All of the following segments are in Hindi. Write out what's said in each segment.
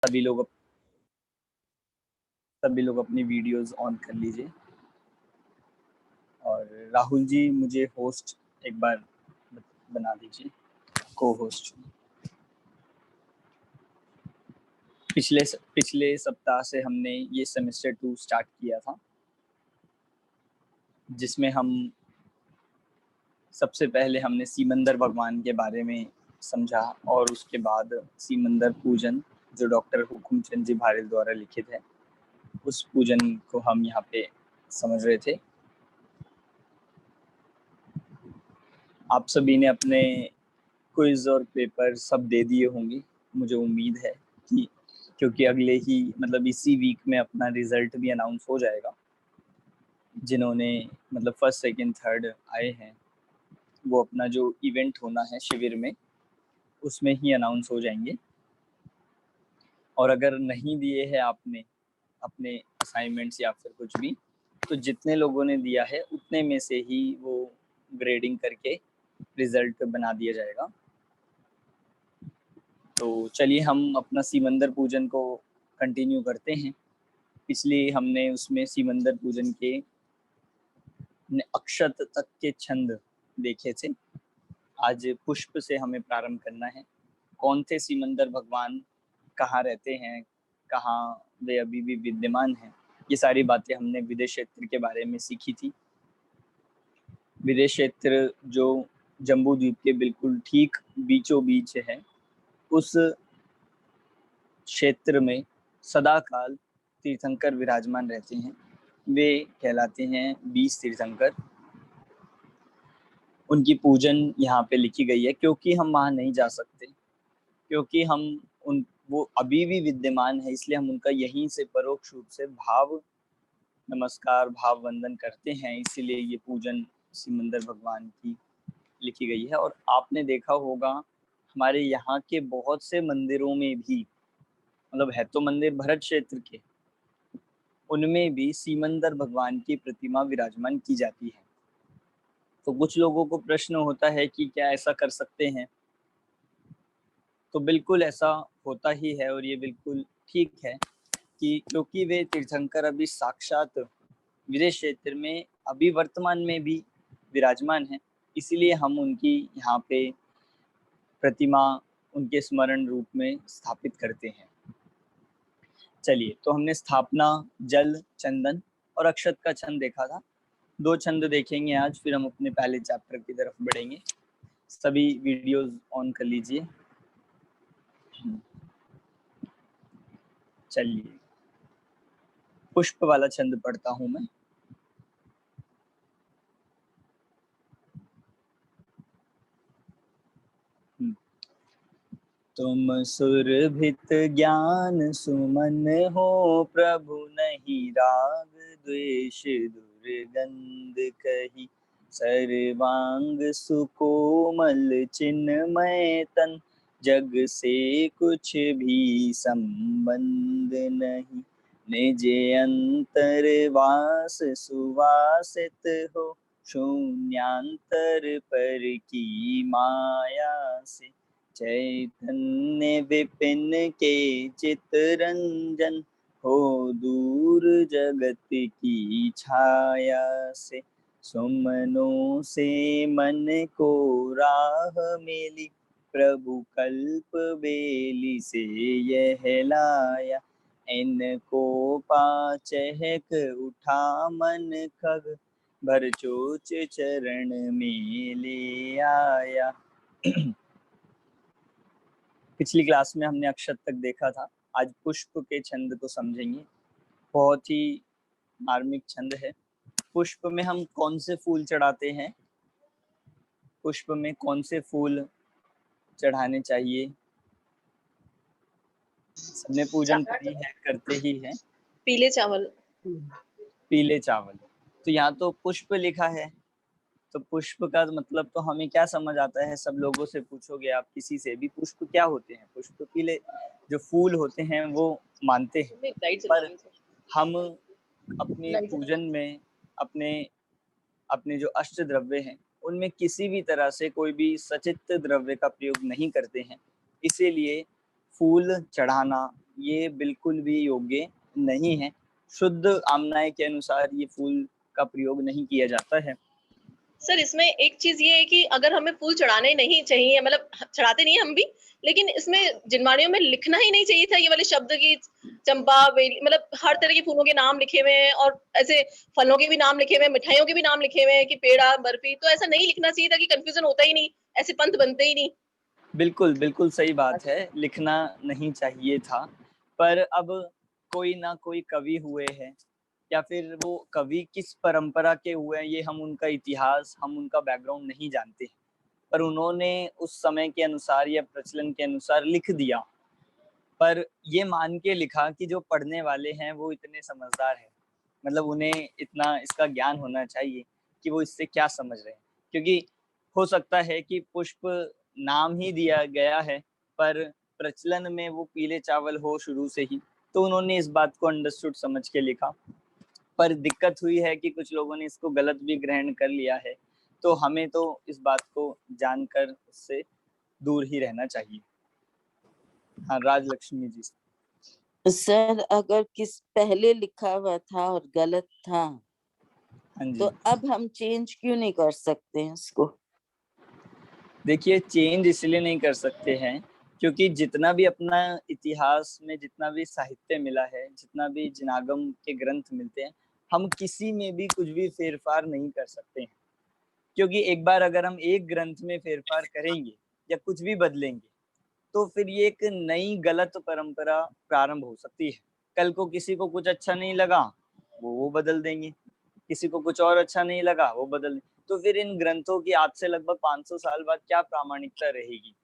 सभी लोग अपनी वीडियोस ऑन कर लीजिए। और राहुल जी, मुझे होस्ट एक बार बना दीजिए, को होस्ट। पिछले सप्ताह से हमने ये सेमेस्टर 2 स्टार्ट किया था, जिसमें हम सबसे पहले हमने सीमंदर भगवान के बारे में समझा और उसके बाद सीमंदर पूजन जो डॉक्टर हुकुमचंद जी भारल द्वारा लिखित है, उस पूजन को हम यहाँ पे समझ रहे थे। आप सभी ने अपने क्विज और पेपर सब दे दिए होंगे, मुझे उम्मीद है कि, क्योंकि अगले ही मतलब इसी वीक में अपना रिजल्ट भी अनाउंस हो जाएगा। जिन्होंने मतलब फर्स्ट सेकंड थर्ड आए हैं, वो अपना जो इवेंट होना है शिविर में, उसमें ही अनाउंस हो जाएंगे। और अगर नहीं दिए हैं आपने अपने असाइनमेंट्स या फिर कुछ भी, तो जितने लोगों ने दिया है उतने में से ही वो ग्रेडिंग करके रिजल्ट बना दिया जाएगा। तो चलिए हम अपना सीमंदर पूजन को कंटिन्यू करते हैं। इसलिए हमने उसमें सीमंदर पूजन के अक्षत तक के छंद देखे थे। आज पुष्प से हमें प्रारंभ करना है। कौन थे सीमंदर भगवान, कहाँ रहते हैं, कहाँ वे अभी भी विद्यमान हैं, ये सारी बातें हमने विदेश क्षेत्र के बारे में सीखी थी। विदेश क्षेत्र जो जम्बू द्वीप के बिल्कुल ठीक बीचों बीच है, उस क्षेत्र में सदाकाल तीर्थंकर विराजमान रहते हैं। वे कहलाते हैं 20 तीर्थंकर। उनकी पूजन यहाँ पे लिखी गई है, क्योंकि हम वहाँ नहीं जा सकते, क्योंकि वो अभी भी विद्यमान है, इसलिए हम उनका यहीं से परोक्ष रूप से भाव नमस्कार, भाव वंदन करते हैं। इसीलिए ये पूजन सीमंदर भगवान की लिखी गई है। और आपने देखा होगा हमारे यहाँ के बहुत से मंदिरों में भी, मतलब है तो मंदिर भरत क्षेत्र के, उनमें भी सीमंदर भगवान की प्रतिमा विराजमान की जाती है। तो कुछ लोगों को प्रश्न होता है कि क्या ऐसा कर सकते हैं, तो बिल्कुल ऐसा होता ही है और ये बिल्कुल ठीक है कि क्योंकि वे तीर्थंकर अभी साक्षात विदेश क्षेत्र में अभी वर्तमान में भी विराजमान हैं, इसीलिए हम उनकी यहाँ पे प्रतिमा उनके स्मरण रूप में स्थापित करते हैं। चलिए, तो हमने स्थापना, जल, चंदन और अक्षत का छंद देखा था। 2 छंद देखेंगे आज, फिर हम अपने पहले चैप्टर की तरफ बढ़ेंगे। सभी वीडियोस ऑन कर लीजिए। चलिए, पुष्प वाला छंद पढ़ता हूं मैं। तुम सुरभित ज्ञान सुमन हो, प्रभु नहीं राग द्वेष दुर्गंध कही। सर्वांग सुकोमल चिन्मय तन, जग से कुछ भी संबंध नहीं। निज अंतर वास सुवासित हो, शून्यांतर पर की माया से। चैतन्य विपिन के चितरंजन, हो दूर जगत की छाया से। सुमनों से मन को राह मिली, प्रभु कल्प बेली से यह लाया। इनको पाचहक उठा मन खग, भर चोच चरण में ले आया। पिछली क्लास में हमने अक्षत तक देखा था, आज पुष्प के छंद को समझेंगे। बहुत ही मार्मिक छंद है। पुष्प में हम कौन से फूल चढ़ाते हैं, पुष्प में कौन से फूल चढ़ाने चाहिए? सबने पूजन करी है, करते ही है। पीले चावल। पीले चावल। तो यहाँ तो पुष्प लिखा है, तो पुष्प का मतलब तो हमें क्या समझ आता है? सब लोगों से पूछोगे आप, किसी से भी, पुष्प क्या होते हैं? पुष्प पीले जो फूल होते हैं वो मानते हैं, पर हम अपने पूजन में अपने जो अष्ट द्रव्य हैं उनमें किसी भी तरह से कोई भी सचित द्रव्य का प्रयोग नहीं करते हैं। इसीलिए फूल चढ़ाना ये बिल्कुल भी योग्य नहीं है। शुद्ध आमनाय के अनुसार ये फूल का प्रयोग नहीं किया जाता है। सर इसमें एक चीज़ ये है कि अगर हमें फूल चढ़ाने नहीं चाहिए, मतलब चढ़ाते नहीं हैं हम भी, लेकिन इसमें जिनवाणियों में लिखना ही नहीं चाहिए था ये वाले शब्द कि चंपा, बेली, मतलब हर तरह के फूलों के नाम लिखे हुए हैं और ऐसे फलों के भी नाम लिखे हुए हैं, मिठाइयों के भी नाम लिखे हुए हैं कि पेड़ा, बर्फी, तो ऐसा नहीं लिखना चाहिए था कि कन्फ्यूज़न होता ही नहीं, ऐसे पंथ बनते ही नहीं। बिल्कुल, बिल्कुल सही बात है, लिखना नहीं चाहिए था। पर अब कोई ना कोई कवि हुए हैं या फिर वो कवि किस परंपरा के हुए हैं, ये हम उनका इतिहास, हम उनका बैकग्राउंड नहीं जानते। पर उन्होंने उस समय के अनुसार या प्रचलन के अनुसार लिख दिया। पर ये मान के लिखा कि जो पढ़ने वाले हैं वो इतने समझदार हैं। मतलब उन्हें इतना इसका ज्ञान होना चाहिए कि वो इससे क्या समझ रहे हैं। क्योंकि हो सकता है कि पुष्प नाम ही दिया गया है, पर प्रचलन में वो पीले चावल हो शुरू से ही, तो उन्होंने इस बात को अंडरस्टूड समझ के लिखा। पर दिक्कत हुई है कि कुछ लोगों ने इसको गलत भी ग्रहण कर लिया है, तो हमें तो इस बात को जानकर उससे दूर ही रहना चाहिए। हाँ, राजलक्ष्मी जी। सर अगर किस पहले लिखा हुआ था और गलत था, हाँ जी। तो अब हम चेंज क्यों नहीं कर सकते हैं इसको? देखिए, चेंज इसलिए नहीं कर सकते हैं क्योंकि जितना भी अपना इतिहास में जितना भी साहित्य मिला है, जितना भी जिनागम के ग्रंथ मिलते हैं, हम किसी में भी कुछ भी फेरफार नहीं कर सकते हैं। क्योंकि एक बार अगर हम एक ग्रंथ में फेरफार करेंगे या कुछ भी बदलेंगे, तो फिर ये एक नई गलत परंपरा प्रारंभ हो सकती है। कल को किसी को कुछ अच्छा नहीं लगा, वो बदल देंगे। किसी को कुछ और अच्छा नहीं लगा, वो बदल दें। तो फिर इन ग्रंथों की आज से लगभग 500 साल बाद क्या प्रामाणिकता रहेगी?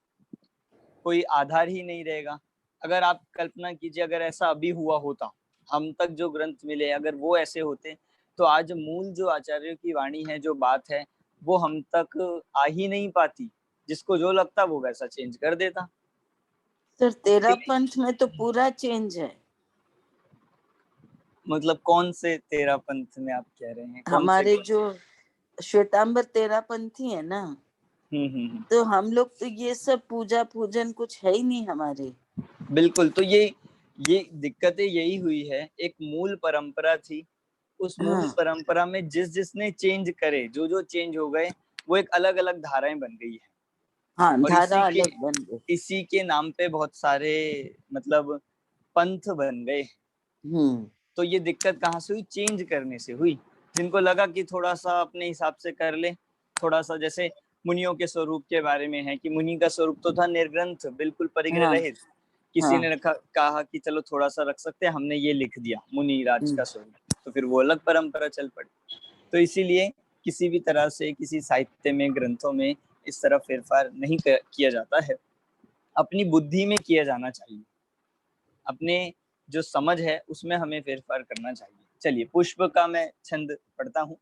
कोई आधार ही नहीं रहेगा। अगर आप कल्पना कीजिए, अगर ऐसा अभी हुआ होता, हम तक जो ग्रंथ मिले अगर वो ऐसे होते, तो आज मूल जो आचार्यों की वाणी है, जो बात है, वो हम तक आ ही नहीं पाती। जिसको जो लगता वो वैसा चेंज कर देता। सर तेरा पंथ में तो पूरा चेंज है। मतलब कौन से तेरा पंथ में आप कह रहे हैं? कौन हमारे से? जो श्वेतांबर तेरा पंथी है ना, तो हम लोग तो ये सब पूजा पूजन कुछ है ही नहीं हमारे। बिल्कुल। तो ये दिक्कतें यही हुई है। एक मूल परंपरा थी, उस मूल हाँ परंपरा में जिसने चेंज करे, जो चेंज हो गए, वो एक अलग अलग धाराएं बन गई है। हाँ, और धारा अलग बन गई। इसी के नाम पे बहुत सारे मतलब पंथ बन गए। तो ये दिक्कत कहाँ से हुई? चेंज करने से हुई। जिनको लगा कि थोड़ा सा अपने हिसाब से कर ले, थोड़ा सा, जैसे मुनियों के स्वरूप के बारे में है कि मुनि का स्वरूप तो था निर्ग्रंथ, बिल्कुल परिग्रह हाँ रहित। किसी ने कहा कि चलो थोड़ा सा रख सकते हैं, हमने ये लिख दिया मुनि राज का स्वरूप, तो फिर वो अलग परंपरा चल पड़ी। तो इसीलिए किसी भी तरह से किसी साहित्य में, ग्रंथों में इस तरह फेरफार नहीं किया जाता है। अपनी बुद्धि में किया जाना चाहिए, अपने जो समझ है उसमें हमें फेरफार करना चाहिए। चलिए, पुष्प का मैं छंद पढ़ता हूँ,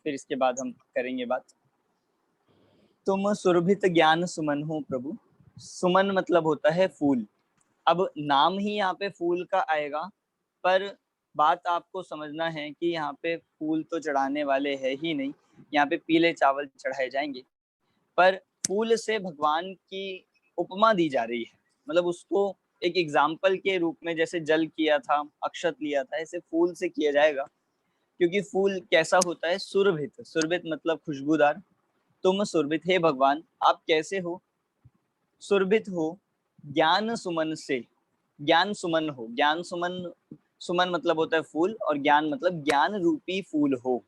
फिर इसके बाद हम करेंगे बात। तुम सुरभित ज्ञान सुमन हो प्रभु। सुमन मतलब होता है फूल। अब नाम ही यहाँ पे फूल का आएगा, पर बात आपको समझना है कि यहाँ पे फूल तो चढ़ाने वाले है ही नहीं, यहाँ पे पीले चावल चढ़ाए जाएंगे। पर फूल से भगवान की उपमा दी जा रही है। मतलब उसको एक एग्जाम्पल के रूप में, जैसे जल किया था, अक्षत लिया था, ऐसे फूल से किया जाएगा। क्योंकि फूल कैसा होता है? सुरभित। सुरभित मतलब खुशबूदार। तुम सुरभित, हे भगवान आप कैसे हो? सुरभित हो ज्ञान सुमन से। ज्ञान सुमन हो। ज्ञान सुमन, सुमन मतलब होता है फूल, और ज्ञान मतलब ज्ञान रूपी फूल हो।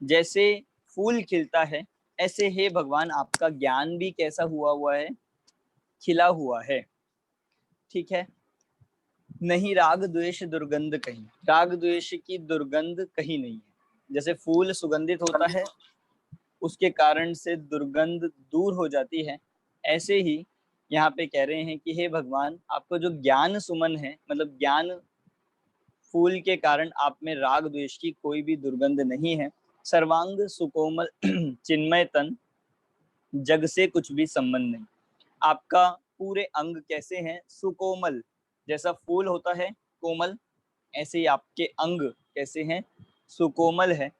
जैसे फूल खिलता है, ऐसे हे भगवान आपका ज्ञान भी कैसा हुआ हुआ है? खिला हुआ है। ठीक है। नहीं राग द्वेष दुर्गंध कहीं। राग द्वेष की दुर्गंध कहीं नहीं है। जैसे फूल सुगंधित होता है, उसके कारण से दुर्गंध दूर हो जाती है, ऐसे ही यहाँ पे कह रहे हैं कि हे भगवान आपको जो ज्ञान सुमन है, मतलब ज्ञान फूल के कारण आप में राग द्वेष की कोई भी दुर्गंध नहीं है। सर्वांग सुकोमल चिन्मय तन, जग से कुछ भी संबंध नहीं। आपका पूरे अंग कैसे हैं? सुकोमल। जैसा फूल होता है कोमल, ऐसे ही आपके अंग कैसे हैं? सुकोमल है।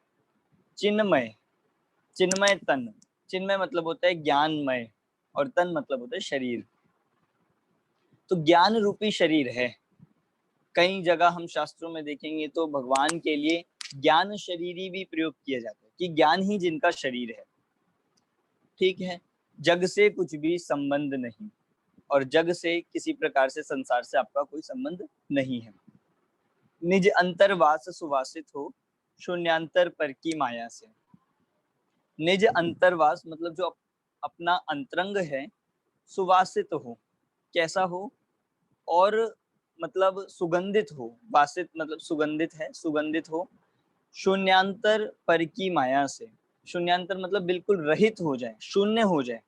चिन्मय, चिन्मय तन। चिन्मय मतलब होता है ज्ञानमय, और तन मतलब होता है शरीर। तो ज्ञान रूपी शरीर है। कई जगह हम शास्त्रों में देखेंगे तो भगवान के लिए ज्ञान शरीरी भी प्रयोग किया जाता है कि ज्ञान ही जिनका शरीर है। ठीक है, जग से कुछ भी संबंध नहीं, और जग से किसी प्रकार से संसार से आपका कोई संबंध नहीं है। निज अंतरवास सुवासित हो, शून्यांतर पर की माया से। निज अंतरवास मतलब जो अपना अंतरंग है, सुवासित हो, कैसा हो, और मतलब सुगंधित हो, वासित मतलब सुगंधित है, सुगंधित हो, शून्यांतर पर की माया से। शून्यांतर मतलब बिल्कुल रहित हो जाए, शून्य हो जाए,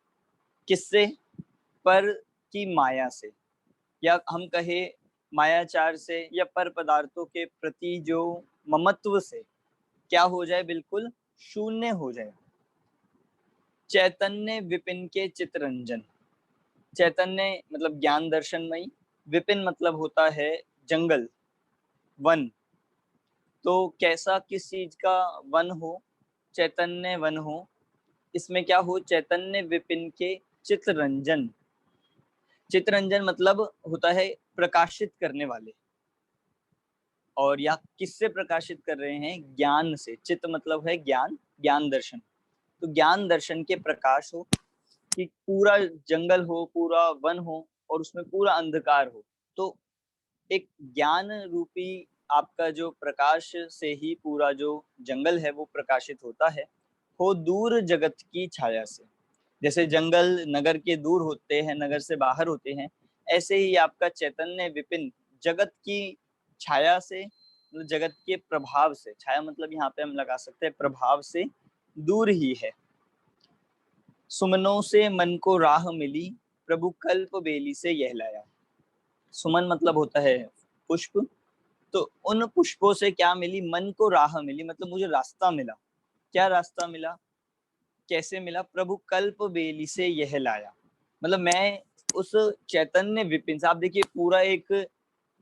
किससे? पर की माया से, या हम कहे मायाचार से, या पर पदार्थों के प्रति जो ममत्व से क्या हो जाए, बिल्कुल शून्य हो जाए। चैतन्य विपिन के चितरंजन। चैतन्य मतलब ज्ञान दर्शनमयी, विपिन मतलब होता है जंगल, वन। तो कैसा, किस चीज का वन हो? चैतन्य वन हो। इसमें क्या हो? चैतन्य विपिन के चितरंजन। चितरंजन मतलब होता है प्रकाशित करने वाले, और या किससे प्रकाशित कर रहे हैं? ज्ञान से। चित मतलब है ज्ञान, ज्ञान दर्शन। तो ज्ञान दर्शन के प्रकाश हो, कि पूरा जंगल हो, पूरा वन हो, और उसमें पूरा अंधकार हो, तो एक ज्ञान रूपी आपका जो प्रकाश से ही पूरा जो जंगल है वो प्रकाशित होता है। हो दूर जगत की छाया से। जैसे जंगल नगर के दूर होते हैं, नगर से बाहर होते हैं, ऐसे ही आपका चैतन्य विपिन जगत की छाया से, जगत के प्रभाव से, छाया मतलब यहाँ पे हम लगा सकते हैं प्रभाव से दूर ही है। सुमनों से मन को राह मिली, प्रभु कल्प बेली से यह लाया। सुमन मतलब होता है पुष्प, तो उन पुष्पों से क्या मिली? मन को राह मिली, मतलब मुझे रास्ता मिला। क्या रास्ता मिला? कैसे मिला? प्रभु कल्प बेली से यह लाया, मतलब मैं उस चैतन्य विपिन से, आप देखिए पूरा एक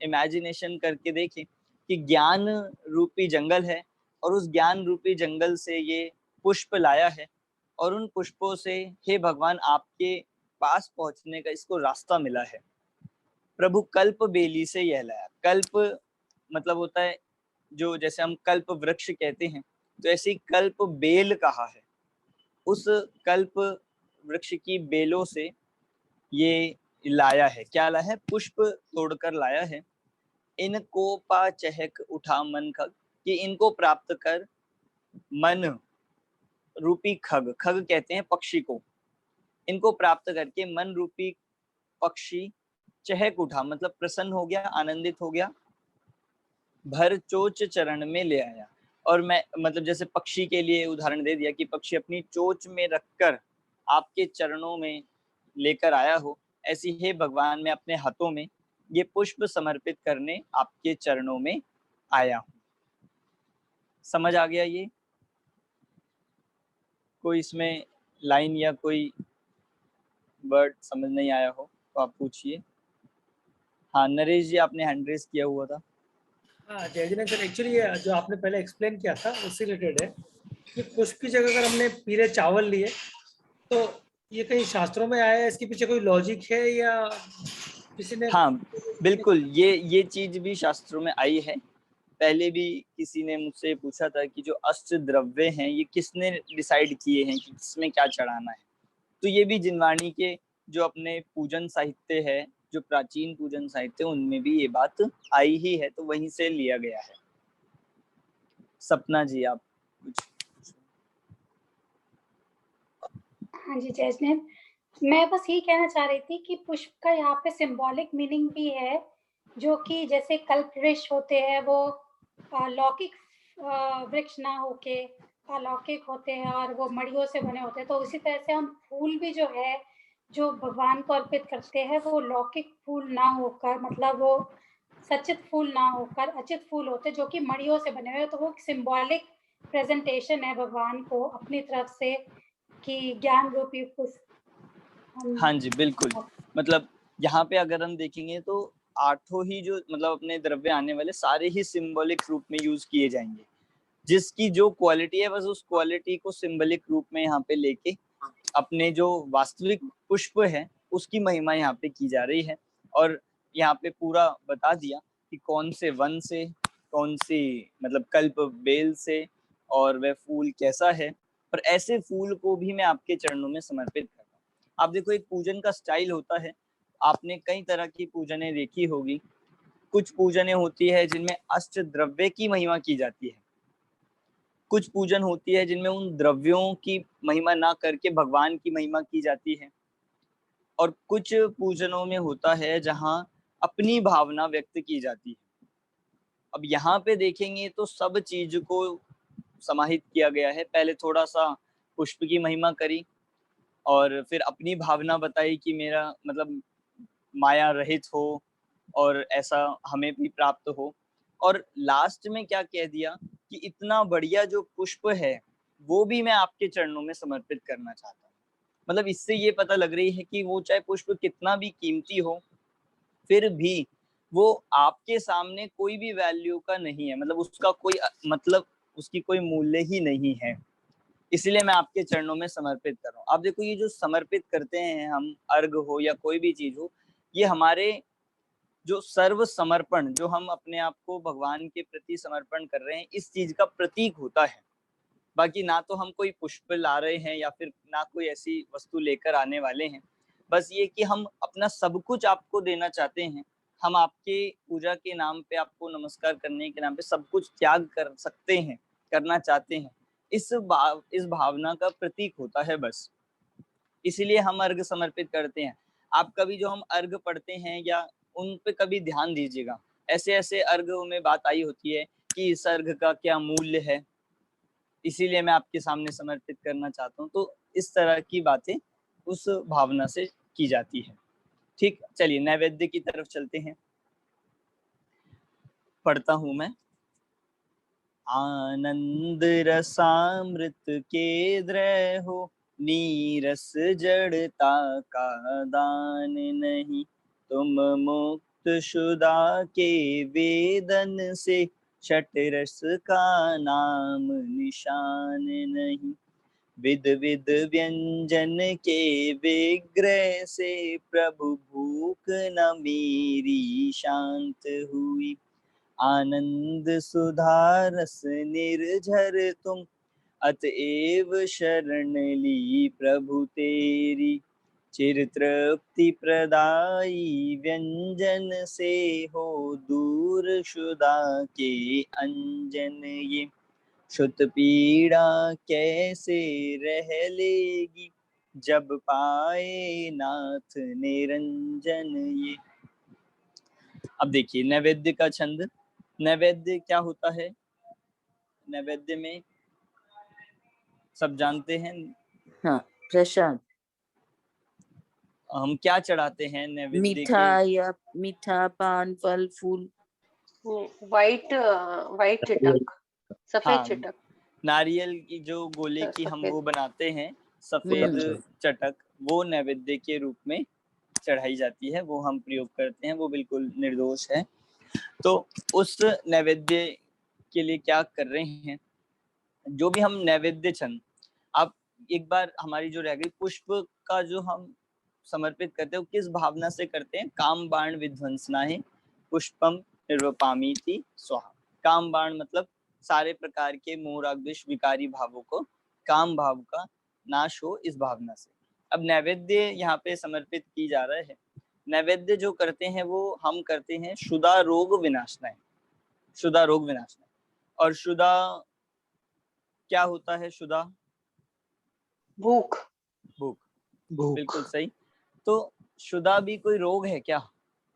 इमेजिनेशन करके देखें कि ज्ञान रूपी जंगल है, और उस ज्ञान रूपी जंगल से ये पुष्प लाया है, और उन पुष्पों से हे भगवान आपके पास पहुंचने का इसको रास्ता मिला है। प्रभु कल्प बेली से यह लाया। कल्प मतलब होता है जो, जैसे हम कल्प वृक्ष कहते हैं, तो ऐसे ही कल्प बेल कहा है। उस कल्प वृक्ष की बेलों से ये लाया है। क्या लाया है? पुष्प तोड़कर लाया है। इनको पा चहक उठा मन खग, कि इनको प्राप्त कर मन रूपी खग, खग कहते हैं पक्षी को, इनको प्राप्त करके मन रूपी पक्षी चहक उठा मतलब प्रसन्न हो गया, आनंदित हो गया, भर चोच चरण में ले आया। और मैं मतलब जैसे पक्षी के लिए उदाहरण दे दिया कि पक्षी अपनी चोच में रखकर आपके चरणों में लेकर आया हो, ऐसी हे भगवान मैं अपने हाथों में ये पुष्प समर्पित करने आपके चरणों में आया हूँ। समझ आ गया? ये कोई इसमें लाइन या कोई वर्ड समझ नहीं आया हो तो आप पूछिए। हाँ नरेश जी, आपने हैंड रेज किया हुआ था। हाँ जय सर, एक्चुअली ये जो आपने पहले एक्सप्लेन किया था उससे रिलेटेड है कि पुष्प की जगह अगर हमने पीले चावल लिए तो ये कहीं शास्त्रों में आया है, इसके पीछे कोई लॉजिक है या किसी ने? हाँ बिल्कुल, ये चीज भी शास्त्रों में आई है। पहले भी किसी ने मुझसे पूछा था कि जो अष्ट द्रव्य हैं ये किसने डिसाइड किए हैं कि किसमें क्या चढ़ाना है, तो ये भी जिनवाणी के जो अपने पूजन साहित्य है, जो प्राचीन पूजन साहित्य, उनमें भी ये बात आई ही है, तो वहीं से लिया गया है। सपना जी आप कुछ? हाँ जी जयस्नेह, मैं बस ये कहना चाह रही थी कि पुष्प का यहाँ पे सिंबॉलिक मीनिंग भी है, जो कि जैसे कल्पवृक्ष होते हैं वो लौकिक वृक्ष ना होके अलौकिक होते हैं और वो मड़ियों से बने होते हैं, तो उसी तरह से हम फूल भी जो है जो भगवान को अर्पित करते हैं वो लौकिक फूल ना होकर, मतलब वो सचित फूल ना होकर अचित फूल होते जो कि मड़ियों से बने हुए, तो वो सिंबॉलिक प्रेजेंटेशन है भगवान को अपनी तरफ से कि ज्ञान रूपी पुष्प। हाँ जी बिल्कुल, मतलब यहाँ पे अगर हम देखेंगे तो आठों ही जो मतलब अपने द्रव्य आने वाले सारे ही सिंबॉलिक रूप में यूज किए जाएंगे। जिसकी जो क्वालिटी है बस उस क्वालिटी को सिंबॉलिक रूप में यहाँ पे लेके अपने जो वास्तविक पुष्प है उसकी महिमा यहाँ पे की जा रही है। और यहाँ पे पूरा बता दिया कि कौन से वन से, कौन सी मतलब कल्प बेल से, और वह फूल कैसा है, और ऐसे फूल को भी मैं आपके चरणों में समर्पित करता हूँ। आप देखो, एक पूजन का स्टाइल होता है, आपने कई तरह की पूजनें देखी होगी। कुछ पूजनें होती है जिनमें अष्ट द्रव्य की महिमा की जाती है, कुछ पूजन होती है जिनमें उन द्रव्यों की महिमा ना करके भगवान की महिमा की जाती है, और कुछ पूजनों में होता है जहाँ अपनी भावना व्यक्त की जाती है। अब यहाँ पे देखेंगे तो सब चीज को समाहित किया गया है। पहले थोड़ा सा पुष्प की महिमा करी, और फिर अपनी भावना बताई कि मेरा मतलब माया रहित हो और ऐसा हमें भी प्राप्त हो, और लास्ट में क्या कह दिया कि इतना बढ़िया जो पुष्प है वो भी मैं आपके चरणों में समर्पित करना चाहता हूँ। मतलब इससे ये पता लग रही है कि वो चाहे पुष्प कितना भी कीमती हो, फिर भी वो आपके सामने कोई भी वैल्यू का नहीं है, मतलब उसका कोई मतलब उसकी कोई मूल्य ही नहीं है, इसलिए मैं आपके चरणों में समर्पित कर रहा हूँ। आप देखो, ये जो समर्पित करते हैं हम, अर्घ हो या कोई भी चीज हो, ये हमारे जो सर्व समर्पण, जो हम अपने आप को भगवान के प्रति समर्पण कर रहे हैं, इस चीज का प्रतीक होता है। बाकी ना तो हम कोई पुष्प ला रहे हैं या फिर ना कोई ऐसी वस्तु लेकर आने वाले हैं, बस ये कि हम अपना सब कुछ आपको देना चाहते हैं। हम आपके पूजा के नाम पे, आपको नमस्कार करने के नाम पे सब कुछ त्याग कर सकते हैं, करना चाहते हैं। इस भावना का प्रतीक होता है बस, इसीलिए हम अर्घ समर्पित करते हैं। आप कभी जो हम अर्घ पढ़ते हैं या उन पे कभी ध्यान दीजिएगा, ऐसे ऐसे अर्घ में बात आई होती है कि इस अर्घ का क्या मूल्य है, इसीलिए मैं आपके सामने समर्पित करना चाहता हूँ। तो इस तरह की बातें उस भावना से की जाती है। ठीक, चलिए नैवेद्य की तरफ चलते हैं। पढ़ता हूं मैं। आनंद रसामृत के द्रय हो, नीरस जड़ता का दान नहीं, तुम मुक्त शुदा के वेदन से, छठ रस का नाम निशान नहीं। विध विध व्यंजन के विग्रह से, प्रभु भूख न मेरी शांत हुई। आनंद सुधा रस निर्झर तुम, अतएव शरण ली प्रभु तेरी। चिर तृप्ति प्रदायी व्यंजन से, हो दूर शुदा के अंजन ये। क्षुत पीड़ा कैसे रह लेगी, जब पाए नाथ निरंजन ये। अब देखिए नैवेद्य का छंद। नैवेद्य क्या होता है? नैवेद्य में सब जानते हैं। हाँ, प्रसाद। हम क्या चढ़ाते हैं नैवेद्य मीठा के? या मीठा, पान, फल, फूल। वाइट चिटक, सफेद हाँ, चिटक, नारियल की जो गोले की हम वो बनाते हैं, सफेद चटक, वो नैवेद्य के रूप में चढ़ाई जाती है, वो हम प्रयोग करते हैं, वो बिल्कुल निर्दोष है। तो उस नैवेद्य के लिए क्या कर रहे हैं, जो भी हम नैवेद्य छंद, आप एक बार हमारी जो रह गई, पुष्प का जो हम समर्पित करते हैं, वो किस भावना से करते हैं? काम बाण विध्वंसनाहि पुष्पम निर्वपामीति स्वाहा। काम बाण मतलब सारे प्रकार के मोह राग द्वेष विकारी भावों को, काम भाव का नाश हो, इस भावना से। अब नैवेद्य यहाँ पे समर्पित की जा रहा है। नैवेद्य जो करते हैं वो हम करते हैं शुदा रोग विनाशनाय, शुदा रोग विनाशनाय। और शुदा क्या होता है? शुदा भूख, भूख, भूख। बिल्कुल सही। तो शुदा भी कोई रोग है क्या?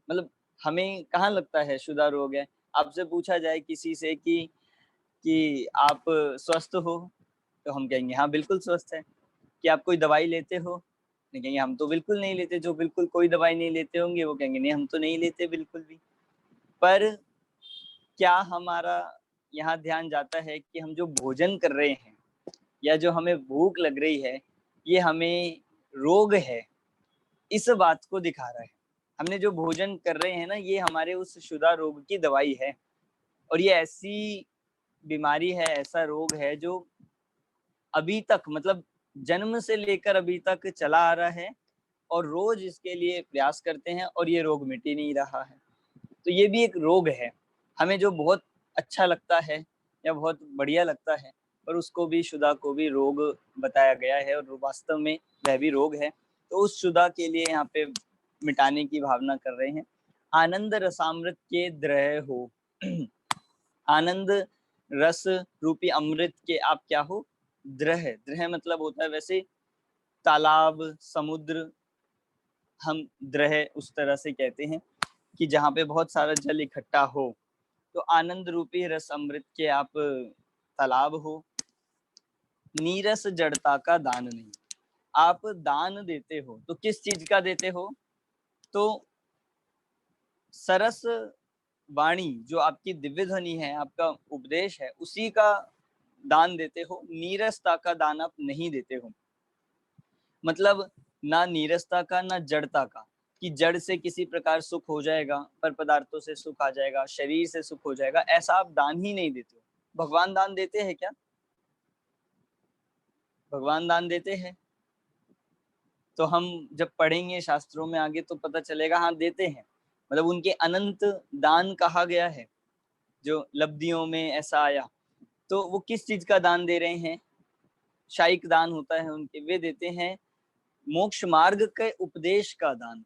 मतलब हमें कहाँ लगता है शुदा रोग है? आपसे पूछा जाए किसी से कि आप स्वस्थ हो, तो हम कहेंगे हाँ बिल्कुल स्वस्थ है। कि आप कोई दवाई लेते हो? नहीं, कहेंगे हम तो बिल्कुल नहीं लेते। जो बिल्कुल कोई दवाई नहीं लेते होंगे वो कहेंगे नहीं हम तो नहीं लेते बिल्कुल भी। पर क्या हमारा यहाँ ध्यान जाता है कि हम जो भोजन कर रहे हैं या जो हमें भूख लग रही है, ये हमें रोग है, इस बात को दिखा रहा है। हमने जो भोजन कर रहे हैं ना, ये हमारे उस शुदा रोग की दवाई है। और ये ऐसी बीमारी है, ऐसा रोग है जो अभी तक, मतलब जन्म से लेकर अभी तक चला आ रहा है, और रोज इसके लिए प्रयास करते हैं और ये रोग मिट ही नहीं रहा है। तो ये भी एक रोग है। हमें जो बहुत अच्छा लगता है या बहुत बढ़िया लगता है, पर उसको भी, शुदा को भी रोग बताया गया है और वास्तव में वह भी रोग है। तो उस शुदा के लिए यहाँ पे मिटाने की भावना कर रहे हैं। आनंद रसामृत के द्रह हो। आनंद रस रूपी अमृत के आप क्या हो? द्रह। द्रह मतलब होता है वैसे तालाब, समुद्र, हम द्रह उस तरह से कहते हैं कि जहाँ पे बहुत सारा जल इकट्ठा हो। तो आनंद रूपी रस अमृत के आप तालाब हो। नीरस जड़ता का दान नहीं, आप दान देते हो तो किस चीज का देते हो? तो सरस वाणी जो आपकी दिव्य ध्वनि है, आपका उपदेश है, उसी का दान देते हो। नीरसता का दान आप नहीं देते हो। मतलब ना नीरसता का ना जड़ता का, कि जड़ से किसी प्रकार सुख हो जाएगा, पर पदार्थों से सुख आ जाएगा, शरीर से सुख हो जाएगा, ऐसा आप दान ही नहीं देते हो। भगवान दान देते हैं क्या? भगवान दान देते हैं। तो हम जब पढ़ेंगे शास्त्रों में आगे तो पता चलेगा, हाँ देते हैं। मतलब उनके अनंत दान कहा गया है, जो लब्धियों में ऐसा आया। तो वो किस चीज का दान दे रहे हैं? शायिक दान होता है उनके, वे देते हैं मोक्ष मार्ग के उपदेश का दान।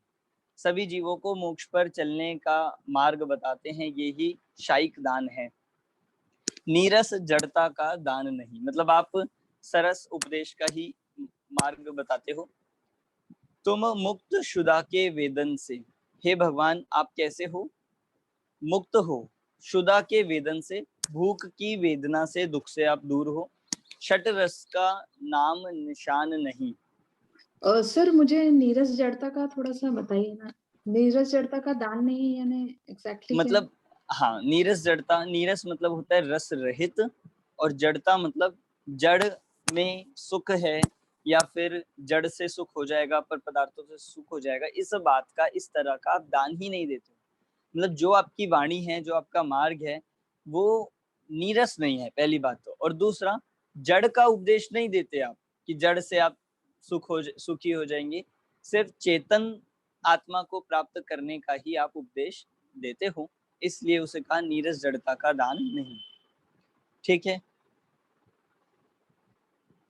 सभी जीवों को मोक्ष पर चलने का मार्ग बताते हैं, यही शायिक दान है। नीरस जड़ता का दान नहीं, मतलब आप सरस उपदेश का ही मार्ग बताते हो। तुम मुक्त शुदा के वेदन से, हे भगवान आप कैसे हो? मुक्त हो शुदा के वेदन से, भूख की वेदना से, दुख से आप दूर हो। षट रस का नाम निशान नहीं। सर मुझे नीरस जड़ता का थोड़ा सा बताइए ना। नीरस जड़ता का दान नहीं यानी एग्जैक्टली मतलब हाँ, नीरस जड़ता, नीरस मतलब होता है रस रहित, और जड़ता मतलब जड़ में सुख है या फिर जड़ से सुख हो जाएगा, पर पदार्थों से सुख हो जाएगा, इस बात का, इस तरह का आप दान ही नहीं देते। मतलब जो आपकी वाणी है, जो आपका मार्ग है, वो नीरस नहीं है, पहली बात तो। और दूसरा, जड़ का उपदेश नहीं देते आप कि जड़ से आप सुखी हो जाएंगे। सिर्फ चेतन आत्मा को प्राप्त करने का ही आप उपदेश देते हो, इसलिए उसे कहा नीरस जड़ता का दान नहीं। ठीक है,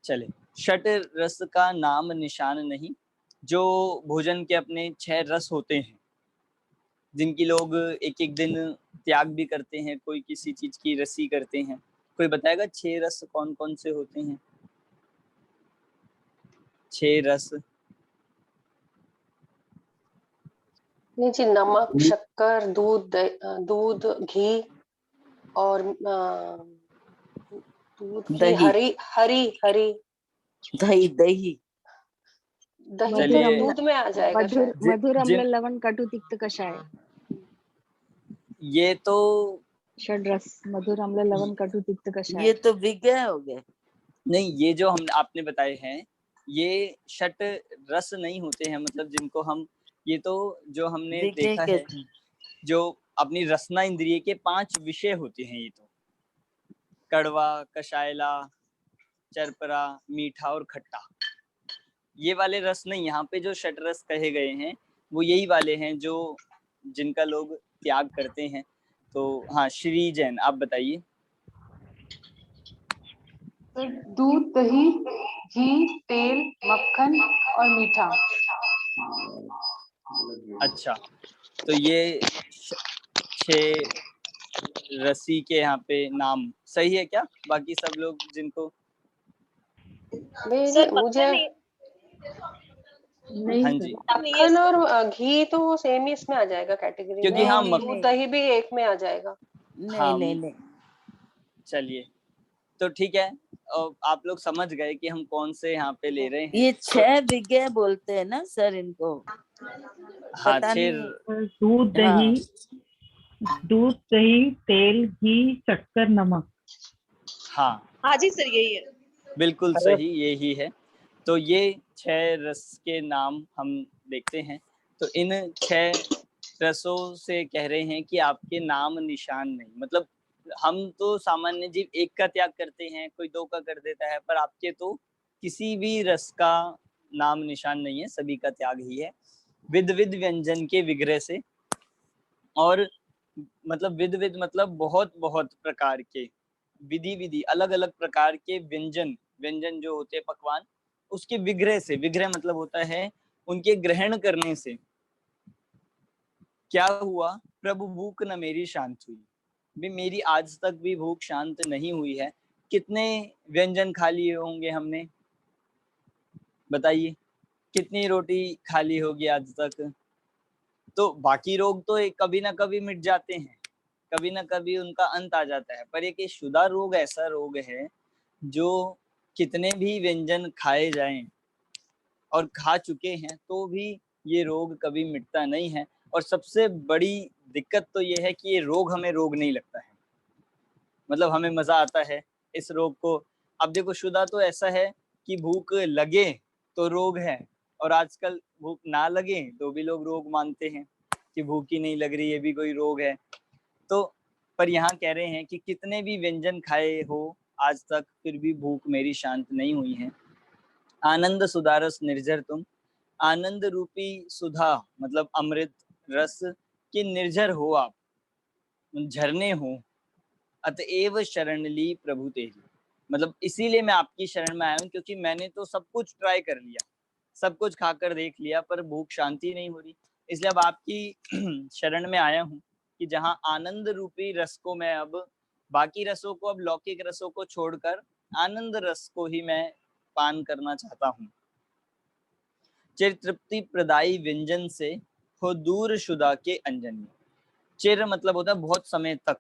चले। षट रस का नाम निशान नहीं, जो भोजन के अपने 6 रस होते हैं, जिनकी लोग एक एक दिन त्याग भी करते हैं, कोई किसी चीज की रसी करते हैं। कोई बताएगा 6 रस कौन कौन से होते हैं? 6 रस। नहीं जी, नमक, शक्कर, दूध, घी और दूध, घी, हरी हरी दही दही दही तो दूध में आ जाएगा शायद। मधुर अम्ल लवण कटु तिक्त कषाय, ये तो षड रस मधुर अम्ल लवण कटु तिक्त कषाय। ये तो विज्ञा हो गए। नहीं, ये जो हम आपने बताए हैं ये षट रस नहीं होते हैं। मतलब जिनको हम, ये तो जो हमने देखा है, जो अपनी रसना इंद्रिय के 5 विषय होते हैं, ये तो कड़वा, कषायला, चरपरा, मीठा और खट्टा। ये वाले रस नहीं, यहाँ पे जो षट रस कहे गए हैं वो यही वाले हैं जो जिनका लोग त्याग करते हैं। तो हाँ, श्री जैन आप बताइए। दूध, दही, घी, तेल, मक्खन और मीठा। अच्छा, तो ये 6 रसी के यहाँ पे नाम सही है क्या? बाकी सब लोग जिनको सर मुझे नहीं, हाँ जी, मक्खन और घी तो सेम ही इसमें आ जाएगा कैटेगरी क्योंकि में, हाँ, और दूध दही भी एक में आ जाएगा। नहीं। चलिए, तो ठीक है, आप लोग समझ गए कि हम कौन से यहाँ पे ले रहे हैं। ये 6 विज्ञा बोलते हैं ना सर इनको? हाँ, पता 6 नहीं। दूध, दही, दूध, दही, तेल, घी, शक्कर, नमक। हाँ जी सर, यही है, बिल्कुल सही, यही है। तो ये 6 रस के नाम हम देखते हैं। तो इन 6 रसों से कह रहे हैं कि आपके नाम निशान नहीं। मतलब हम तो सामान्य जीव एक का त्याग करते हैं, कोई 2 का कर देता है, पर आपके तो किसी भी रस का नाम निशान नहीं है, सभी का त्याग ही है। विध विध व्यंजन के विग्रह से, और मतलब विध विध मतलब बहुत बहुत प्रकार के, विधि विधि अलग अलग प्रकार के व्यंजन, व्यंजन जो होते हैं पकवान, उसके विग्रह से, विग्रह मतलब होता है उनके ग्रहण करने से क्या हुआ, प्रभु भूख न मेरी शांत हुई। भी मेरी आज तक भी भूख शांत नहीं हुई है। कितने व्यंजन खा लिए होंगे हमने, बताइए, कितनी रोटी खा ली होगी आज तक। तो बाकी रोग तो कभी ना कभी मिट जाते हैं, कभी ना कभी उनका अंत आ जाता है, पर एक क्षुधा रोग ऐसा रोग है जो कितने भी व्यंजन खाए जाएं और खा चुके हैं तो भी ये रोग कभी मिटता नहीं है। और सबसे बड़ी दिक्कत तो ये है कि ये रोग हमें रोग नहीं लगता है, मतलब हमें मजा आता है इस रोग को। अब देखो शुदा तो ऐसा है कि भूख लगे तो रोग है, और आजकल भूख ना लगे तो भी लोग रोग मानते हैं कि भूख ही नहीं लग रही, ये भी कोई रोग है। तो पर यहाँ कह रहे हैं कि कितने भी व्यंजन खाए हो आज तक फिर भी भूख मेरी शांत नहीं हुई है। आनंद सुधारस निर्जर तुम, आनंद रूपी सुधा मतलब अमृत रस के निर्जर हो आप, झरने हो। अतएव शरण ली प्रभु तेरी, मतलब इसीलिए मैं आपकी शरण में आया हूँ, क्योंकि मैंने तो सब कुछ ट्राई कर लिया, सब कुछ खाकर देख लिया, पर भूख शांति नहीं हो रही। इसलिए अब आपकी शरण में आया हूँ कि जहाँ आनंद रूपी रस को मैं अब, बाकी रसों को, अब लौकिक रसों को छोड़कर आनंद रस को ही मैं पान करना चाहता हूँ। चिर तृप्ति प्रदायी व्यंजन से हो दूर शुदा के अंजनी। चिर मतलब होता है बहुत समय तक,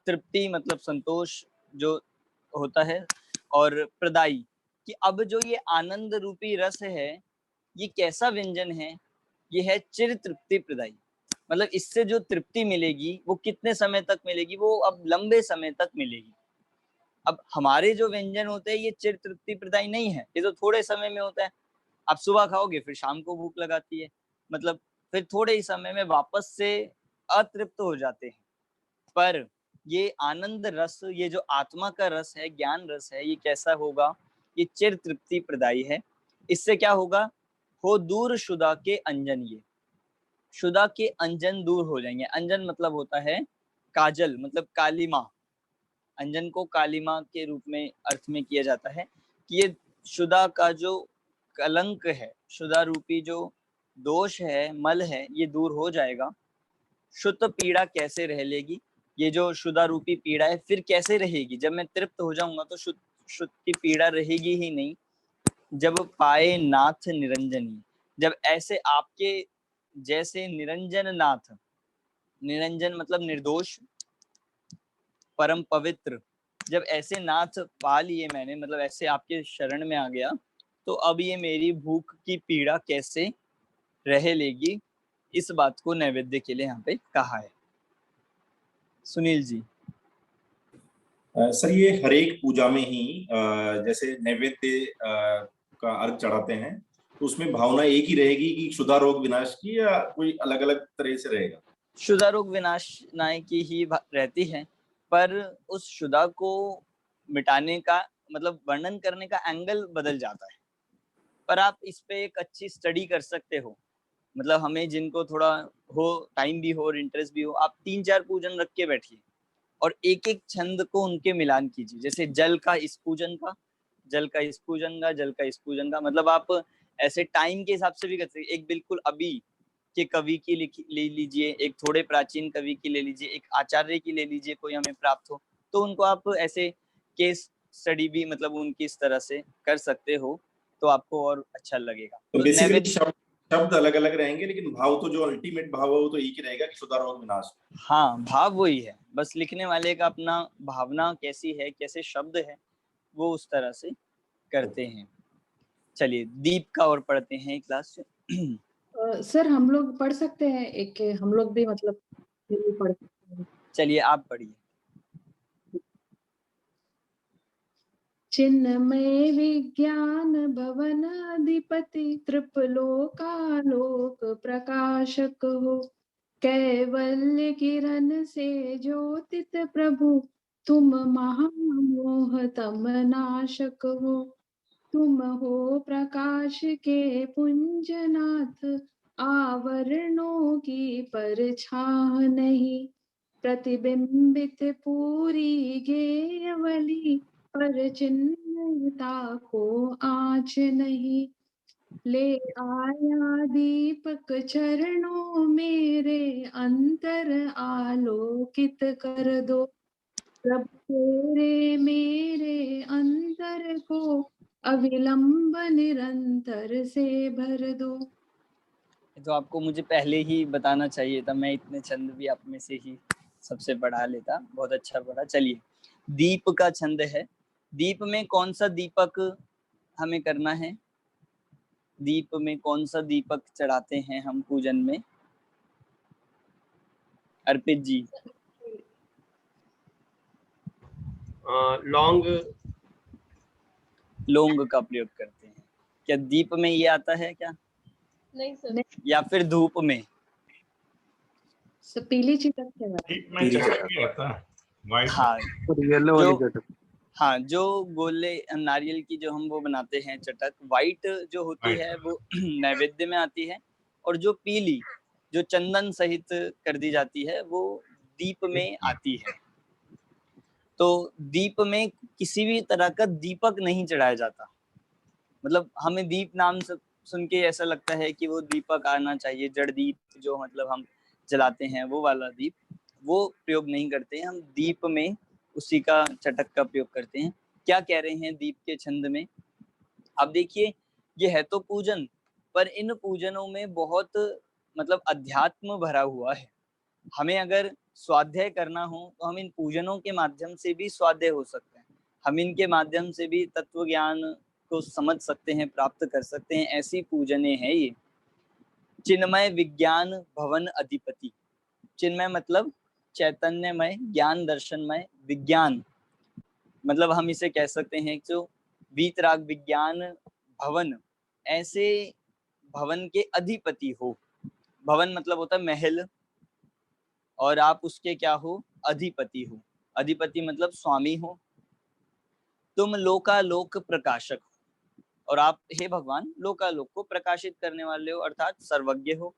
तृप्ति मतलब संतोष जो होता है, और प्रदायी कि अब जो ये आनंद रूपी रस है ये कैसा व्यंजन है, ये है चिर तृप्ति प्रदायी, मतलब इससे जो तृप्ति मिलेगी वो कितने समय तक मिलेगी, वो अब लंबे समय तक मिलेगी। अब हमारे जो व्यंजन होते हैं ये चिर तृप्ति प्रदायी नहीं है, ये तो थोड़े समय में होता है। आप सुबह खाओगे फिर शाम को भूख लगाती है, मतलब फिर थोड़े ही समय में वापस से अतृप्त हो जाते हैं। पर ये आनंद रस, ये जो आत्मा का रस है, ज्ञान रस है, ये कैसा होगा, ये चिर तृप्ति प्रदायी है। इससे क्या होगा, हो दूर शुदा के अंजन, ये शुदा के अंजन दूर हो जाएंगे। अंजन मतलब होता है काजल, मतलब कालीमा, अंजन को कालीमा के रूप में अर्थ में किया जाता है कि ये शुदा का जो कलंक है, शुदा रूपी जो दोष है, मल है, ये दूर हो जाएगा। शुद्ध पीड़ा कैसे रह लेगी, ये जो शुदा रूपी पीड़ा है फिर कैसे रहेगी, जब मैं तृप्त हो जाऊंगा तो शुद्ध की पीड़ा रहेगी ही नहीं। जब पाए नाथ निरंजनी, जब ऐसे आपके जैसे निरंजन नाथ, निरंजन मतलब निर्दोष, परम पवित्र, जब ऐसे नाथ पा लिए मैंने, मतलब ऐसे आपके शरण में आ गया, तो अब ये मेरी भूख की पीड़ा कैसे रह लेगी, इस बात को नैवेद्य के लिए यहाँ पे कहा है। सुनील जी। सर ये हर एक पूजा में ही जैसे नैवेद्य का अर्घ चढ़ाते हैं तो उसमें भावना एक ही रहेगी कि क्षुधा रोग विनाश की, या कोई अलग अलग तरह से रहेगा? क्षुधा रोग विनाशनाय की ही रहती है, पर उस क्षुधा को मिटाने का मतलब वर्णन करने का एंगल बदल जाता है। पर आप इस पे एक अच्छी स्टडी कर सकते हो, मतलब हमें जिनको थोड़ा हो, टाइम भी हो और इंटरेस्ट भी हो, आप 3-4 पूजन रख के बैठिए और एक एक छंद को उनके मिलान कीजिए। जैसे जल का इस पूजन का, जल का इस पूजन का, जल का इस पूजन का, मतलब आप ऐसे टाइम के हिसाब से भी कर सकते। एक बिल्कुल अभी के कवि की ले लीजिए, एक थोड़े प्राचीन कवि की ले लीजिए, एक आचार्य की ले लीजिए, कोई हमें प्राप्त हो, तो उनको आप ऐसे केस स्टडी भी मतलब उनकी इस तरह से कर सकते हो, तो आपको और अच्छा लगेगा। तो बेसिकली शब्द अलग अलग रहेंगे लेकिन भाव तो जो अल्टीमेट भाव है वो तो एक ही रहेगा कि क्षुधा रोग विनाश। हाँ, भाव वही है, बस लिखने वाले का अपना भावना कैसी है, कैसे शब्द है, वो उस तरह से करते हैं। चलिए दीप का और पढ़ते हैं एक क्लास से। सर हम लोग पढ़ सकते हैं, एक हम लोग भी मतलब पढ़ सकते हैं। चलिए आप पढ़िए। चिन्मय विज्ञान भवन अधिपति, त्रिपलोकालोक प्रकाशक हो, कैवल्य किरण से ज्योतित प्रभु, तुम महामोह तम नाशक हो। तुम हो प्रकाश के पुंजनाथ, आवरणों की परछाह नहीं, प्रतिबिंबित पूरी गेयवली, पर चिन्मयता को आँच नहीं। ले आया दीपक चरणों मेरे, अंतर आलोकित कर दो। प्रभु तेरे मेरे अंतर को, अविलंब निरंतर से भर दो। तो आपको मुझे पहले ही बताना चाहिए था, मैं इतने छंद भी आप में से ही सबसे पढ़ा लेता। बहुत अच्छा पढ़ा। चलिए, दीप का छंद है। दीप में कौन सा दीपक हमें करना है? दीप में कौन सा दीपक चढ़ाते हैं हम पूजन में? अर्पित जी। लौंग का प्रयोग करते हैं। क्या दीप में ये आता है क्या? नहीं सर। या फिर धूप में? पीली चिटक के हाँ, जो गोले नारियल की जो हम वो बनाते हैं चटक, वाइट जो होती है वो नैवेद्य में आती है, और जो पीली जो चंदन सहित कर दी जाती है वो दीप में आती है। तो दीप में किसी भी तरह का दीपक नहीं चढ़ाया जाता। मतलब हमें दीप नाम से सुन के ऐसा लगता है कि वो दीपक आना चाहिए, जड़ दीप जो मतलब हम जलाते हैं वो वाला दीप, वो प्रयोग नहीं करते हैं हम। दीप में उसी का चटक का प्रयोग करते हैं। क्या कह रहे हैं दीप के छंद में? अब देखिए, ये है तो पूजन, पर इन पूजनों में बहुत मतलब अध्यात्म भरा हुआ है। हमें अगर स्वाध्याय करना हो तो हम इन पूजनों के माध्यम से भी स्वाध्याय हो सकते हैं। हम इनके माध्यम से भी तत्व ज्ञान को समझ सकते हैं, प्राप्त कर सकते हैं। ऐसी पूजने हैं ये। चिन्मय विज्ञान भवन अधिपति। चिन्मय मतलब चैतन्यमय, ज्ञान दर्शनमय, विज्ञान मतलब हम इसे कह सकते हैं जो वीतराग विज्ञान भवन, ऐसे भवन के अधिपति हो। भवन मतलब होता है महल, और आप उसके क्या हो? अधिपति हो। अधिपति मतलब स्वामी हो। तुम लोकालोक प्रकाशक हो, और आप हे भगवान लोकालोक को प्रकाशित करने वाले हो, अर्थात सर्वज्ञ हो।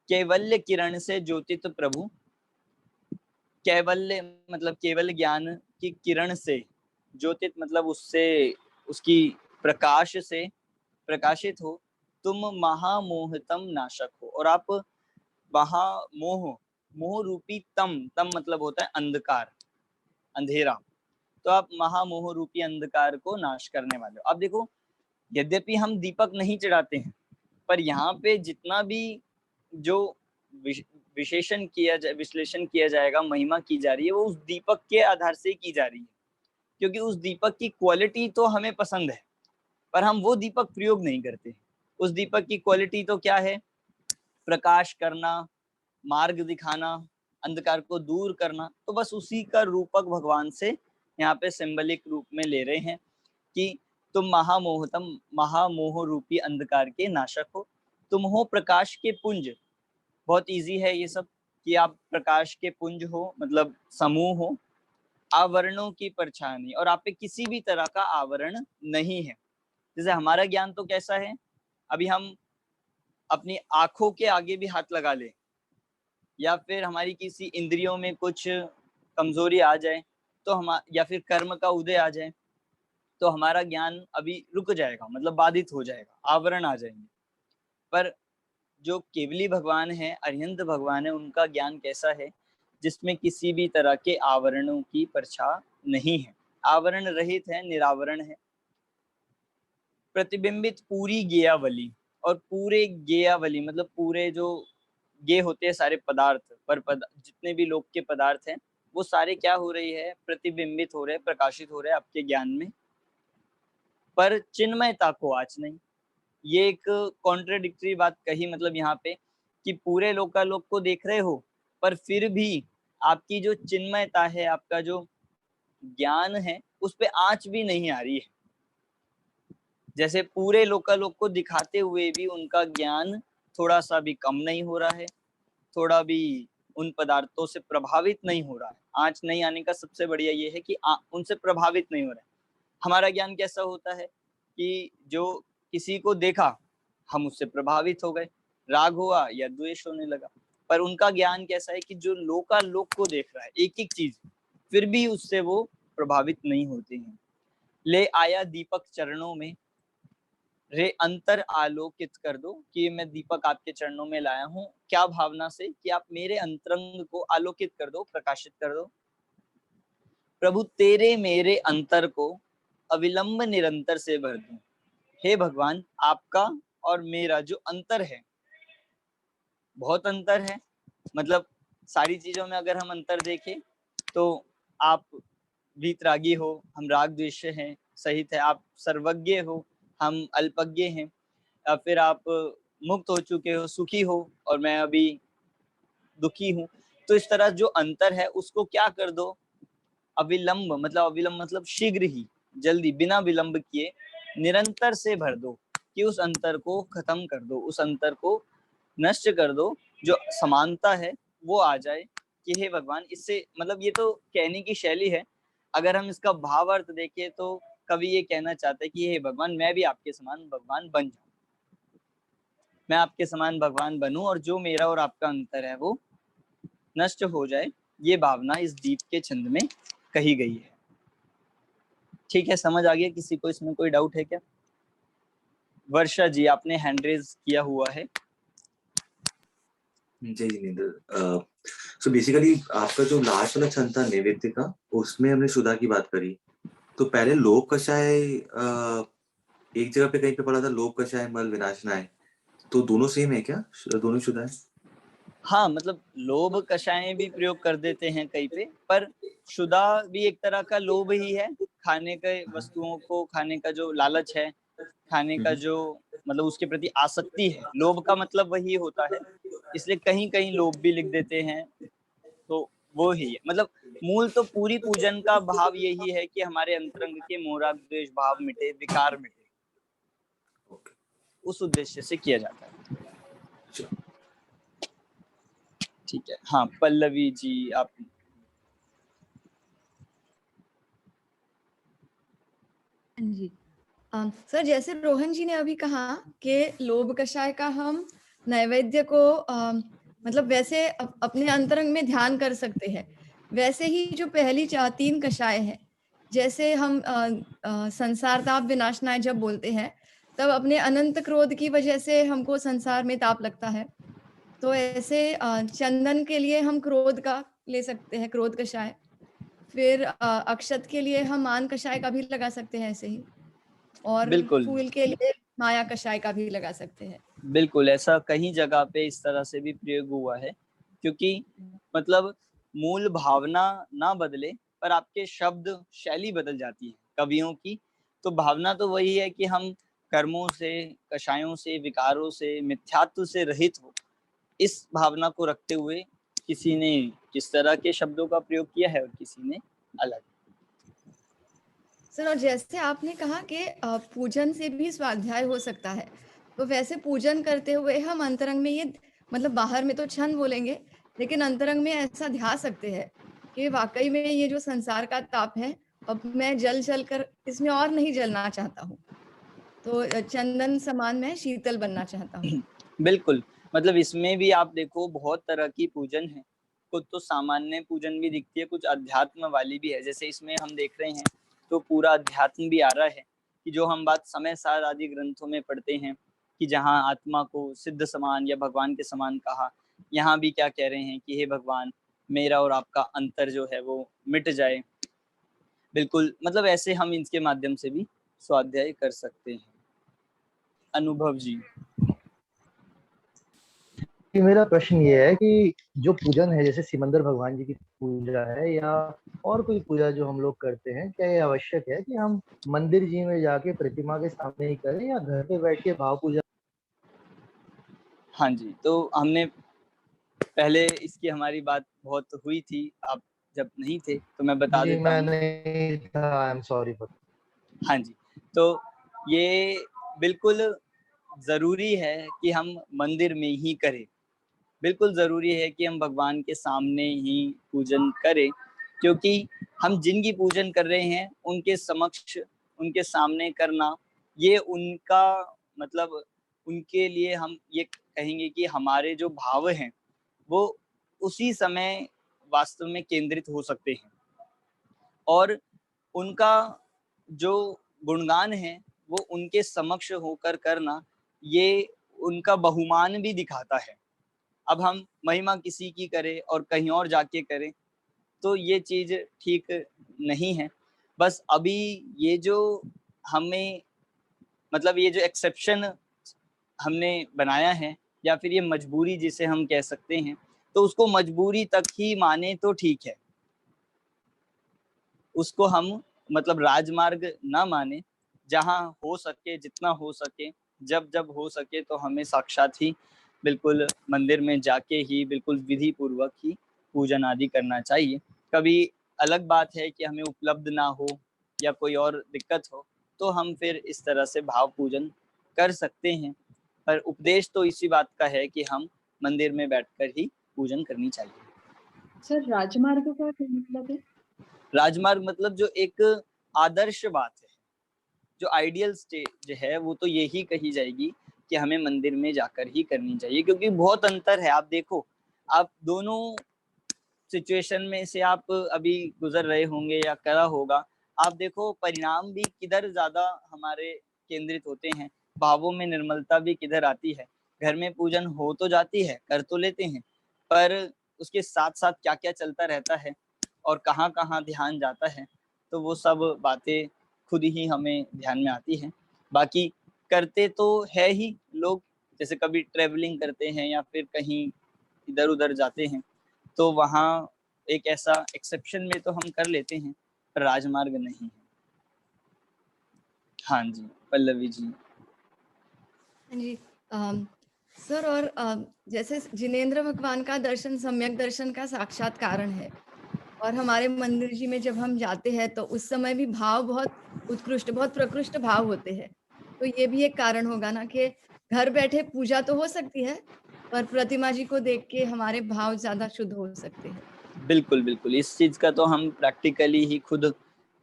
कैवल्य किरण से ज्योतित प्रभु। कैवल्य मतलब केवल ज्ञान की किरण से, ज्योतित मतलब उससे, उसकी प्रकाश से प्रकाशित हो। तुम महामोहतम नाशक हो, और आप महामोह, मोह रूपी तम, तम मतलब होता है अंधकार, अंधेरा, तो आप महामोह रूपी अंधकार को नाश करने वाले हो। अब देखो, यद्यपि हम दीपक नहीं चढ़ाते हैं, पर यहाँ पे जितना भी जो विशेषण किया जाए, विश्लेषण किया जाएगा, महिमा की जा रही है, वो उस दीपक के आधार से की जा रही है, क्योंकि उस दीपक की क्वालिटी तो हमें पसंद है, पर हम वो दीपक प्रयोग नहीं करते। उस दीपक की क्वालिटी तो क्या है? प्रकाश करना, मार्ग दिखाना, अंधकार को दूर करना। तो बस उसी का रूपक भगवान से यहाँ पे सिंबलिक रूप में ले रहे हैं कि तुम महामोहतम, महामोह रूपी अंधकार के नाशक हो। तुम हो प्रकाश के पुंज। बहुत इजी है ये सब कि आप प्रकाश के पुंज हो, मतलब समूह हो। आवरणों की परछाई नहीं, और आप पे किसी भी तरह का आवरण नहीं है। जैसे हमारा ज्ञान तो कैसा है, अभी हम अपनी आंखों के आगे भी हाथ लगा ले, या फिर हमारी किसी इंद्रियों में कुछ कमजोरी आ जाए तो हम, या फिर कर्म का उदय आ जाए, तो हमारा ज्ञान अभी रुक जाएगा, मतलब बाधित हो जाएगा, आवरण आ जाएंगे। पर जो केवली भगवान है, अरिहंत भगवान है, उनका ज्ञान कैसा है? जिसमें किसी भी तरह के आवरणों की परछाई नहीं है, आवरण रहित है, निरावरण है। प्रतिबिंबित पूरी गेयावली, और पूरे गेयावली मतलब पूरे जो गे होते हैं सारे पदार्थ, पर जितने भी लोक के पदार्थ हैं वो सारे क्या हो रही है? प्रतिबिंबित हो रहे हैं, प्रकाशित हो रहे हैं आपके ज्ञान में, पर चिन्मयता को आज नहीं। ये एक कॉन्ट्रडिक्टरी बात कही, मतलब यहाँ पे कि पूरे लोकालोक को देख रहे हो, पर फिर भी आपकी जो चिन्मयता है, आपका जो ज्ञान है, उस पे आंच भी नहीं आ रही है। जैसे पूरे लोकालोक को दिखाते हुए भी उनका ज्ञान थोड़ा सा भी कम नहीं हो रहा है, थोड़ा भी उन पदार्थों से प्रभावित नहीं हो रहा है। आंच नहीं आने का सबसे बढ़िया ये है कि उनसे प्रभावित नहीं हो रहा है। हमारा ज्ञान कैसा होता है कि जो किसी को देखा हम उससे प्रभावित हो गए, राग हुआ या द्वेष होने लगा। पर उनका ज्ञान कैसा है कि जो लोकालोक को देख रहा है एक एक चीज, फिर भी उससे वो प्रभावित नहीं होते हैं। ले आया दीपक चरणों में, रे अंतर आलोकित कर दो, कि मैं दीपक आपके चरणों में लाया हूँ, क्या भावना से, कि आप मेरे अंतरंग को आलोकित कर दो, प्रकाशित कर दो। प्रभु तेरे मेरे अंतर को अविलंब निरंतर से भर दूं। हे भगवान, आपका और मेरा जो अंतर है, बहुत अंतर है। मतलब सारी चीजों में अगर हम अंतर देखें तो आप वीतरागी हो, हम राग द्वेष हैं सहित है, आप सर्वज्ञ हो, हम अल्पज्ञ हैं, या फिर आप मुक्त हो चुके हो, सुखी हो, और मैं अभी दुखी हूँ। तो इस तरह जो अंतर है उसको क्या कर दो, अविलंब मतलब शीघ्र ही, जल्दी, बिना विलंब किए निरंतर से भर दो, कि उस अंतर को खत्म कर दो, उस अंतर को नष्ट कर दो, जो समानता है वो आ जाए। कि हे भगवान, इससे मतलब ये तो कहने की शैली है, अगर हम इसका भाव अर्थ देखें तो कवि ये कहना चाहता है कि हे भगवान, मैं भी आपके समान भगवान बन जाऊं, मैं आपके समान भगवान बनूं, और जो मेरा और आपका अंतर है वो नष्ट हो जाए। ये भावना इस दीप के छंद में कही गई है। ठीक है, समझ आ गया? किसी को इसमें कोई डाउट है क्या? वर्षा जी, आपने हैंड रेज किया हुआ है। जय जिनेंद्र। सो बेसिकली आपका जो लास्ट वाला छंद था नैवेद्य का, उसमें हमने सुधा की बात करी। तो पहले लोभ कषाय एक जगह पे कहीं पे पढ़ा था, लोभ कषाय मल विनाशनाय, तो दोनों सेम है क्या? दोनों शुद्ध है? हाँ, मतलब लोभ कषायें भी प्रयोग कर देते हैं कहीं पे, पर शुदा भी एक तरह का लोभ ही है। खाने के वस्तुओं को खाने का जो लालच है, खाने का जो मतलब उसके प्रति आसक्ति है, लोभ का मतलब वही होता है। इसलिए कहीं कहीं लोभ भी लिख देते हैं, तो वो ही है। मतलब मूल तो पूरी पूजन का भाव यही है कि हमारे अंतरंग के मोहराग द्वेष भाव मिटे, विकार मिटे, उस उद्देश्य से किया जाता है। ठीक है, हाँ पल्लवी जी आप। हाँ जी सर, जैसे रोहन जी ने अभी कहा कि लोभ कषाय का हम नैवेद्य को मतलब वैसे अपने अंतरंग में ध्यान कर सकते हैं, वैसे ही जो पहली 3 कषाय है, जैसे हम संसार ताप विनाशनाय जब बोलते हैं तब अपने अनंत क्रोध की वजह से हमको संसार में ताप लगता है। तो ऐसे चंदन के लिए हम क्रोध का ले सकते हैं, क्रोध कषाय। फिर अक्षत के लिए हम मान कषाय का भी लगा सकते हैं ऐसे ही, और बिल्कुल, फूल के लिए माया कषाय का भी लगा सकते हैं। बिल्कुल ऐसा कहीं जगह पे इस तरह से भी प्रयोग हुआ है, क्योंकि मतलब मूल भावना ना बदले पर आपके शब्द शैली बदल जाती है कवियों की। तो भावना तो वही है कि हम कर्मों से, कषायों से, विकारों से, मिथ्यात्व से रहित हो। इस भावना को रखते हुए किसी ने किस तरह के शब्दों का प्रयोग किया है और किसी ने अलग। सर, और जैसे आपने कहा कि पूजन से भी स्वाध्याय हो सकता है, तो वैसे पूजन करते हुए हम अंतरंग में ये मतलब बाहर में तो छंद बोलेंगे, लेकिन अंतरंग में ऐसा ध्यान सकते हैं कि वाकई में ये जो संसार का ताप है, अब मैं जल कर इसमें और नहीं जलना चाहता हूँ, तो चंदन समान मैं शीतल बनना चाहता हूँ। बिल्कुल, मतलब इसमें भी आप देखो बहुत तरह की पूजन है। कुछ तो सामान्य पूजन भी दिखती है, कुछ अध्यात्म वाली भी है। जैसे इसमें हम देख रहे हैं तो पूरा अध्यात्म भी आ रहा है, कि जो हम बात समय सार आदि ग्रंथों में पढ़ते हैं कि जहाँ आत्मा को सिद्ध समान या भगवान के समान कहा, यहाँ भी क्या कह रहे हैं कि हे भगवान, मेरा और आपका अंतर जो है वो मिट जाए। बिल्कुल, मतलब ऐसे हम इनके माध्यम से भी स्वाध्याय कर सकते हैं। अनुभव जी। मेरा प्रश्न ये है कि जो पूजन है, जैसे सिमंदर भगवान जी की पूजा है या और कोई पूजा जो हम लोग करते हैं, क्या ये आवश्यक है कि हम मंदिर जी में जाके प्रतिमा के सामने ही करें या घर पे बैठ के भाव पूजा? हाँ जी, तो हमने पहले इसकी हमारी बात बहुत हुई थी, आप जब नहीं थे तो मैं बता जी, देता मैं हूँ। नहीं था, आई एम सॉरी फॉर। हाँ जी, तो ये बिल्कुल ज़रूरी है कि हम मंदिर में ही करें। बिल्कुल ज़रूरी है कि हम भगवान के सामने ही पूजन करें, क्योंकि हम जिनकी पूजन कर रहे हैं उनके समक्ष, उनके सामने करना, ये उनका मतलब उनके लिए हम ये कहेंगे कि हमारे जो भाव हैं वो उसी समय वास्तव में केंद्रित हो सकते हैं, और उनका जो गुणगान है वो उनके समक्ष होकर करना, ये उनका बहुमान भी दिखाता है। अब हम महिमा किसी की करें और कहीं और जाके करें तो ये चीज ठीक नहीं है। बस अभी ये जो हमें मतलब ये जो एक्सेप्शन हमने बनाया है, या फिर ये मजबूरी जिसे हम कह सकते हैं, तो उसको मजबूरी तक ही माने तो ठीक है, उसको हम मतलब राजमार्ग ना माने। जहाँ हो सके, जितना हो सके, जब जब हो सके, तो हमें साक्षात ही बिल्कुल मंदिर में जाके ही बिल्कुल विधि पूर्वक ही पूजन आदि करना चाहिए। कभी अलग बात है कि हमें उपलब्ध ना हो या कोई और दिक्कत हो, तो हम फिर इस तरह से भाव पूजन कर सकते हैं, पर उपदेश तो इसी बात का है कि हम मंदिर में बैठकर ही पूजन करनी चाहिए। सर राजमार्ग का क्या मतलब है? राजमार्ग मतलब जो एक आदर्श बात है, जो आइडियल स्टेज है, वो तो यही कही जाएगी कि हमें मंदिर में जाकर ही करनी चाहिए, क्योंकि बहुत अंतर है। आप देखो, आप दोनों सिचुएशन में से आप अभी गुजर रहे होंगे या करा होगा, आप देखो परिणाम भी किधर ज्यादा हमारे केंद्रित होते हैं, भावों में निर्मलता भी किधर आती है। घर में पूजन हो तो जाती है, कर तो लेते हैं, पर उसके साथ साथ क्या क्या चलता रहता है और कहाँ कहाँ ध्यान जाता है, तो वो सब बातें खुद ही हमें ध्यान में आती हैं। बाकी करते तो है ही लोग, जैसे कभी ट्रेवलिंग करते हैं या फिर कहीं इधर उधर जाते हैं, तो वहाँ एक ऐसा एक्सेप्शन में तो हम कर लेते हैं, पर राजमार्ग नहीं है। हाँ जी, पल्लवी जी। हाँ जी। सर, और जैसे जिनेंद्र भगवान का दर्शन सम्यक दर्शन का साक्षात कारण है, और हमारे मंदिर जी में जब हम जाते हैं तो उस समय भी भाव बहुत उत्कृष्ट, बहुत प्रकृष्ट भाव होते हैं। तो ये भी एक कारण होगा ना कि घर बैठे पूजा तो हो सकती है, पर प्रतिमा जी को देख के हमारे भाव ज्यादा शुद्ध हो सकते हैं। बिल्कुल बिल्कुल, इस चीज का तो हम प्रैक्टिकली ही खुद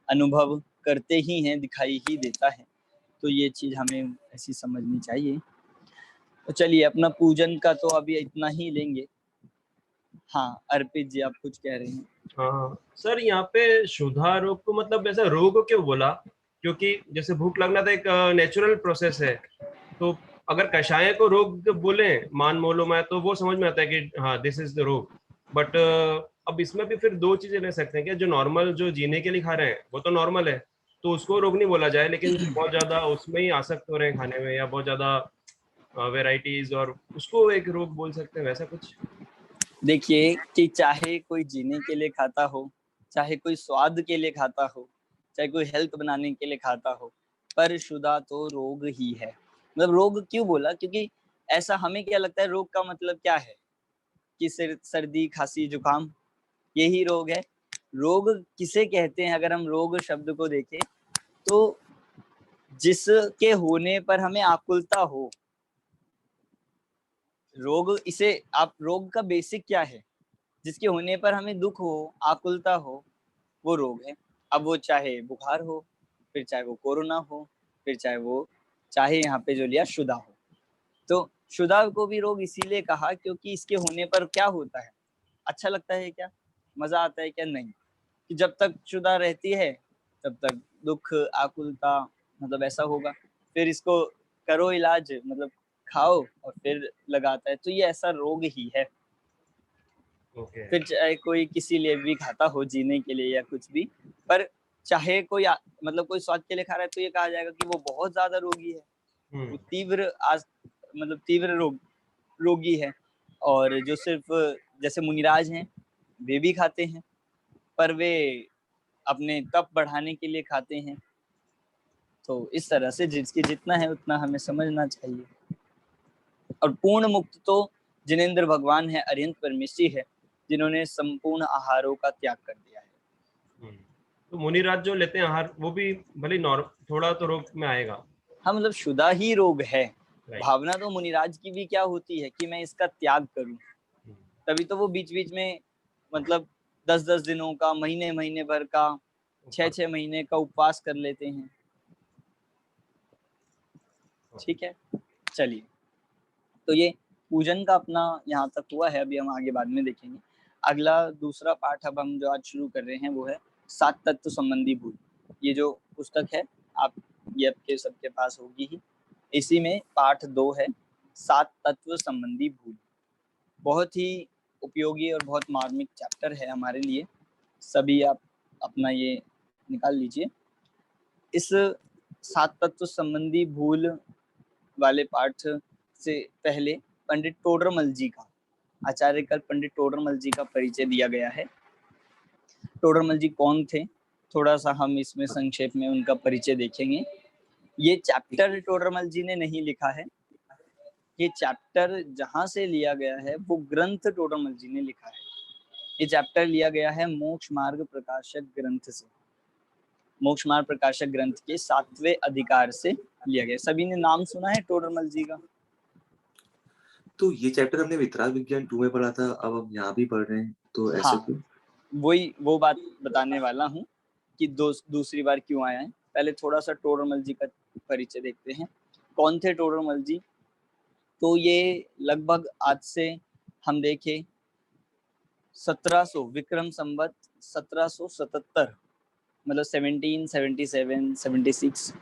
अनुभव करते ही हैं, दिखाई ही देता है, तो ये चीज हमें ऐसी समझनी चाहिए। तो चलिए, अपना पूजन का तो अभी इतना ही लेंगे। हाँ, अर्पित जी आप कुछ कह रहे हैं। हाँ सर, यहाँ पे क्षुधा रोग को मतलब ऐसा रोग क्यों बोला? क्योंकि जैसे भूख लगना तो एक नेचुरल प्रोसेस है, तो अगर कषाय को रोग बोले मान मोलो में, तो वो समझ में आता है कि हाँ दिस इज द रोग। बट अब इसमें भी फिर दो चीजें ले सकते हैं कि जो नॉर्मल जो जीने के लिए खा रहे हैं वो तो नॉर्मल है, तो उसको रोग नहीं बोला जाए, लेकिन बहुत ज्यादा उसमें ही आसक्त हो रहे हैं खाने में, या बहुत ज्यादा वेराइटीज, और उसको एक रोग बोल सकते हैं, वैसा कुछ? देखिए कि चाहे कोई जीने के लिए खाता हो, चाहे कोई स्वाद के लिए खाता हो, चाहे कोई हेल्थ बनाने के लिए खाता हो, पर शुदा तो रोग ही है। मतलब रोग क्यों बोला? क्योंकि ऐसा हमें क्या लगता है, रोग का मतलब क्या है कि सर्दी खांसी जुकाम, यही रोग है। रोग किसे कहते हैं? अगर हम रोग शब्द को देखें तो जिसके होने पर हमें आकुलता हो, रोग इसे आप रोग का बेसिक क्या है? जिसके होने पर हमें दुख हो, आकुलता हो, वो रोग है। अब वो चाहे बुखार हो, फिर चाहे वो कोरोना हो, फिर चाहे यहाँ पे जो लिया शुदा हो। तो शुदा को भी रोग इसीलिए कहा क्योंकि इसके होने पर क्या होता है? अच्छा लगता है क्या? मजा आता है क्या? नहीं। कि जब तक शुदा रहती है तब तक दुख, आकुलता, मतलब ऐसा होगा। फिर इसको करो इलाज, मतलब खाओ और फिर लगाता है, तो ये ऐसा रोग ही है। ओके। फिर चाहे कोई किसी लिए भी खाता हो, जीने के लिए या कुछ भी, पर चाहे कोई मतलब कोई स्वाद के लिए खा रहा है, तो ये कहा जाएगा कि वो बहुत ज्यादा रोगी है, वो मतलब तीव्र रोगी है। और जो सिर्फ जैसे मुनिराज हैं, वे भी खाते हैं, पर वे अपने तप बढ़ाने के लिए खाते हैं। तो इस तरह से जिसकी जितना है उतना हमें समझना चाहिए। और पूर्ण मुक्त तो जिनेंद्र भगवान है, अरिहंत परमेश्वरी है, जिन्होंने संपूर्ण आहारों का त्याग कर दिया है। तो मुनिराज जो लेते हैं आहार, वो भी भले थोड़ा तो रोग में आएगा। हाँ, मतलब शुदा ही रोग है। Right. भावना तो मुनिराज की भी क्या होती है कि मैं इसका त्याग करूं, तभी तो वो बीच बीच में मतलब 10-10 दिनों का, महीने भर का, 6-6 महीने का उपवास कर लेते हैं। ठीक है, चलिए। तो ये पूजन का अपना यहाँ तक हुआ है, अभी हम आगे बाद में देखेंगे। अगला दूसरा पाठ अब हम जो आज शुरू कर रहे हैं वो है 7 तत्व संबंधी भूल। ये जो पुस्तक है आप ये आपके सबके पास होगी ही, इसी में पाठ 2 है 7 तत्व संबंधी भूल। बहुत ही उपयोगी और बहुत मार्मिक चैप्टर है हमारे लिए, सभी आप अपना ये निकाल लीजिए। इस 7 तत्व संबंधी भूल वाले पाठ से पहले पंडित टोडरमल जी का, आचार्य कल पंडित टोडरमल जी का परिचय दिया गया है। टोडरमल जी कौन थे, थोड़ा सा हम इसमें संक्षेप में उनका परिचय देखेंगे। ये चैप्टर टोडरमल जी ने नहीं लिखा है, ये चैप्टर जहाँ से लिया गया है वो ग्रंथ टोडरमल जी ने लिखा है। ये चैप्टर लिया गया है मोक्ष मार्ग प्रकाशक ग्रंथ से, मोक्ष मार्ग प्रकाशक ग्रंथ के 7वें अधिकार से लिया गया। सभी ने नाम सुना है टोडरमल जी का? तो ये चैप्टर हमने वितराग विज्ञान 2 में पढ़ा था, अब हम यहाँ भी पढ़ रहे हैं, तो ऐसे हाँ, क्यों? वो बात बताने वाला हूँ कि दूसरी बार क्यों आया है। पहले थोड़ा सा टोडरमल जी का परिचय देखते हैं। कौन थे टोडरमल जी? तो ये लगभग आज से हम देखें 1700 विक्रम संवत 1777 मतलब 1777-76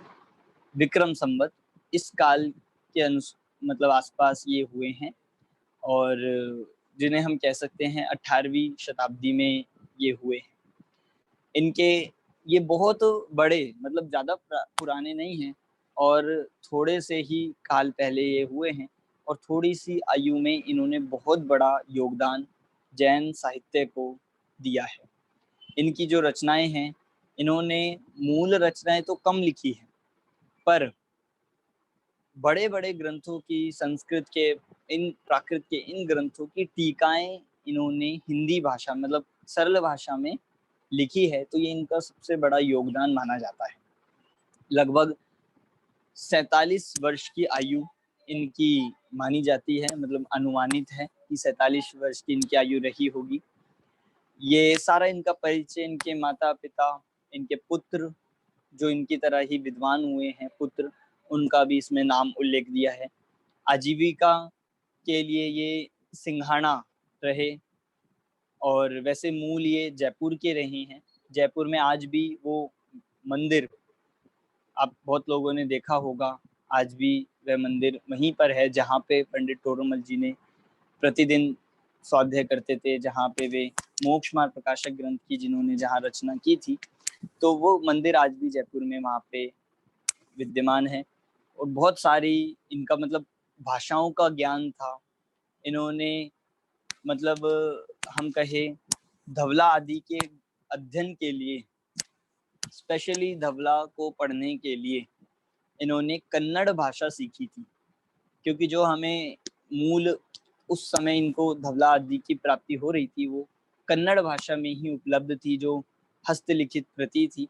विक्रम संवत, इस काल के मतलब आसपास ये हुए हैं, और जिन्हें हम कह सकते हैं 18वीं शताब्दी में ये हुए हैं। इनके ये बहुत बड़े मतलब ज़्यादा पुराने नहीं हैं, और थोड़े से ही काल पहले ये हुए हैं, और थोड़ी सी आयु में इन्होंने बहुत बड़ा योगदान जैन साहित्य को दिया है। इनकी जो रचनाएं हैं, इन्होंने मूल रचनाएं तो कम लिखी हैं, पर बड़े बड़े ग्रंथों की, संस्कृत के इन प्राकृत के इन ग्रंथों की टीकाएं इन्होंने हिंदी भाषा मतलब सरल भाषा में लिखी है। तो ये इनका सबसे बड़ा योगदान माना जाता है। लगभग 47 वर्ष की आयु इनकी मानी जाती है, मतलब अनुमानित है कि 47 वर्ष की इनकी आयु रही होगी। ये सारा इनका परिचय, इनके माता पिता, इनके पुत्र जो इनकी तरह ही विद्वान हुए हैं पुत्र, उनका भी इसमें नाम उल्लेख दिया है। आजीविका के लिए ये सिंघाना रहे, और वैसे मूल ये जयपुर के रहे हैं। जयपुर में आज भी वो मंदिर आप बहुत लोगों ने देखा होगा, आज भी वह मंदिर वहीं पर है जहाँ पे पंडित टोडरमल जी ने प्रतिदिन स्वाध्याय करते थे, जहाँ पे वे मोक्ष मार्ग प्रकाशक ग्रंथ की जिन्होंने जहाँ रचना की थी, तो वो मंदिर आज भी जयपुर में वहाँ पे विद्यमान है। और बहुत सारी इनका मतलब भाषाओं का ज्ञान था। इन्होंने मतलब हम कहे धवला आदि के अध्ययन के लिए, स्पेशली धवला को पढ़ने के लिए इन्होंने कन्नड़ भाषा सीखी थी, क्योंकि जो हमें मूल उस समय इनको धवला आदि की प्राप्ति हो रही थी वो कन्नड़ भाषा में ही उपलब्ध थी, जो हस्तलिखित प्रति थी।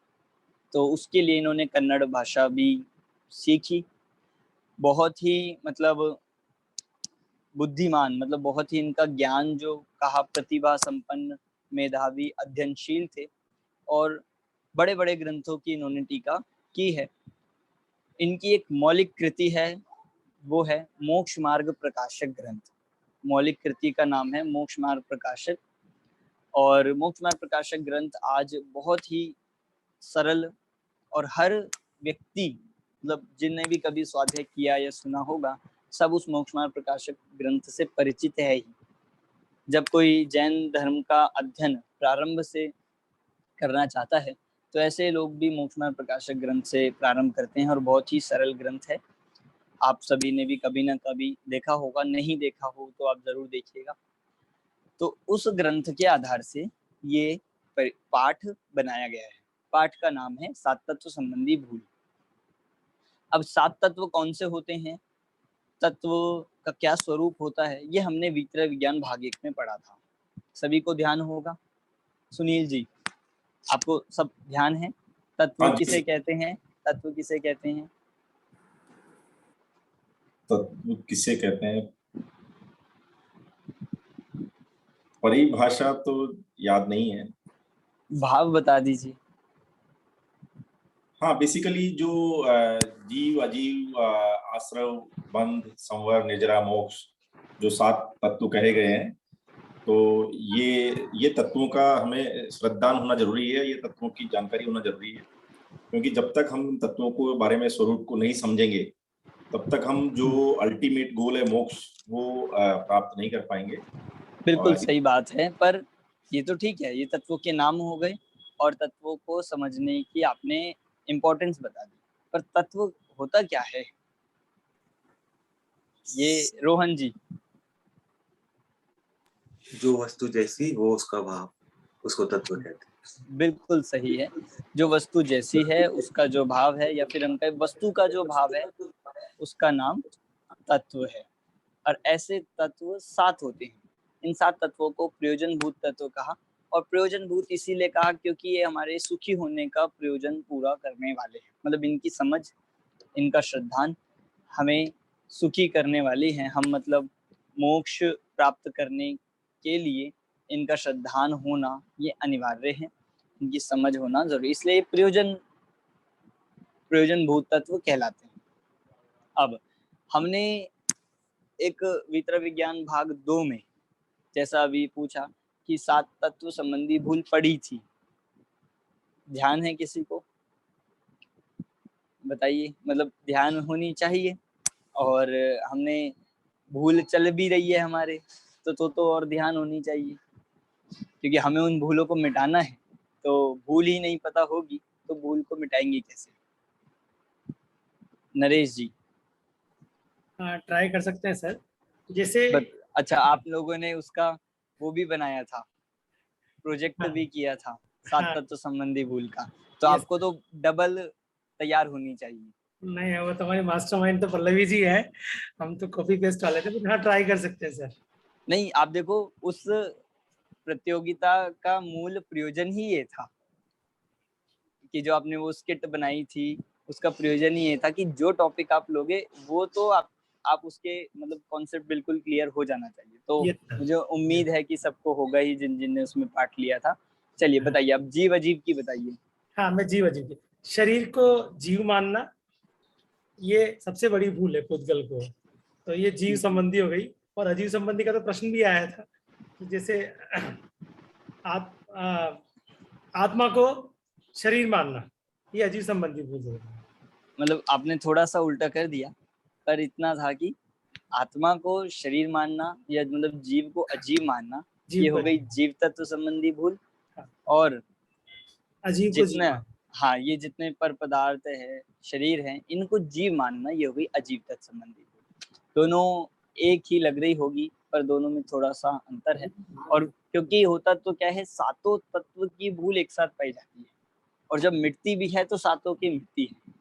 तो उसके लिए इन्होंने कन्नड़ भाषा भी सीखी। बहुत ही मतलब बुद्धिमान, मतलब बहुत ही इनका ज्ञान जो कहा, प्रतिभा संपन्न, मेधावी, अध्ययनशील थे, और बड़े बड़े ग्रंथों की इन्होंने टीका की है। इनकी एक मौलिक कृति है, वो है मोक्ष मार्ग प्रकाशक ग्रंथ। मौलिक कृति का नाम है मोक्ष मार्ग प्रकाशक, और मोक्ष मार्ग प्रकाशक ग्रंथ आज बहुत ही सरल, और हर व्यक्ति मतलब जिन्हें भी कभी स्वाध्याय किया या सुना होगा, सब उस मोक्ष मार्ग प्रकाशक ग्रंथ से परिचित है ही। जब कोई जैन धर्म का अध्ययन प्रारंभ से करना चाहता है, तो ऐसे लोग भी मोक्ष मार्ग प्रकाशक ग्रंथ से प्रारंभ करते हैं, और बहुत ही सरल ग्रंथ है। आप सभी ने भी कभी ना कभी देखा होगा, नहीं देखा हो तो आप जरूर देखिएगा। तो उस ग्रंथ के आधार से ये पाठ बनाया गया है। पाठ का नाम है 7 तत्व संबंधी भूल। अब 7 तत्व कौन से होते हैं, तत्व का क्या स्वरूप होता है, ये हमने वितरक विज्ञान भाग 1 में पढ़ा था। सभी को ध्यान होगा। सुनील जी, आपको सब ध्यान है? तत्व किसे कहते हैं? तत्व किसे कहते हैं? तत्व किसे कहते हैं, परिभाषा तो याद नहीं है। भाव बता दीजिए। हाँ, बेसिकली जो जीव अजीव, आश्रव, बंध, संवर, निजरा, मोक्ष, जो 7 तत्व कहे गए हैं, तो ये तत्वों का हमें श्रद्धान होना जरूरी है, ये तत्वों की जानकारी होना जरूरी है, क्योंकि जब तक हम तत्वों को बारे में स्वरूप को नहीं समझेंगे तब तक हम जो अल्टीमेट गोल है मोक्ष वो प्राप्त नहीं कर पाएंगे। बिल्कुल सही बात है, पर ये तो ठीक है, ये तत्वों के नाम हो गए और तत्वों को समझने की आपने इम्पोर्टेंस बता दी, पर तत्व होता क्या है ये रोहन जी? जो वस्तु जैसी वो उसका भाव, उसको तत्व कहते हैं। बिल्कुल सही है, जो वस्तु जैसी है उसका जो भाव है, या फिर हम कहें वस्तु का जो भाव है उसका नाम तत्व है। और ऐसे तत्व 7 होते हैं। इन 7 तत्वों को प्रयोजनभूत तत्व कहा, और प्रयोजनभूत इसीलिए कहा क्योंकि ये हमारे सुखी होने का प्रयोजन पूरा करने वाले हैं। मतलब इनकी समझ, इनका श्रद्धान हमें सुखी करने वाली हैं। हम मतलब मोक्ष प्राप्त करने के लिए इनका श्रद्धान होना ये अनिवार्य है, इनकी समझ होना जरूरी, इसलिए प्रयोजनभूत तत्व कहलाते हैं। अब हमने एक वितर विज्ञान भाग 2 में जैसा अभी पूछा कि 7 तत्व संबंधी भूल पड़ी थी, ध्यान है किसी को? बताइए, मतलब ध्यान होनी चाहिए, और हमने भूल चल भी रही है हमारे तो और ध्यान होनी चाहिए, क्योंकि हमें उन भूलों को मिटाना है। तो भूल ही नहीं पता होगी तो भूल को मिटाएंगे कैसे? नरेश जी। हाँ, ट्राई कर सकते हैं सर। जैसे अच्छा, आप लोगों ने उसका वो भी बनाया था, प्रोजेक्ट भी किया था 7 तत्व संबंधी भूल का, तो आपको तो डबल तैयार होनी चाहिए। नहीं, वो तो हमारी मास्टरमाइंड तो पल्लवी जी है, हम तो कॉपी पेस्ट वाले थे, हाँ ट्राई कर सकते हैं सर। नहीं, आप देखो, उस प्रतियोगिता का मूल प्रयोजन ही ये था कि जो आपने वो स्किट बनाई थी उसका प्रयोजन ही ये था कि जो टॉपिक आप लोगे वो तो आप उसके मतलब कॉन्सेप्ट बिल्कुल क्लियर हो जाना चाहिए। तो मुझे उम्मीद है कि सबको होगा ही जिन उसमें पार्ट लिया था। चलिए बताइए, अब जीव अजीब की बताइए। हाँ, मैं जीव अजीब की, शरीर को जीव मानना ये सबसे बड़ी भूल है पुद्गल को, तो ये जीव संबंधी हो गई। और अजीव संबंधी का तो प्रश्न भी आया था कि जैसे आत्मा को शरीर मानना, ये अजीव संबंधी भूल है। मतलब आपने थोड़ा सा उल्टा कर दिया, पर इतना था कि आत्मा को शरीर मानना या मतलब जीव को अजीब मानना, ये हो गई जीव तत्व संबंधी भूल। और अजीब जितने ये जितने पर पदार्थ है, शरीर है, इनको जीव मानना, ये हो गई अजीब तत्व संबंधी भूल। दोनों एक ही लग रही होगी, पर दोनों में थोड़ा सा अंतर है। और क्योंकि होता तो क्या है, 7 तत्व की भूल एक साथ पाई जाती है, और जब मिटती भी है तो 7 की मिटती है।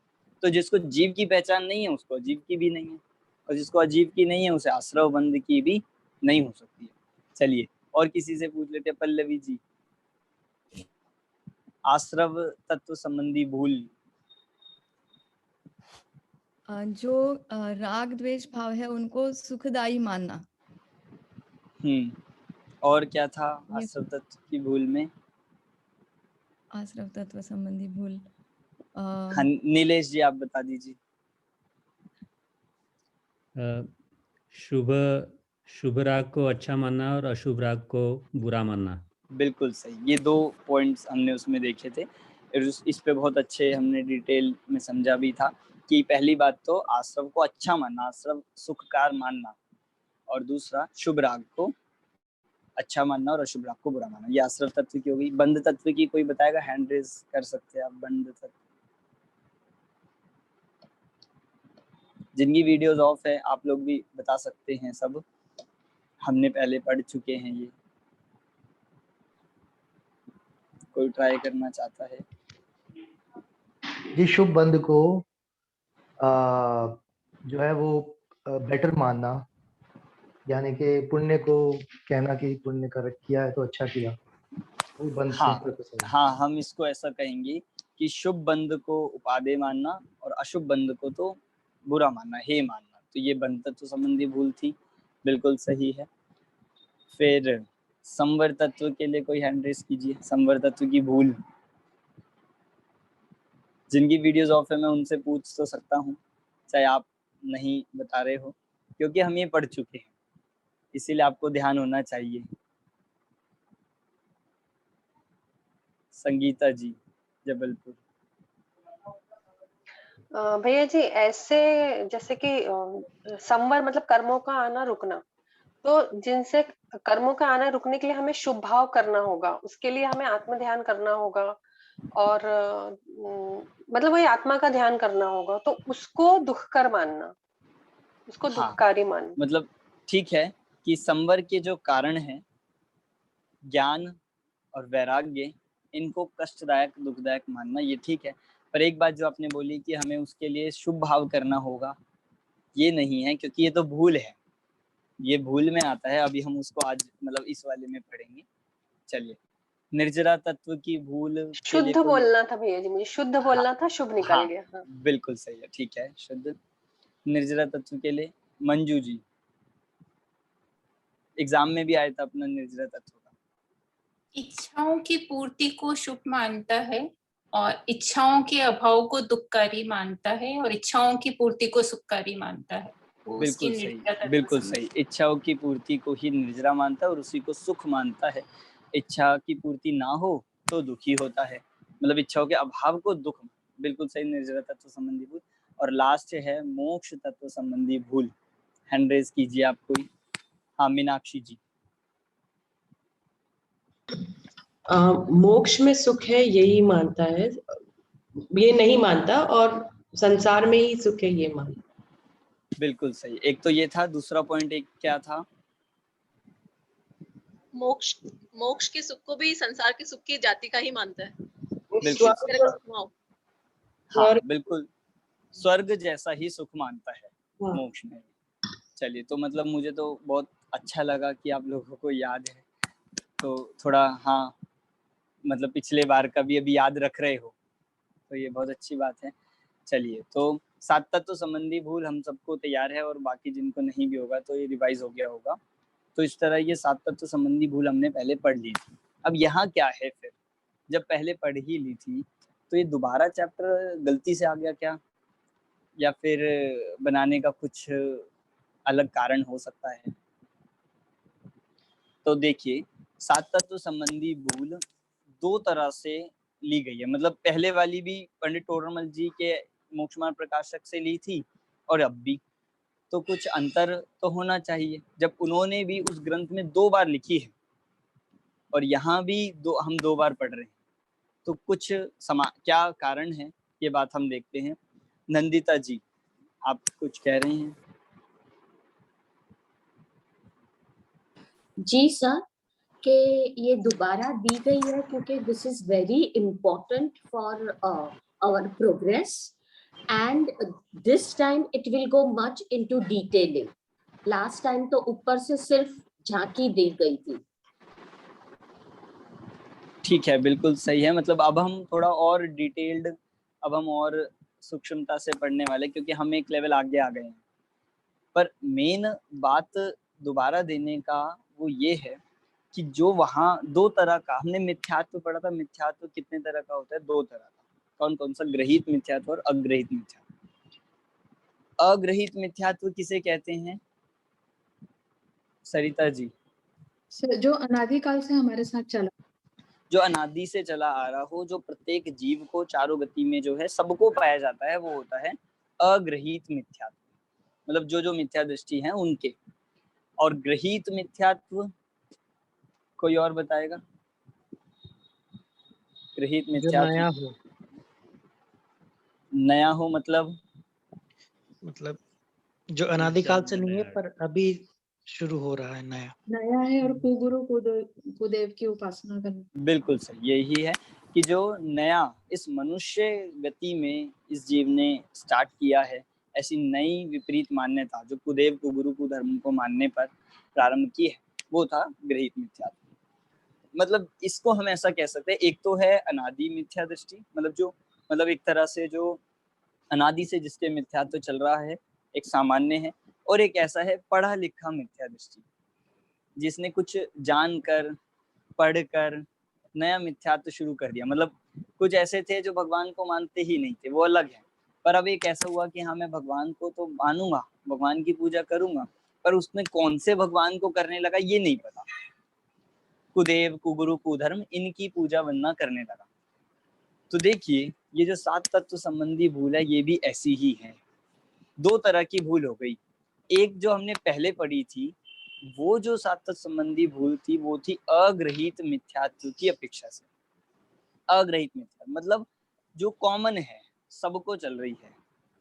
तो जिसको जीव की पहचान नहीं है उसको अजीब की भी नहीं है, और जिसको अजीब की नहीं है उसे आश्रव बंद की भी नहीं हो सकती है। चलिए और किसी से पूछ लेते हैं, पल्लवी जी, आश्रव तत्व संबंधी भूल। जो राग द्वेष भाव है उनको सुखदायी मानना। और क्या था आश्रव तत्व की भूल में? आश्रव तत्व संबंधी भूल हाँ, नीलेश जी आप बता दीजिए। शुभ राग को अच्छा मानना और अशुभ राग को बुरा मानना। बिल्कुल सही, ये 2 पॉइंट्स हमने उसमें देखे थे। इस पे बहुत अच्छे हमने डिटेल में समझा भी था कि पहली बात तो आश्रव को अच्छा मानना, आश्रव सुखकार मानना, और दूसरा शुभ राग को अच्छा मानना और अशुभ राग को बुरा मानना। ये आश्रव तत्व की होगी। बंध तत्व की कोई बताएगा? हैंड रेज कर सकते हैं आप। बंध तत्व जिनकी वीडियोस ऑफ है आप लोग भी बता सकते हैं, सब हमने पहले पढ़ चुके हैं। ये कोई ट्राई करना चाहता है? जी, शुभ बंध को जो है वो बेटर मानना, यानी कि पुण्य को कहना कि पुण्य कर किया है तो अच्छा किया, वो बंध हाँ, हम इसको ऐसा कहेंगे कि शुभ बंध को उपादेय मानना और अशुभ बंध को तो बुरा मानना, हे मानना। तो ये बंध तत्व संबंधी भूल थी, बिल्कुल सही है। फिर संवर तत्व के लिए कोई हैंड रेस कीजिए। संवर तत्व की भूल जिनकी वीडियोस ऑफ है मैं उनसे पूछ तो सकता हूँ, चाहे आप नहीं बता रहे हो, क्योंकि हम ये पढ़ चुके हैं। इसीलिए आपको ध्यान होना चाहिए। संगीता जी जबलपुर। भैया जी, ऐसे जैसे कि संवर मतलब कर्मों का आना रुकना, तो जिनसे कर्मों का आना रुकने के लिए हमें शुभ भाव करना होगा, उसके लिए हमें आत्म ध्यान करना होगा और मतलब वही आत्मा का ध्यान करना होगा, तो उसको दुखकर मानना, उसको हाँ, दुखकारी मानना। मतलब ठीक है कि संवर के जो कारण है ज्ञान और वैराग्य, इनको कष्टदायक दुखदायक मानना ये ठीक है, पर एक बात जो आपने बोली कि हमें उसके लिए शुभ भाव करना होगा, ये नहीं है, क्योंकि ये तो भूल है, ये भूल में आता है। अभी हम उसको आज मतलब इस वाले में पढ़ेंगे। चलिए, निर्जरा तत्व की भूल के लिए शुद्ध कोई... बोलना था भैया जी, मुझे शुद्ध बोलना था, शुभ निकल हाँ, गया। हाँ, बिल्कुल सही है, ठीक है। शुद्ध निर्जरा तत्व के लिए मंजू जी, एग्जाम में भी आया था अपना निर्जरा तत्व का। इच्छाओं की पूर्ति को शुभ मानता है और इच्छाओं के अभाव को दुखकारी मानता है और इच्छाओं की पूर्ति को सुखकारी मानता है। बिल्कुल सही, बिल्कुल सही। इच्छाओं की पूर्ति को ही निर्जरा मानता है और उसी को सुख मानता है। इच्छा की पूर्ति ना हो तो दुखी होता है, मतलब इच्छाओं के अभाव को दुख। बिल्कुल सही, निर्जरा तत्व संबंधी भूल। और लास्ट है मोक्ष तत्व संबंधी भूल। हैंड रेज कीजिए आप कोई। हाँ, मीनाक्षी जी। मोक्ष में सुख है यही मानता है, ये नहीं मानता, और संसार में ही सुख है ये मानता। बिल्कुल सही, एक तो ये था। दूसरा पॉइंट एक क्या था? मोक्ष के सुख को भी संसार के सुख की जाति का ही मानता है। बिल्कुल, हाँ, बिल्कुल स्वर्ग जैसा ही सुख मानता है मोक्ष में। चलिए, तो मतलब मुझे तो बहुत अच्छा लगा कि आप लोगों को याद है, तो थोड़ा हाँ मतलब पिछले बार का भी अभी याद रख रहे हो, तो ये बहुत अच्छी बात है। चलिए, तो 7 तत्व संबंधी भूल हम सबको तैयार है, और बाकी जिनको नहीं भी होगा तो ये रिवाइज हो गया होगा। तो इस तरह ये 7 तत्व संबंधी भूल हमने पहले पढ़ ली थी। अब यहाँ क्या है, फिर जब पहले पढ़ ही ली थी तो ये दोबारा चैप्टर गलती से आ गया क्या, या फिर बनाने का कुछ अलग कारण हो सकता है? तो देखिए, 7 तत्व संबंधी भूल 2 तरह से ली गई है। मतलब पहले वाली भी पंडित टोडरमल जी के मोक्षमार्ग प्रकाशक से ली थी और अब भी, तो कुछ अंतर तो होना चाहिए। जब उन्होंने भी उस ग्रंथ में 2 बार लिखी है और यहाँ भी हम 2 बार पढ़ रहे हैं, तो कुछ क्या कारण है, ये बात हम देखते हैं। नंदिता जी, आप कुछ कह रही हैं? जी सर, कि ये दोबारा दी गई है क्योंकि this is very important for our progress, and this time it will go much into detailing. Last time तो ऊपर से सिर्फ झांकी दी गई थी। ठीक है, बिल्कुल सही है। मतलब अब हम थोड़ा और डिटेल्ड, अब हम और सूक्ष्मता से पढ़ने वाले, क्योंकि हम एक लेवल आगे आ गए हैं। पर मेन बात दोबारा देने का वो ये है कि जो वहाँ 2 तरह का हमने मिथ्यात्व पढ़ा था। मिथ्यात्व कितने तरह का होता है? 2 तरह का। कौन कौन सा? ग्रहित मिथ्यात्व और अग्रहित मिथ्यात्व। अग्रहित मिथ्यात्व किसे कहते हैं, सरिता जी? जो अनादिकाल से हमारे साथ चला, जो अनादि से चला आ रहा हो, जो प्रत्येक जीव को चारों गति में जो है सबको पाया जाता है, वो होता है अग्रहित मिथ्यात्व। मतलब जो मिथ्या दृष्टि है उनके। और ग्रहित मिथ्यात्व कोई और बताएगा? ग्रहित मिथ्यात्व नया हो मतलब जो अनादिकाल से नहीं है पर अभी शुरू हो रहा है, नया है, और कुगुरु कुदेव की उपासना करना। बिल्कुल सही, यही है कि जो नया इस मनुष्य गति में इस जीव ने स्टार्ट किया है, ऐसी नई विपरीत मान्यता जो कुदेव कुगुरु को धर्म को मानने पर प्रारंभ की है, वो था ग्रहित मिथ्यात्व। मतलब इसको हम ऐसा कह सकते हैं, एक तो है अनादि मिथ्या दृष्टि, मतलब एक तरह से जो अनादि से जिसके मिथ्यात्व चल रहा है, एक सामान्य है। और एक ऐसा है पढ़ा लिखा मिथ्या दृष्टि, जिसने कुछ जानकर पढ़कर नया मिथ्यात्व शुरू कर दिया। मतलब कुछ ऐसे थे जो भगवान को मानते ही नहीं थे, वो अलग है, पर अब एक ऐसा हुआ कि हाँ, मैं भगवान को तो मानूंगा, भगवान की पूजा करूंगा, पर उसमें कौन से भगवान को करने लगा ये नहीं पता। कुदेव, कुगुरु, कुधर्म, इनकी पूजा वंदना करने लगा। तो देखिए ये जो 7 तत्व संबंधी भूल है ये भी ऐसी ही है। 2 तरह की भूल हो गई। एक जो हमने पहले पढ़ी थी वो जो 7 तत्व संबंधी भूल थी वो थी अग्रहित मिथ्यात्व की अपेक्षा से। अग्रहित मिथ्या मतलब जो कॉमन है, सबको चल रही है,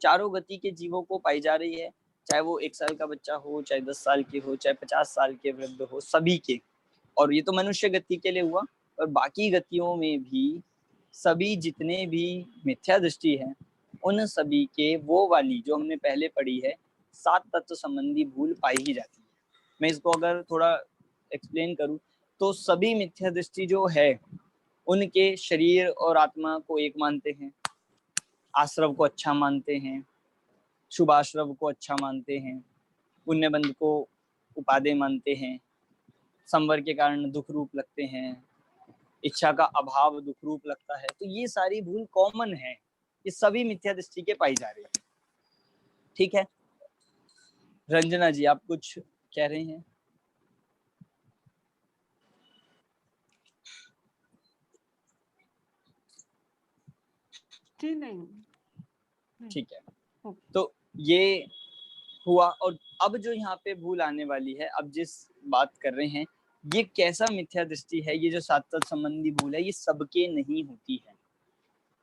चारों गति के जीवों को पाई जा रही है, चाहे वो 1 साल का बच्चा हो, चाहे 10 साल के हो, चाहे 50 साल के वृद्ध हो, सभी के। और ये तो मनुष्य गति के लिए हुआ, और बाकी गतियों में भी सभी जितने भी मिथ्या दृष्टि है उन सभी के वो वाली जो हमने पहले पढ़ी है 7 तत्व संबंधी भूल पाई ही जाती है। मैं इसको अगर थोड़ा एक्सप्लेन करूं तो सभी मिथ्या दृष्टि जो है उनके शरीर और आत्मा को एक मानते हैं, आश्रव को अच्छा मानते हैं, शुभाश्रव को अच्छा मानते हैं, पुण्यबंध को उपादेय मानते हैं, संवर के कारण दुख रूप लगते हैं, इच्छा का अभाव दुख रूप लगता है। तो ये सारी भूल कॉमन है, ये सभी मिथ्या दृष्टि के पाई जा रही है। ठीक है रंजना जी, आप कुछ कह रहे हैं? जी नहीं। ठीक है, तो ये हुआ। और अब जो यहाँ पे भूल आने वाली है, अब जिस बात कर रहे हैं ये कैसा मिथ्या दृष्टि है, ये जो 7 तत्व संबंधी भूल है ये सबके नहीं होती है।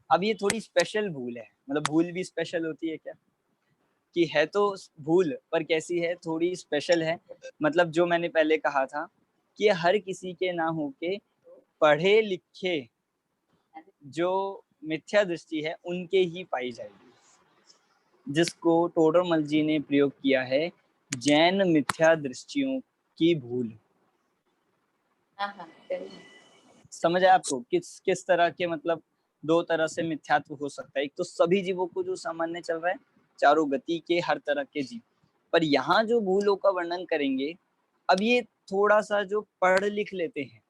अब ये थोड़ी स्पेशल भूल है, मतलब भूल भी स्पेशल होती है क्या, कि है तो भूल पर कैसी है, थोड़ी स्पेशल है। मतलब जो मैंने पहले कहा था कि हर किसी के ना हो के पढ़े लिखे जो मिथ्या दृष्टि है उनके ही पाई जाएगी, जिसको टोडरमल जी ने प्रयोग किया है जैन मिथ्या दृष्टियों की भूल। समझ आया आपको किस तरह के, मतलब 2 तरह से मिथ्यात्व हो सकता है। एक तो सभी जीवों को जो सामान्य चल रहा है, चारों गति के हर तरह के जीव, पर यहाँ जो भूलों का वर्णन करेंगे अब ये थोड़ा सा जो पढ़ लिख लेते हैं,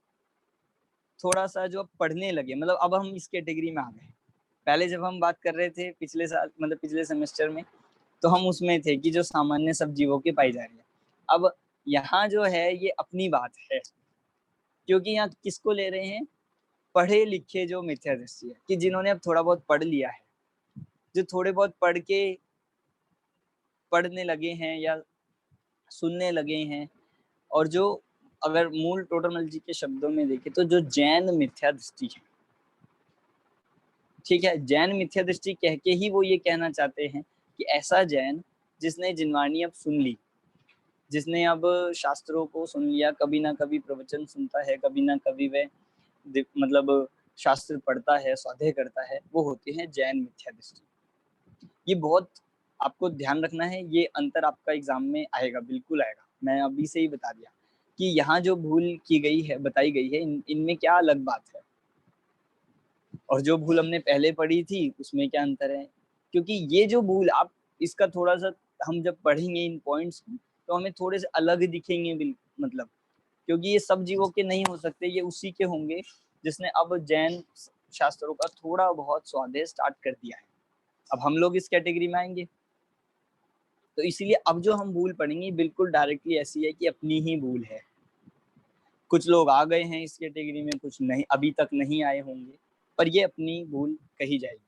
थोड़ा सा जो पढ़ने लगे, मतलब अब हम इस कैटेगरी में आ गए। पहले जब हम बात कर रहे थे पिछले साल, मतलब पिछले सेमेस्टर में, तो हम उसमें थे कि जो सामान्य सब जीवों के पाई जा रही है। अब यहाँ जो है ये अपनी बात है, क्योंकि यहाँ किसको ले रहे हैं, पढ़े लिखे जो मिथ्या दृष्टि है, कि जिन्होंने अब थोड़ा बहुत पढ़ लिया है, जो थोड़े बहुत पढ़ के पढ़ने लगे हैं या सुनने लगे हैं, और जो अगर मूल टोडरमल जी के शब्दों में देखें तो जो जैन मिथ्या दृष्टि है, ठीक है, जैन मिथ्या दृष्टि कह के ही वो ये कहना चाहते हैं कि ऐसा जैन जिसने जिनवाणी अब सुन ली, जिसने अब शास्त्रों को सुन लिया, कभी ना कभी प्रवचन सुनता है, कभी ना कभी वह मतलब शास्त्र पढ़ता है, स्वाध्याय करता है, वो होते हैं जैन मिथ्या दृष्टि। ये बहुत आपको ध्यान रखना है, ये अंतर आपका एग्जाम में आएगा, बिल्कुल आएगा। मैं अभी से ही बता दिया कि यहाँ जो भूल की गई है, बताई गई है, इनमें क्या अलग बात है और जो भूल हमने पहले पढ़ी थी उसमें क्या अंतर है। क्योंकि ये जो भूल, आप इसका थोड़ा सा हम जब पढ़ेंगे इन पॉइंट्स तो हमें थोड़े से अलग दिखेंगे, मतलब क्योंकि ये सब जीवों के नहीं हो सकते, ये उसी के होंगे जिसने अब जैन शास्त्रों का थोड़ा बहुत स्वाध्याय स्टार्ट कर दिया है। अब हम लोग इस कैटेगरी में आएंगे, तो इसीलिए अब जो हम भूल पढ़ेंगे बिल्कुल डायरेक्टली ऐसी है कि अपनी ही भूल है। कुछ लोग आ गए हैं इस कैटेगरी में, कुछ नहीं, अभी तक नहीं आए होंगे, पर ये अपनी भूल कही जाएगी।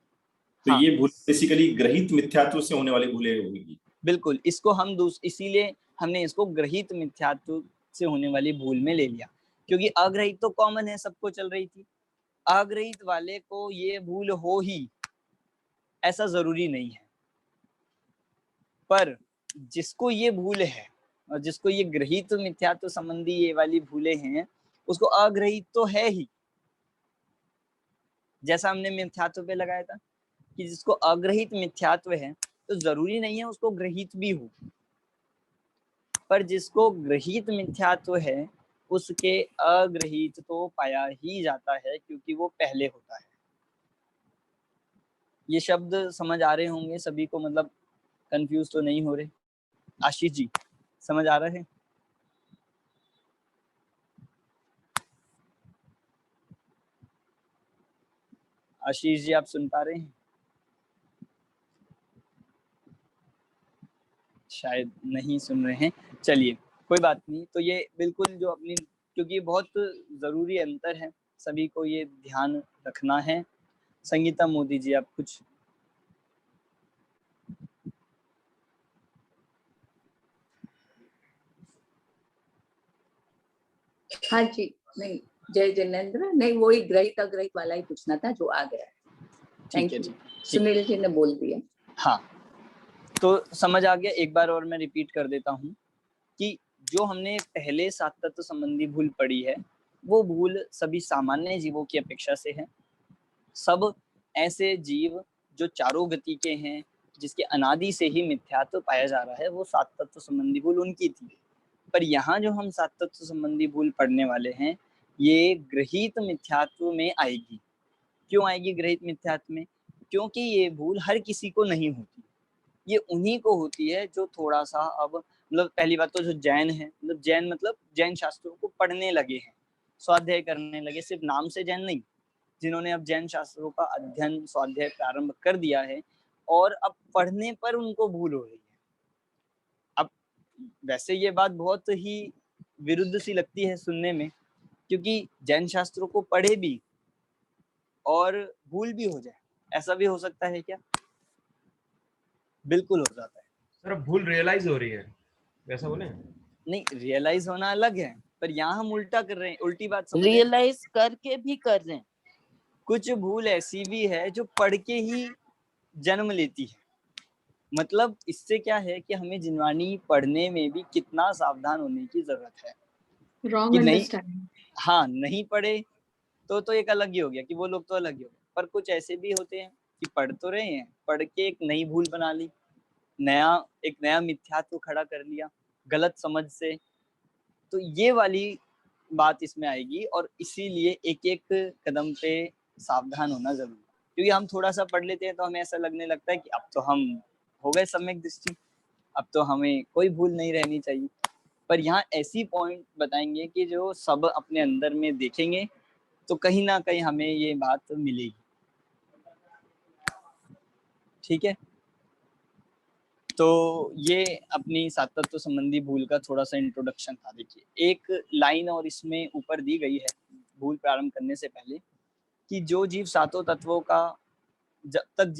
तो हाँ। ये भूल बेसिकली ग्रहित मिथ्यात्व से होने वाली भूलें होगी। बिल्कुल, इसको हम इसीलिए हमने इसको ग्रहित मिथ्यात्व से होने वाली भूल में ले लिया, क्योंकि अग्रहित तो कॉमन है, सबको चल रही थी। अग्रहित वाले को ये भूल हो ही ऐसा जरूरी नहीं है, पर जिसको ये भूल है और जिसको ये ग्रहित मिथ्यात्व संबंधी ये वाली भूलें हैं, उसको अग्रहित तो है ही। जैसा हमने मिथ्यात्व पे लगाया था कि जिसको अग्रहित मिथ्यात्व है तो जरूरी नहीं है उसको ग्रहित भी हो, पर जिसको ग्रहित मिथ्यात्व है उसके अग्रहित तो पाया ही जाता है, क्योंकि वो पहले होता है। ये शब्द समझ आ रहे होंगे सभी को, मतलब कंफ्यूज तो नहीं हो रहे? आशीष जी समझ आ रहा है? आशीष जी आप सुन पा रहे हैं? शायद नहीं सुन रहे हैं, चलिए कोई बात नहीं। तो ये बिल्कुल जो अपनी, क्योंकि बहुत ज़रूरी अंतर है, सभी को ये ध्यान रखना है। संगीता मोदी जी, आप कुछ? हाँ जी, नहीं जय जिनेंद्र, नहीं वही ग्रहित अग्रहित वाला ही पूछना था जो आ गया। थैंक यू, सुनील जी ने बोल दिया। हाँ, तो समझ आ गया। एक बार और मैं रिपीट कर देता हूँ कि जो हमने पहले 7 तत्व संबंधी भूल पढ़ी है, वो भूल सभी सामान्य जीवों की अपेक्षा से है। सब ऐसे जीव जो चारों गति के हैं, जिसके अनादि से ही मिथ्यात्व पाया जा रहा है, वो 7 तत्व संबंधी भूल उनकी थी। पर यहाँ जो हम 7 तत्व संबंधी भूल पढ़ने वाले हैं, ये गृहीत मिथ्यात्व में आएगी। क्यों आएगी गृहीत मिथ्यात्व में? क्योंकि ये भूल हर किसी को नहीं होती, ये उन्हीं को होती है जो थोड़ा सा, अब मतलब पहली बात तो जो जैन है, मतलब जैन मतलब जैन शास्त्रों को पढ़ने लगे हैं, स्वाध्याय करने लगे, सिर्फ नाम से जैन नहीं, जिन्होंने अब जैन शास्त्रों का अध्ययन स्वाध्याय प्रारंभ कर दिया है और अब पढ़ने पर उनको भूल हो रही है। अब वैसे ये बात बहुत ही विरुद्ध सी लगती है सुनने में, क्योंकि जैन शास्त्रों को पढ़े भी और भूल भी हो जाए, ऐसा भी हो सकता है क्या? बिल्कुल हो जाता है सर। अब भूल रियलाइज हो रही है, वैसा बोले? नहीं, रियलाइज होना अलग है, पर यहाँ हम उल्टा कर रहे हैं, उल्टी बात समझ। रियलाइज करके भी कर रहे हैं। कुछ भूल ऐसी भी है जो पढ़ के ही जन्म लेती है। मतलब इससे क्या है कि हमें जिनवानी पढ़ने में भी कितना सावधान होने की जरूरत है रॉन्ग कि नहीं, अंडरस्टैंडिंग। हाँ, नहीं पढ़े तो एक अलग ही हो गया कि वो लोग तो अलग ही हो गए, पर कुछ ऐसे भी होते हैं कि पढ़ तो रहे हैं, पढ़ के एक नई भूल बना ली, एक नया मिथ्यात्व खड़ा कर लिया गलत समझ से। तो ये वाली बात इसमें आएगी, और इसीलिए एक एक कदम पे सावधान होना जरूरी है। क्योंकि हम थोड़ा सा पढ़ लेते हैं तो हमें ऐसा लगने लगता है कि अब तो हम हो गए सम्यक दृष्टि, अब तो हमें कोई भूल नहीं रहनी चाहिए। पर यहाँ ऐसी पॉइंट बताएंगे कि जो सब अपने अंदर में देखेंगे तो कहीं ना कहीं हमें ये बात मिलेगी। ठीक है, तो ये अपनी 7 तत्व संबंधी भूल का थोड़ा सा इंट्रोडक्शन था। देखिए एक लाइन और इसमें ऊपर दी गई है भूल प्रारंभ करने से पहले, कि जो जीव 7 तत्वों का, जब तक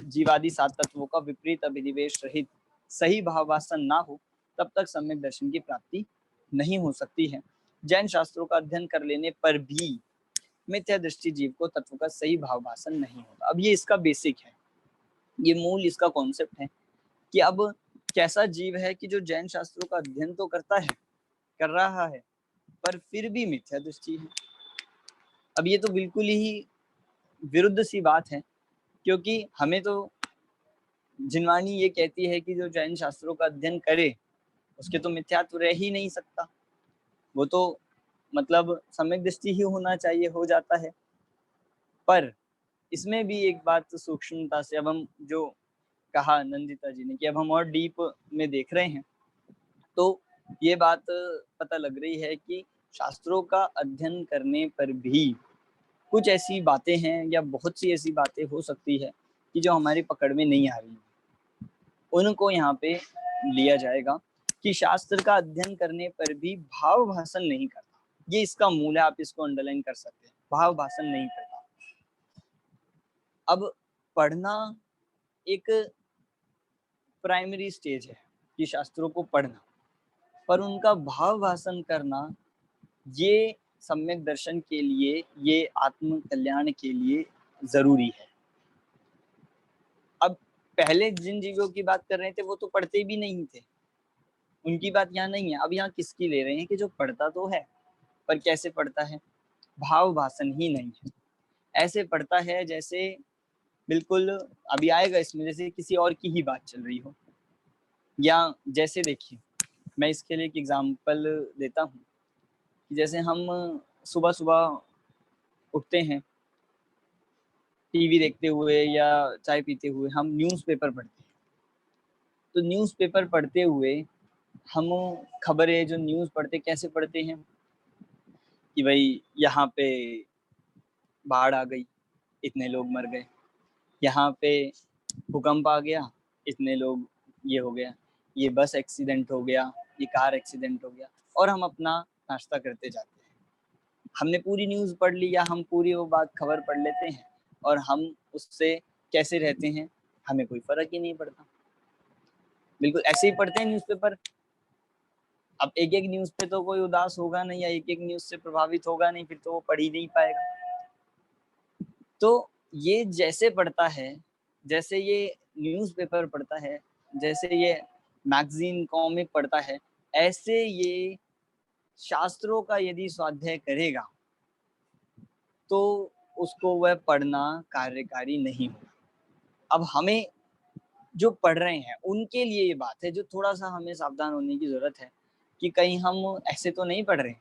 जीवादि 7 तत्वों का विपरीत अभिनिवेश रहित सही भाववासन ना हो, तब तक सम्यक दर्शन की प्राप्ति नहीं हो सकती है। जैन शास्त्रों का अध्ययन कर लेने पर भी मिथ्या दृष्टि जीव को तत्व का सही भाववासन नहीं होता। अब ये इसका बेसिक है, ये मूल इसका कॉन्सेप्ट है कि अब कैसा जीव है कि जो जैन शास्त्रों का अध्ययन तो कर रहा है, पर फिर भी मिथ्या दृष्टि है। अब ये तो बिल्कुल ही विरुद्ध सी बात है, क्योंकि हमें तो जिनवानी ये कहती है कि जो जैन शास्त्रों का अध्ययन करे उसके तो मिथ्यात्व रह ही नहीं सकता, वो तो मतलब सम्यक दृष्टि ही होना चाहिए, हो जाता है। पर इसमें भी एक बात सूक्ष्मता से, अब हम जो कहा नंदिता जी ने कि अब हम और डीप में देख रहे हैं, तो ये बात पता लग रही है कि शास्त्रों का अध्ययन करने पर भी कुछ ऐसी बातें हैं या बहुत सी ऐसी बातें हो सकती है कि जो हमारी पकड़ में नहीं आ रही है, उनको यहाँ पे लिया जाएगा कि शास्त्र का अध्ययन करने पर भी भाव भाषण नहीं करता। ये इसका मूल है, आप इसको अंडरलाइन कर सकते हैं, भाव भाषण नहीं करता। अब पढ़ना एक प्राइमरी स्टेज है कि शास्त्रों को पढ़ना, पर उनका भाव भाषण करना ये सम्यक दर्शन के लिए, ये आत्म कल्याण के लिए जरूरी है। अब पहले जिन जीवों की बात कर रहे थे वो तो पढ़ते भी नहीं थे, उनकी बात यहाँ नहीं है। अब यहाँ किसकी ले रहे हैं कि जो पढ़ता तो है, पर कैसे पढ़ता है? भाव भाषण ही नहीं है, ऐसे पढ़ता है जैसे बिल्कुल अभी आएगा इसमें, जैसे किसी और की ही बात चल रही हो। या जैसे देखिए, मैं इसके लिए एक एग्जाम्पल देता हूँ कि जैसे हम सुबह सुबह उठते हैं, टीवी देखते हुए या चाय पीते हुए हम न्यूज़पेपर पढ़ते हैं। तो न्यूज़पेपर पढ़ते हुए हम खबरें जो न्यूज़ पढ़ते कैसे पढ़ते हैं कि भाई यहाँ पे बाढ़ आ गई, इतने लोग मर गए, यहाँ पे भूकंप आ गया, इतने लोग ये हो गया, ये बस एक्सीडेंट हो गया, ये कार एक्सीडेंट हो गया, और हम अपना नाश्ता करते जाते हैं। हमने पूरी न्यूज़ पढ़ ली या हम पूरी वो बात खबर पढ़ लेते हैं और हम उससे कैसे रहते हैं, हमें कोई फर्क ही नहीं पड़ता। बिल्कुल ऐसे ही पढ़ते हैं न्यूज़पेपर। अब एक एक न्यूज़ पे तो कोई उदास होगा नहीं या एक एक न्यूज़ से प्रभावित होगा नहीं, फिर तो वो पढ़ ही नहीं पाएगा। तो ये जैसे पढ़ता है, जैसे ये न्यूज़पेपर पढ़ता है, जैसे ये मैगजीन कॉमिक पढ़ता है, ऐसे ये शास्त्रों का यदि स्वाध्याय करेगा तो उसको वह पढ़ना कार्यकारी नहीं होगा। अब हमें जो पढ़ रहे हैं उनके लिए ये बात है जो थोड़ा सा हमें सावधान होने की जरूरत है कि कहीं हम ऐसे तो नहीं पढ़ रहे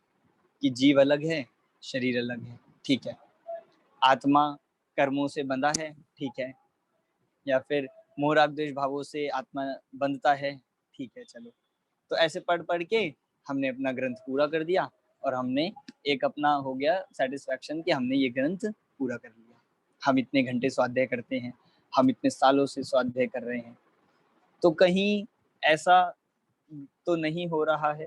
कि जीव अलग है, शरीर अलग है, ठीक है, आत्मा कर्मों से बंधा है, ठीक है, या फिर मोह राग द्वेष भावों से आत्मा बंधता है, ठीक है, चलो। तो ऐसे पढ़ पढ़ के हमने अपना ग्रंथ पूरा कर दिया और हमने एक अपना हो गया सेटिस्फैक्शन कि हमने ये ग्रंथ पूरा कर लिया। हम इतने घंटे स्वाध्याय करते हैं, हम इतने सालों से स्वाध्याय कर रहे हैं, तो कहीं ऐसा तो नहीं हो रहा है।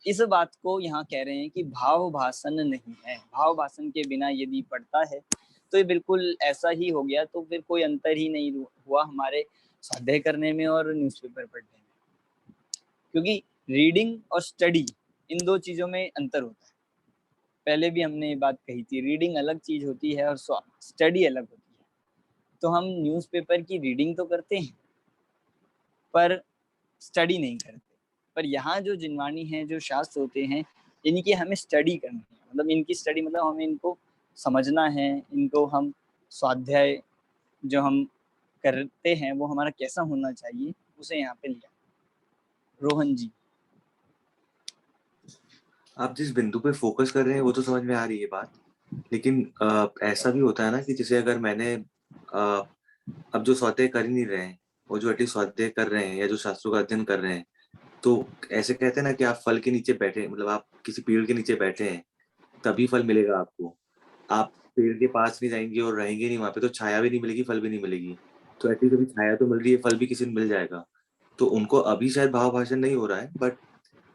इस बात को यहाँ कह रहे हैं कि भाव भाषण नहीं है। भाव भाषण के बिना यदि पढ़ता है तो ये बिल्कुल ऐसा ही हो गया, तो फिर कोई अंतर ही नहीं हुआ हमारे स्वाध्याय करने में और न्यूज़पेपर पढ़ने में, क्योंकि रीडिंग और स्टडी इन दो चीज़ों में अंतर होता है। पहले भी हमने ये बात कही थी, रीडिंग अलग चीज़ होती है और स्टडी अलग होती है। तो हम न्यूज़पेपर की रीडिंग तो करते हैं पर स्टडी नहीं करते। पर यहाँ जो जिनवाणी है, जो शास्त्र होते हैं, इनकी हमें स्टडी करनी है। मतलब इनकी स्टडी मतलब हमें इनको समझना है, इनको हम स्वाध्याय जो हम करते हैं वो हमारा कैसा होना चाहिए, उसे यहाँ पे लिया। रोहन जी, आप जिस बिंदु पे फोकस कर रहे हैं वो तो समझ में आ रही है बात, लेकिन ऐसा भी होता है ना कि जैसे अगर मैंने अब जो स्वाध्याय कर ही नहीं रहे हैं और जो एटलीस्ट स्वाध्याय कर रहे हैं या जो शास्त्रों का अध्ययन कर रहे हैं, तो ऐसे कहते हैं ना कि आप फल के नीचे बैठे, मतलब आप किसी पेड़ के नीचे बैठे हैं तभी फल मिलेगा आपको। आप पेड़ के पास नहीं जाएंगे और रहेंगे नहीं वहां पे तो छाया भी नहीं मिलेगी, फल भी नहीं मिलेगी। तो एटलीस्ट अभी छाया तो मिल रही है, फल भी किसी दिन मिल जाएगा। तो उनको अभी शायद भाव भाषण नहीं हो रहा है, बट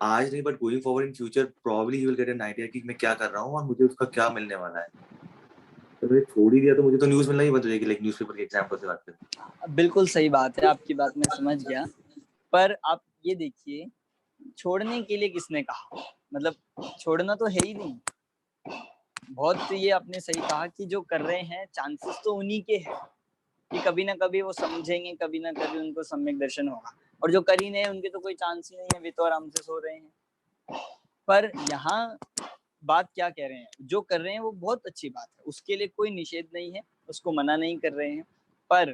आज नहीं, but going forward in future probably he will get an idea कि मैं क्या कर रहा हूँ और मुझे उसका क्या मिलने वाला है। तो मैंने छोड़ ही दिया तो मुझे तो न्यूज़ मिलना ही बंद हो जाएगी, लाइक न्यूज़पेपर के एग्जाम्पल से बात करें। बिल्कुल सही बात है, आपकी बात मैं समझ गया। पर आप ये देखिए, छोड़ने के लिए किसने कहा? मतलब छोड़ना तो है ही नहीं। बहुत ये आपने सही कहा कि जो कर रहे हैं चांसेस तो उन्हीं के हैं कि कभी ना कभी वो समझेंगे, कभी ना कभी उनको सम्यक दर्शन होगा, और जो कर ही नहीं उनके तो कोई चांस ही नहीं है, वे तो आराम से सो रहे हैं। पर यहाँ बात क्या कह रहे हैं, जो कर रहे हैं वो बहुत अच्छी बात है, उसके लिए कोई निषेध नहीं है, उसको मना नहीं कर रहे हैं। पर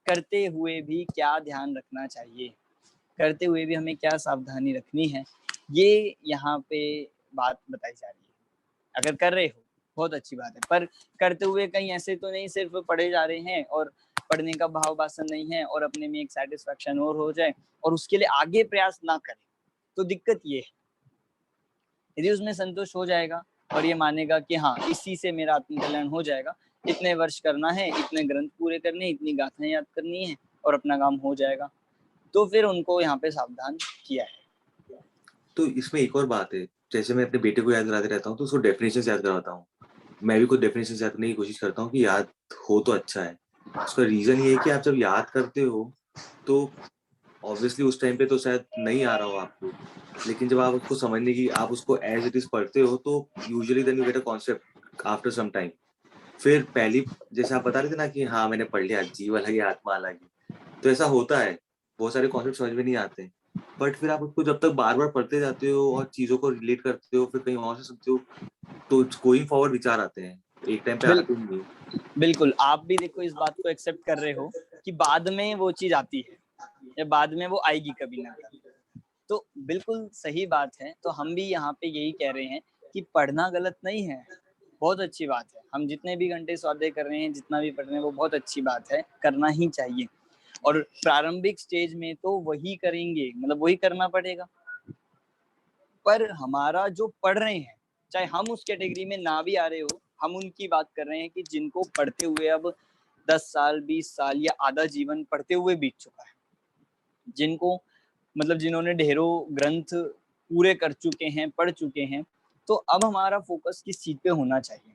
करते हुए भी क्या ध्यान रखना चाहिए, करते हुए भी हमें क्या सावधानी रखनी है, ये यहाँ पे बात बताई जा रही है। अगर कर रहे हो बहुत अच्छी बात है, पर करते हुए कहीं ऐसे तो नहीं सिर्फ पढ़े जा रहे हैं और पढ़ने का भाव भाषण नहीं है और अपने में एक सेटिस्फैक्शन और हो जाए और उसके लिए आगे प्रयास ना करें, तो दिक्कत ये है। यदि उसमें संतोष हो जाएगा और ये मानेगा कि हाँ इसी से मेरा आत्मकल्याण हो जाएगा, इतने वर्ष करना है, इतने ग्रंथ पूरे करने, इतनी गाथाएं याद करनी है और अपना काम हो जाएगा, तो फिर उनको यहाँ पे सावधान किया है। तो इसमें एक और बात है, जैसे मैं अपने बेटे को याद कराते रहता हूँ तो उसको डेफिनेशन याद करवाता हूँ। मैं भी खुद डेफिनेशन याद करने की कोशिश करता हूँ कि याद हो तो अच्छा है। उसका रीजन ये है कि आप जब याद करते हो तो ऑब्वियसली उस टाइम पे तो शायद नहीं आ रहा हो आपको, लेकिन जब आप उसको समझने की, आप उसको एज इट इज पढ़ते हो तो usually then you get a concept after some time. फिर पहली, जैसे आप बता रहे थे ना कि हाँ मैंने पढ़ लिया, जीव अलग है आत्मा अलग है, तो ऐसा होता है, बहुत सारे कॉन्सेप्ट समझ में नहीं आते, बट फिर आप उसको जब तक बार बार पढ़ते जाते हो और चीजों को रिलेट करते हो, फिर कहीं और से सुनते हो, तो गोइंग फॉरवर्ड विचार आते हैं, एक टाइम पे आते नहीं। बिल्कुल, आप भी देखो इस बात को एक्सेप्ट कर रहे हो कि बाद में वो चीज आती है या बाद में वो आएगी कभी ना कभी, तो बिल्कुल सही बात है। तो हम भी यहाँ पे यही कह रहे हैं कि पढ़ना गलत नहीं है, बहुत अच्छी बात है। हम जितने भी घंटे स्वाध्याय कर रहे हैं, जितना भी पढ़ रहे हैं, वो बहुत अच्छी बात है, करना ही चाहिए। और प्रारंभिक स्टेज में तो वही करेंगे, मतलब वही करना पड़ेगा। पर हमारा जो पढ़ रहे हैं, चाहे हम उस कैटेगरी में ना भी आ रहे हो, हम उनकी बात कर रहे हैं कि जिनको पढ़ते हुए अब 10 साल 20 साल या आधा जीवन पढ़ते हुए बीत चुका है, जिनको मतलब जिन्होंने ढेरों ग्रंथ पूरे कर चुके हैं, पढ़ चुके हैं, तो अब हमारा फोकस किस चीज पे होना चाहिए।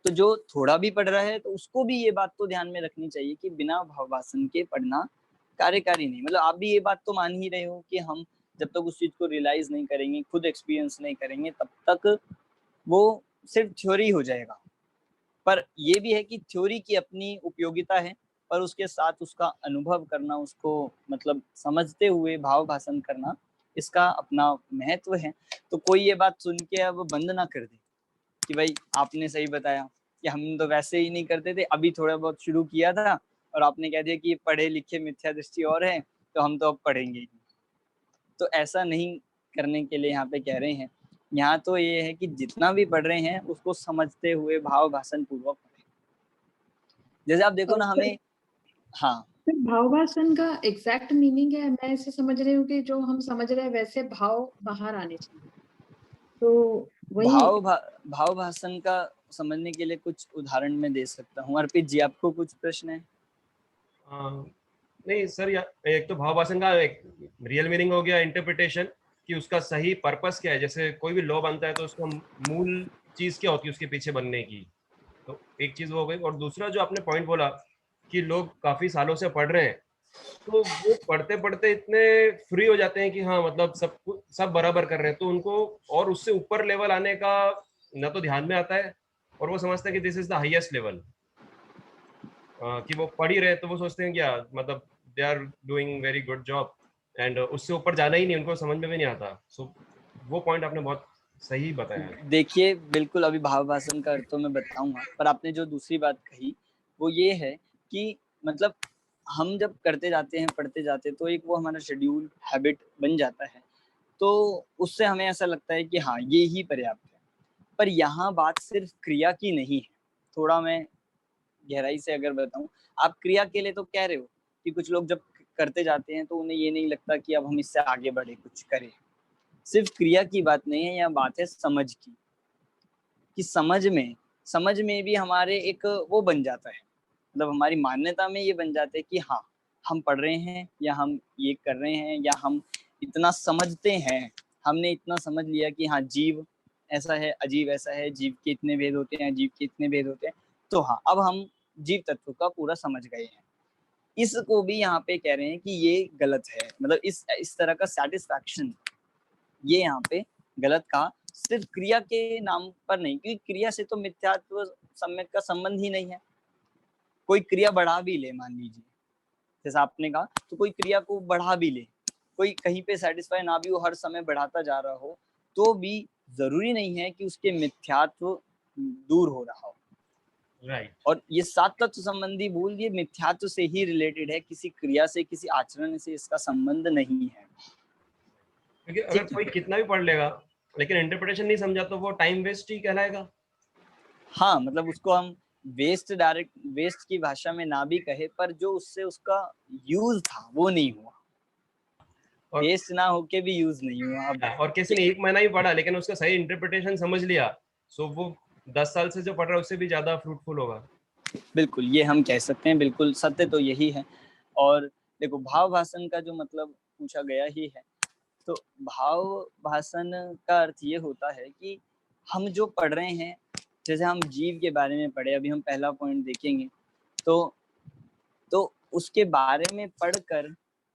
तो जो थोड़ा भी पढ़ रहा है तो उसको भी ये बात तो ध्यान में रखनी चाहिए कि बिना भाववासन के पढ़ना कार्यकारी नहीं। मतलब आप भी ये बात तो मान ही रहे हो कि हम जब तक उस चीज को रियलाइज नहीं करेंगे, खुद एक्सपीरियंस नहीं करेंगे, तब तक वो सिर्फ थ्योरी हो जाएगा। पर ये भी है कि थ्योरी की अपनी उपयोगिता है, पर उसके साथ उसका अनुभव करना, उसको मतलब समझते हुए भाव भाषण करना, इसका अपना महत्व है। तो कोई ये बात सुन के अब बंद ना कर दे कि भाई आपने सही बताया कि हम तो वैसे ही नहीं करते थे, अभी थोड़ा बहुत शुरू किया था और आपने कह दिया कि पढ़े लिखे मिथ्या दृष्टि और है तो हम तो अब पढ़ेंगे ही। तो ऐसा नहीं करने के लिए यहाँ पे कह रहे हैं। यहाँ तो ये है कि जितना भी पढ़ रहे हैं उसको समझते हुए भाव भाषण पूर्वक पढ़ें। जैसे आप देखो ना हमें, हाँ भावभाषण का एग्जैक्ट मीनिंग है, मैं ऐसे समझ रही हूँ कि जो हम समझ रहे हैं वैसे भाव बाहर आने चाहिए, तो वही भाव भाषण का समझने के लिए कुछ उदाहरण मैं दे सकता हूँ। अर्पित जी, आपको कुछ प्रश्न है? नहीं सर, एक तो भाव भाषण का एक रियल मीनिंग हो गया, इंटरप्रिटेशन कि उसका सही पर्पस क्या है। जैसे कोई भी लॉ बनता है तो उसका मूल चीज क्या होती है उसके पीछे बनने की, तो एक चीज वो हो गई। और दूसरा जो आपने पॉइंट बोला कि लोग काफी सालों से पढ़ रहे हैं, तो वो पढ़ते पढ़ते इतने फ्री हो जाते हैं कि हाँ मतलब सब बराबर कर रहे हैं, तो उनको और उससे ऊपर लेवल आने का न तो ध्यान में आता है, और वो समझते हैं कि this is the highest level, कि वो पढ़ ही रहे तो वो सोचते हैं क्या मतलब they are doing very good job, and उससे ऊपर जाना ही नहीं, उनको समझ में भी नहीं आता। सो वो पॉइंट आपने बहुत सही बताया है। देखिए बिल्कुल, अभी भाव भाषण का अर्थ तो मैं बताऊंगा, पर आपने जो दूसरी बात कही वो ये है कि मतलब हम जब करते जाते हैं, पढ़ते जाते हैं, तो एक वो हमारा शेड्यूल हैबिट बन जाता है, तो उससे हमें ऐसा लगता है कि हाँ ये ही पर्याप्त है। पर यहाँ बात सिर्फ क्रिया की नहीं है। थोड़ा मैं गहराई से अगर बताऊं, आप क्रिया के लिए तो कह रहे हो कि कुछ लोग जब करते जाते हैं तो उन्हें ये नहीं लगता कि अब हम इससे आगे बढ़े, कुछ करें। सिर्फ क्रिया की बात नहीं है, यह बात है समझ की, कि समझ में भी हमारे एक वो बन जाता है, मतलब हमारी मान्यता में ये बन जाता है कि हाँ हम पढ़ रहे हैं, या हम ये कर रहे हैं, या हम इतना समझते हैं, हमने इतना समझ लिया कि हाँ जीव ऐसा है, अजीव ऐसा है, जीव के इतने भेद होते हैं, अजीव के इतने भेद होते हैं, तो हाँ अब हम जीव तत्व का पूरा समझ गए हैं। इसको भी यहाँ पे कह रहे हैं कि ये गलत है, मतलब इस तरह का सेटिस्फैक्शन ये यहाँ पे गलत कहा, सिर्फ क्रिया के नाम पर नहीं, क्योंकि क्रिया से तो मिथ्यात्व सम्यक का संबंध ही नहीं है। कोई क्रिया बढ़ा भी ले, मान लीजिए जैसा आपने कहा, तो कोई क्रिया को बढ़ा भी ले, कोई कहीं पे सेटिस्फाई ना भी हो, हर समय बढ़ाता जा रहा हो, तो भी जरूरी नहीं है कि उसके मिथ्यात्व दूर हो रहा हो। राइट। और ये सात तत्व संबंधी भूल ये मिथ्यात्व से ही रिलेटेड है, किसी क्रिया से, किसी आचरण से इसका संबंध नहीं है। क्योंकि अगर कोई कितना भी पढ़ लेगा लेकिन इंटरप्रिटेशन नहीं समझा तो वो टाइम वेस्ट ही कहलाएगा। हाँ, मतलब उसको हम वेस्ट की भाषा में ना भी कहे, पर जो उससे उसका यूज था वो नहीं हुआ, वेस्ट ना होके भी यूज नहीं हुआ। और किसी ने 1 महीना ही पढ़ा लेकिन उसका सही इंटरप्रिटेशन समझ लिया, सो वो 10 साल से जो पढ़ रहा है उससे भी ज्यादा फ्रूटफुल होगा। बिल्कुल, ये हम कह सकते हैं, बिल्कुल सत्य तो यही है। और देखो भाव भाषण का जो मतलब पूछा गया ही है, तो भाव भाषण का अर्थ ये होता है कि हम जो पढ़ रहे हैं, जैसे हम जीव के बारे में पढ़े, अभी हम पहला पॉइंट देखेंगे, तो उसके बारे में पढ़कर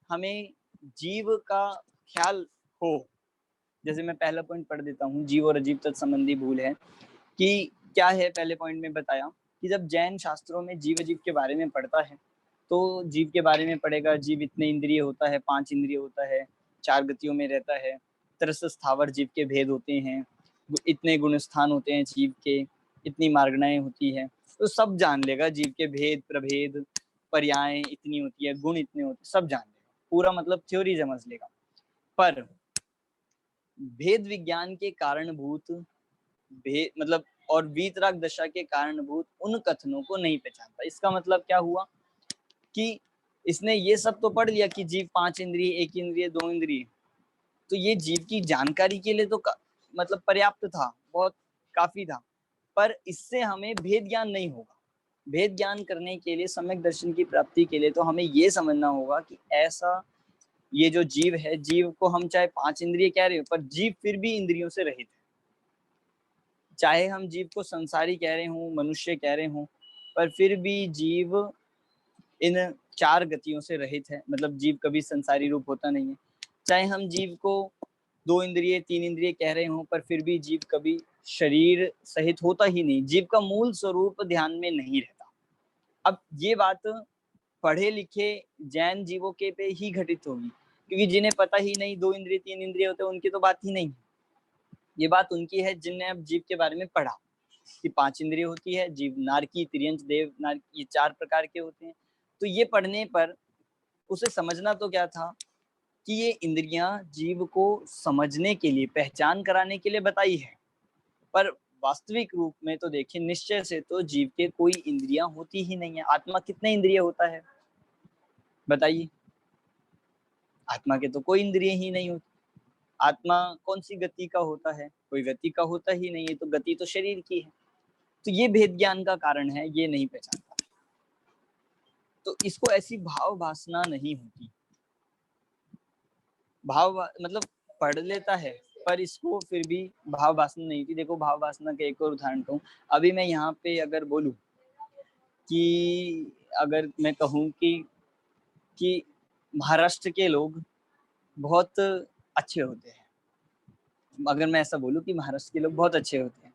हमें जीव का ख्याल हो। जैसे मैं पहला पॉइंट पढ़ देता हूँ, जीव और अजीव तत्व संबंधी भूल है कि क्या है। पहले पॉइंट में बताया कि जब जैन शास्त्रों में जीव अजीव के बारे में पढ़ता है, तो जीव के बारे में पढ़ेगा, जीव इतने इंद्रिय होता है, 5 इंद्रिय होता है, 4 गतियों में रहता है, तरस स्थावर जीव के भेद होते हैं, इतने गुण स्थान होते हैं जीव के, इतनी मार्गणाएं होती है, तो सब जान लेगा। जीव के भेद, प्रभेद, पर्याय इतनी होती है, गुण इतने होते, सब जान लेगा, पूरा मतलब थ्योरी समझ लेगा। पर भेद विज्ञान के कारणभूत मतलब और वीतराग दशा के कारणभूत उन कथनों को नहीं पहचानता। इसका मतलब क्या हुआ कि इसने ये सब तो पढ़ लिया कि जीव 5 इंद्रिय, 1 इंद्रिय, 2 इंद्रिय, तो ये जीव की जानकारी के लिए तो मतलब पर्याप्त था, बहुत काफी था, पर इससे हमें भेद ज्ञान नहीं होगा। भेद ज्ञान करने के लिए, सम्यक दर्शन की प्राप्ति के लिए तो हमें ये समझना होगा कि ऐसा ये जो जीव है, जीव को हम चाहे 5 इंद्रिय कह रहे हो, पर जीव फिर भी इंद्रियों से रहित है। चाहे हम जीव को संसारी कह रहे हों, मनुष्य कह रहे हों, पर फिर भी जीव इन 4 गतियों से रहित है। मतलब जीव कभी संसारी रूप होता नहीं है। चाहे हम जीव को 2 इंद्रिय 3 इंद्रिय कह रहे हों, पर फिर भी जीव कभी शरीर सहित होता ही नहीं। जीव का मूल स्वरूप ध्यान में नहीं रहता। अब ये बात पढ़े लिखे जैन जीवों के पे ही घटित होगी, क्योंकि जिन्हें पता ही नहीं 2 इंद्रिय 3 इंद्रिय होते हैं, उनकी तो बात ही नहीं। ये बात उनकी है जिनने अब जीव के बारे में पढ़ा कि 5 इंद्रिय होती है, जीव नारकी, तिर्यंच, देव, नारकी, ये 4 प्रकार के होते हैं। तो ये पढ़ने पर उसे समझना तो क्या था कि ये इंद्रियां जीव को समझने के लिए, पहचान कराने के लिए बताई है, पर वास्तविक रूप में तो देखिए निश्चय से तो जीव के कोई इंद्रियां होती ही नहीं है। आत्मा कितने इंद्रिय होता है बताइए? आत्मा के तो कोई इंद्रिय ही नहीं होती। आत्मा कौन सी गति का होता है? कोई गति का होता ही नहीं है, तो गति तो शरीर की है। तो ये भेद ज्ञान का कारण है, ये नहीं पहचानता, तो इसको ऐसी भाव वासना नहीं होती। भाव मतलब पढ़ लेता है, पर इसको फिर भी भाव वासना नहीं थी। देखो भाव वासना का एक और उदाहरण कहूँ, अभी मैं यहाँ पे अगर बोलूँ कि अगर मैं कहूँ कि महाराष्ट्र के लोग बहुत अच्छे होते हैं, अगर मैं ऐसा बोलूँ कि महाराष्ट्र के लोग बहुत अच्छे होते हैं,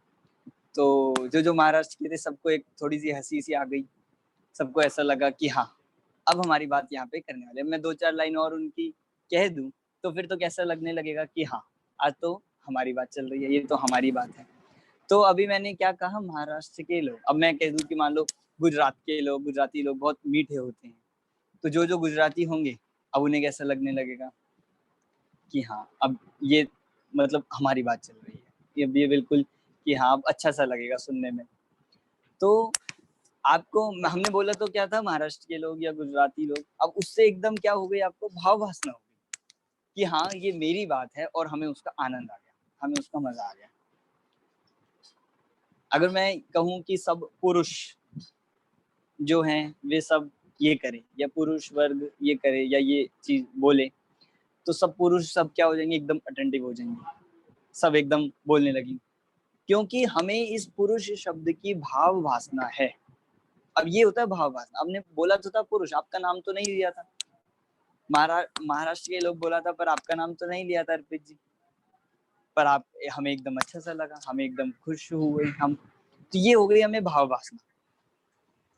तो जो महाराष्ट्र के थे सबको एक थोड़ी सी हंसी सी आ गई। सबको ऐसा लगा कि हाँ अब हमारी बात यहाँ पे करने वाले। मैं 2-4 लाइन और उनकी कह दूं तो फिर तो कैसा लगने लगेगा कि हाँ आज तो हमारी बात चल रही है, ये तो हमारी बात है। तो अभी मैंने क्या कहा, महाराष्ट्र के लोग। अब मैं कह दूं कि मान लो गुजरात के लोग, गुजराती लोग बहुत मीठे होते हैं, तो जो गुजराती होंगे अब उन्हें कैसा लगने लगेगा कि हाँ अब ये मतलब हमारी बात चल रही है, ये बिल्कुल कि हाँ अब अच्छा सा लगेगा सुनने में। तो आपको हमने बोला तो क्या था, महाराष्ट्र के लोग या गुजराती लोग, अब उससे एकदम क्या हो गई, आपको भाव वासना हो गई कि हाँ ये मेरी बात है और हमें उसका आनंद आ गया, हमें उसका मजा आ गया। अगर मैं कहूँ कि सब पुरुष जो हैं वे सब ये करें, या पुरुष वर्ग ये करे या ये चीज बोले, तो सब पुरुष सब क्या हो जाएंगे, एकदम अटेंटिव हो जाएंगे, सब एकदम बोलने लगेंगे, क्योंकि हमें इस पुरुष शब्द की भाव वासना है। अब ये होता है भाव वासना। हमने बोला तो था पुरुष, आपका नाम तो नहीं लिया था। महाराष्ट्र के लोग बोला था पर आपका नाम तो नहीं लिया था अर्पित जी, पर आप हमें एकदम अच्छा सा लगा, हमें एकदम खुश हुए हम, तो ये हो गई हमें भाव वासना।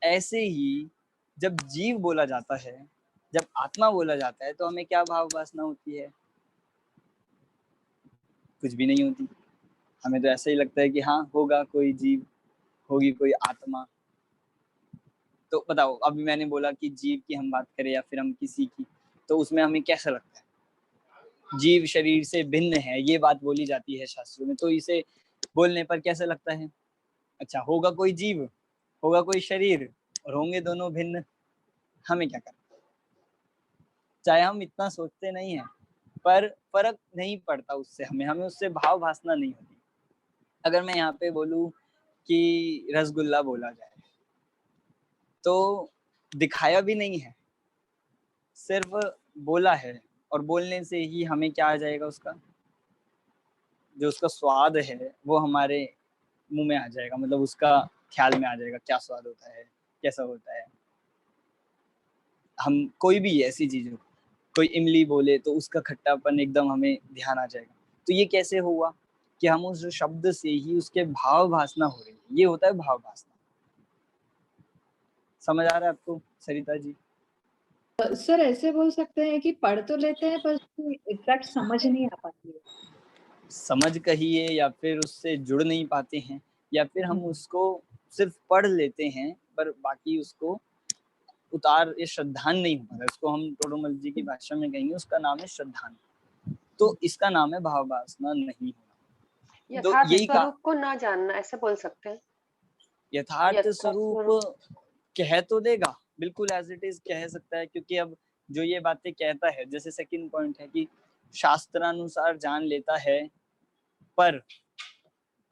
ऐसे ही जब जीव बोला जाता है, जब आत्मा बोला जाता है, तो हमें क्या भाव वासना होती है? कुछ भी नहीं होती। हमें तो ऐसा ही लगता है कि हाँ होगा कोई जीव, होगी कोई आत्मा। तो बताओ, अभी मैंने बोला कि जीव की हम बात करें या फिर हम किसी की, तो उसमें हमें कैसा लगता है? जीव शरीर से भिन्न है, ये बात बोली जाती है शास्त्रों में, तो इसे बोलने पर कैसा लगता है? अच्छा होगा कोई जीव, होगा कोई शरीर और होंगे दोनों भिन्न, हमें क्या करना? चाहे हम इतना सोचते नहीं है, पर फर्क नहीं पड़ता उससे, हमें उससे भाव वासना नहीं होती। अगर मैं यहाँ पे बोलूँ कि रसगुल्ला बोला जाए, तो दिखाया भी नहीं है, सिर्फ बोला है, और बोलने से ही हमें क्या आ जाएगा, उसका जो उसका स्वाद है वो हमारे मुंह में आ जाएगा, मतलब उसका ख्याल में आ जाएगा क्या स्वाद होता है, कैसा होता है। हम कोई भी ऐसी चीज़, कोई इमली बोले तो उसका खट्टापन एकदम हमें ध्यान आ जाएगा। तो ये कैसे हुआ कि हम उस शब्द से ही उसके भाव वासना हो रही है, ये होता है भाव वासना। समझ आ रहा है आपको सरिता जी? सर ऐसे बोल सकते हैं कि पढ़ तो लेते हैं पर एग्जैक्ट समझ नहीं आ पाती है। समझ कहिए या फिर उससे जुड़ नहीं पाते हैं, या फिर हम उसको सिर्फ पढ़ लेते हैं पर बाकी उसको उतार ये श्रद्धान नहीं हो पाता। उसको हम टोडरमल जी की भाषा में कहेंगे, उसका नाम है श्रद्धान। तो इसका नाम है भाव वासना नहीं होना। तो यथार्थ यही स्वरूप को ना जानना, ऐसे बोल सकते हैं। यथार्थ स्वरूप कह तो देगा, बिल्कुल एज इट इज कह सकता है, क्योंकि अब जो ये बातें कहता है, जैसे सेकंड पॉइंट है कि शास्त्रानुसार जान लेता है, पर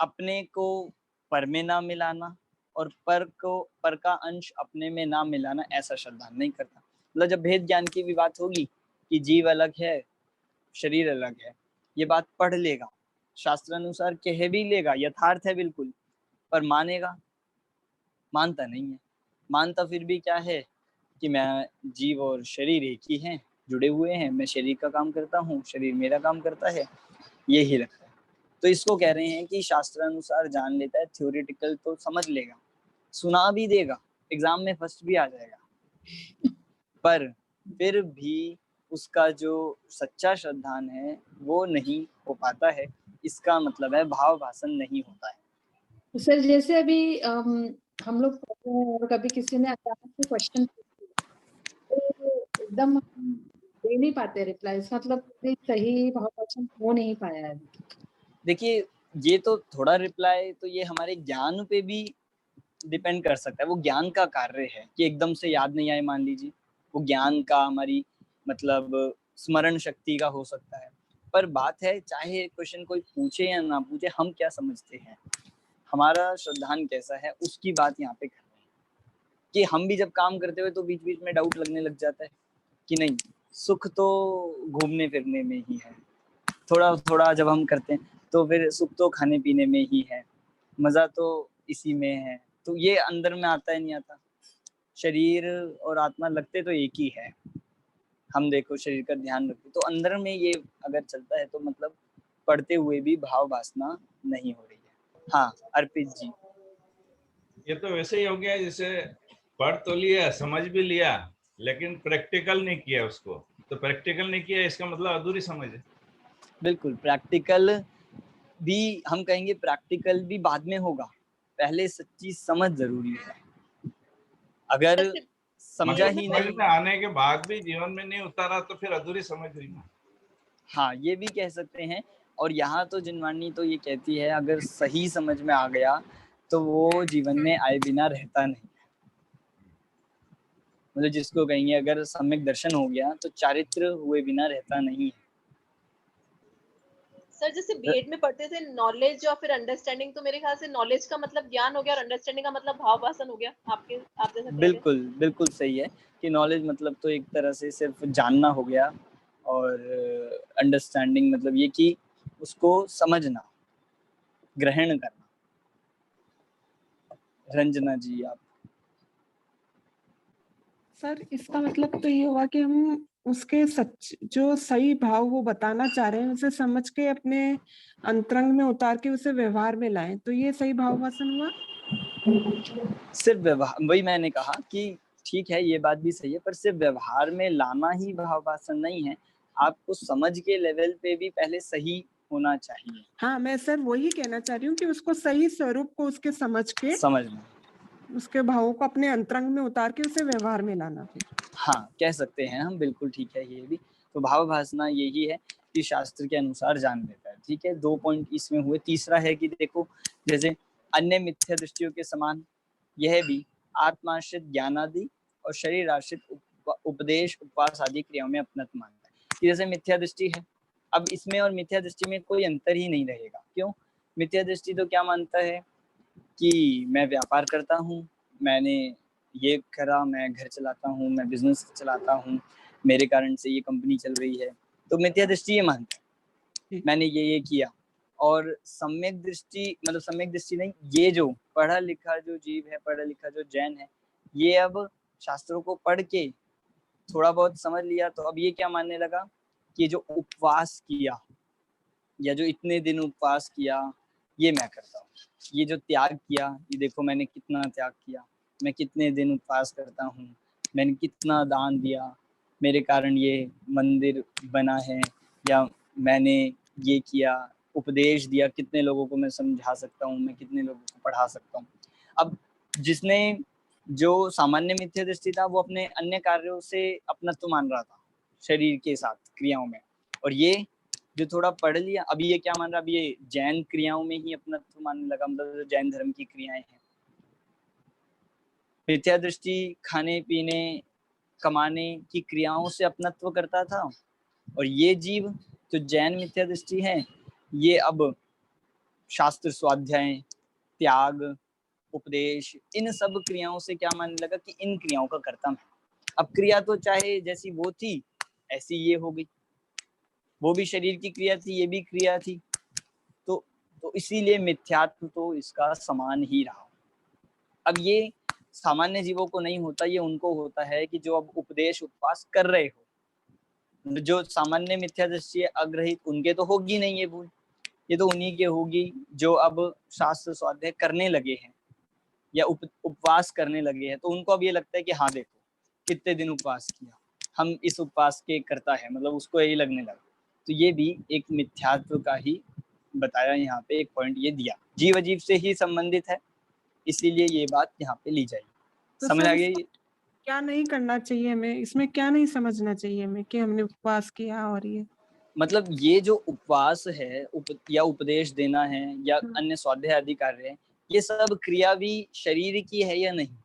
अपने को पर में ना मिलाना और पर का अंश अपने में ना मिलाना, ऐसा श्रद्धान नहीं करता। मतलब जब भेद ज्ञान की भी बात होगी कि जीव अलग है, शरीर अलग है, ये बात पढ़ लेगा, शास्त्रानुसार कह भी लेगा, यथार्थ है बिल्कुल, पर मानेगा? मानता नहीं है। मानता फिर भी क्या है कि मैं जीव और शरीर एक ही हैं, जुड़े हुए हैं, मैं शरीर का काम करता हूँ, शरीर मेरा काम करता है, यही लगता है। तो इसको कह रहे हैं कि शास्त्रानुसार जान लेता है, थ्योरेटिकल तो समझ लेगा, सुना भी देगा, एग्जाम में फर्स्ट भी आ जाएगा, पर फिर भी उसका जो सच्चा श्रद्धान है वो नहीं हो पाता है। इसका मतलब है भाव भाषण नहीं होता है। सर जैसे अभी हम लोग पढ़ते हैं और कभी किसी ने अचानक से क्वेश्चन तो एकदम दे नहीं पाते रिप्लाई, इसका मतलब सही भाव भाषण हो नहीं पाया है। देखिए ये तो थोड़ा रिप्लाई तो ये हमारे ज्ञान पे भी डिपेंड कर सकता है, वो ज्ञान का कार्य है कि एकदम से याद नहीं आए, मान लीजिए वो ज्ञान का हमारी मतलब स्मरण शक्ति का हो सकता है। पर बात है चाहे क्वेश्चन कोई पूछे या ना पूछे, हम क्या समझते हैं, हमारा श्रद्धान कैसा है, उसकी बात यहाँ पे कर रहे हैं। कि हम भी जब काम करते हुए तो बीच बीच में डाउट लगने लग जाता है कि नहीं, सुख तो घूमने फिरने में ही है, थोड़ा थोड़ा जब हम करते हैं तो फिर सुख तो खाने पीने में ही है, मजा तो इसी में है। तो ये अंदर में आता है नहीं आता, शरीर और आत्मा लगते तो एक ही है, हम देखो शरीर का ध्यान रखते तो अंदर में ये अगर चलता है तो मतलब पढ़ते हुए भी भाव वासना नहीं हो रही है। हाँ अर्पित जी। ये तो वैसे ही हो गया जैसे पढ़ तो लिया, समझ भी लिया, लेकिन प्रैक्टिकल नहीं किया उसको, तो प्रैक्टिकल नहीं किया इसका मतलब अधूरी समझ है। बिल्कुल, प्रैक्टिकल भी हम कहेंगे, प्रैक्टिकल भी बाद में होगा, पहले सच्ची समझ जरूरी है। अगर समझा ही नहीं, में आने के बाद भी जीवन में नहीं उतारा तो फिर अधूरी समझ हुई ना। हाँ ये भी कह सकते हैं। और यहाँ तो जिनवाणी तो ये कहती है अगर सही समझ में आ गया तो वो जीवन में आए बिना रहता नहीं, मतलब जिसको कहेंगे अगर सम्यक दर्शन हो गया तो चारित्र हुए बिना रहता नहीं है। सर जैसे बीएड में पढ़ते थे नॉलेज और फिर अंडरस्टैंडिंग, तो मेरे ख्याल से नॉलेज का मतलब ज्ञान हो गया और अंडरस्टैंडिंग का मतलब भाव भाषण हो गया। आप जैसा कह रहे हैं। बिल्कुल बिल्कुल सही है कि नॉलेज मतलब तो एक तरह से सिर्फ जानना हो गया, और अंडरस्टैंडिंग मतलब ये कि उसको समझना, ग्रहण करना। रंजना जी आप। सर इसका मतलब तो ये हुआ कि हम उसके जो सही भाव वो बताना चाह रहे हैं उसे समझ के अपने अंतरंग में उतार के उसे व्यवहार में लाएं, तो ये सही भाव भाषण हुआ। सिर्फ व्यवहार, वही मैंने कहा कि ठीक है ये बात भी सही है, पर सिर्फ व्यवहार में लाना ही भाव भाषण नहीं है, आपको समझ के लेवल पे भी पहले सही होना चाहिए। हाँ मैं सर वही कहना चाह रही हूँ कि उसको सही स्वरूप को उसके समझना, उसके भावों को अपने अंतरंग में उतार के उसे व्यवहार में लाना। फिर हाँ कह सकते हैं हम, बिल्कुल ठीक है। ये भी तो भाव भाषणा यही है कि शास्त्र के अनुसार जान लेता है। ठीक है, 2 पॉइंट इसमें हुए। तीसरा है कि देखो जैसे अन्य मिथ्या दृष्टियों के समान यह भी आत्माश्रित ज्ञान आदि और शरीर आश्रित उपदेश उपवास आदि क्रियाओं में अपनत्व मानता है। कि जैसे मिथ्या दृष्टि है, अब इसमें और मिथ्या दृष्टि में कोई अंतर ही नहीं रहेगा। क्यों? मिथ्या दृष्टि तो क्या मानता है कि मैं व्यापार करता हूँ, मैंने ये करा, मैं घर चलाता हूँ, मैं बिजनेस चलाता हूँ, मेरे कारण से ये कंपनी चल रही है, तो मिथ्या दृष्टि ये मानता है मैंने ये किया। और सम्यक दृष्टि मतलब सम्यक दृष्टि नहीं, ये जो पढ़ा लिखा जो जीव है, पढ़ा लिखा जो जैन है, ये अब शास्त्रों को पढ़ के थोड़ा बहुत समझ लिया तो अब ये क्या मानने लगा कि जो उपवास किया या जो इतने दिन उपवास किया ये मैं करता हूँ, ये जो त्याग किया, ये देखो मैंने कितना त्याग किया, मैं कितने दिन उपवास करता हूँ, मैंने कितना दान दिया, मेरे कारण ये मंदिर बना है, या मैंने ये किया, उपदेश दिया, कितने लोगों को मैं समझा सकता हूँ, मैं कितने लोगों को पढ़ा सकता हूँ। अब जिसने जो सामान्य मिथ्या दृष्टि था वो अपने अन्य कार्यों से अपनत्व मान रहा था शरीर के साथ क्रियाओं में, और ये जो थोड़ा पढ़ लिया अब ये क्या मान रहा, अब ये जैन क्रियाओं में ही अपनत्व मानने लगा, मतलब जैन धर्म की क्रियाएं हैं। मिथ्या दृष्टि खाने पीने कमाने की क्रियाओं से अपनत्व करता था, और ये जीव जो जैन मिथ्या दृष्टि है ये अब शास्त्र स्वाध्याय, त्याग, उपदेश, इन सब क्रियाओं से क्या मानने लगा कि इन क्रियाओं का कर्ता मैं। अब क्रिया तो चाहे जैसी वो थी ऐसी ये हो गई, वो भी शरीर की क्रिया थी, ये भी क्रिया थी, तो इसीलिए मिथ्यात्व तो इसका समान ही रहा। अब ये सामान्य जीवों को नहीं होता, ये उनको होता है कि जो अब उपदेश उपवास कर रहे हो। जो सामान्य मिथ्या दृष्टि अग्रहित, उनके तो होगी नहीं ये भूल, ये तो उन्हीं के होगी जो अब शास्त्र स्वाध्याय करने लगे हैं या उपवास करने लगे हैं। तो उनको अब ये लगता है कि हाँ देखो कितने दिन उपवास किया, हम इस उपवास के करता है, मतलब उसको यही लगने लगा। तो ये भी एक मिथ्यात्व का ही बताया, यहाँ पे एक पॉइंट ये दिया, जीव अजीव से ही संबंधित है, इसीलिए ये बात यहाँ पे ली जाएगी। तो समझ आ सर गई? क्या नहीं करना चाहिए हमें, इसमें क्या नहीं समझना चाहिए हमें कि हमने उपवास किया और ये मतलब ये जो उपवास है या उपदेश देना है या अन्य स्वाध्याय आदि कार्य है, ये सब क्रिया भी शरीर की है या नहीं?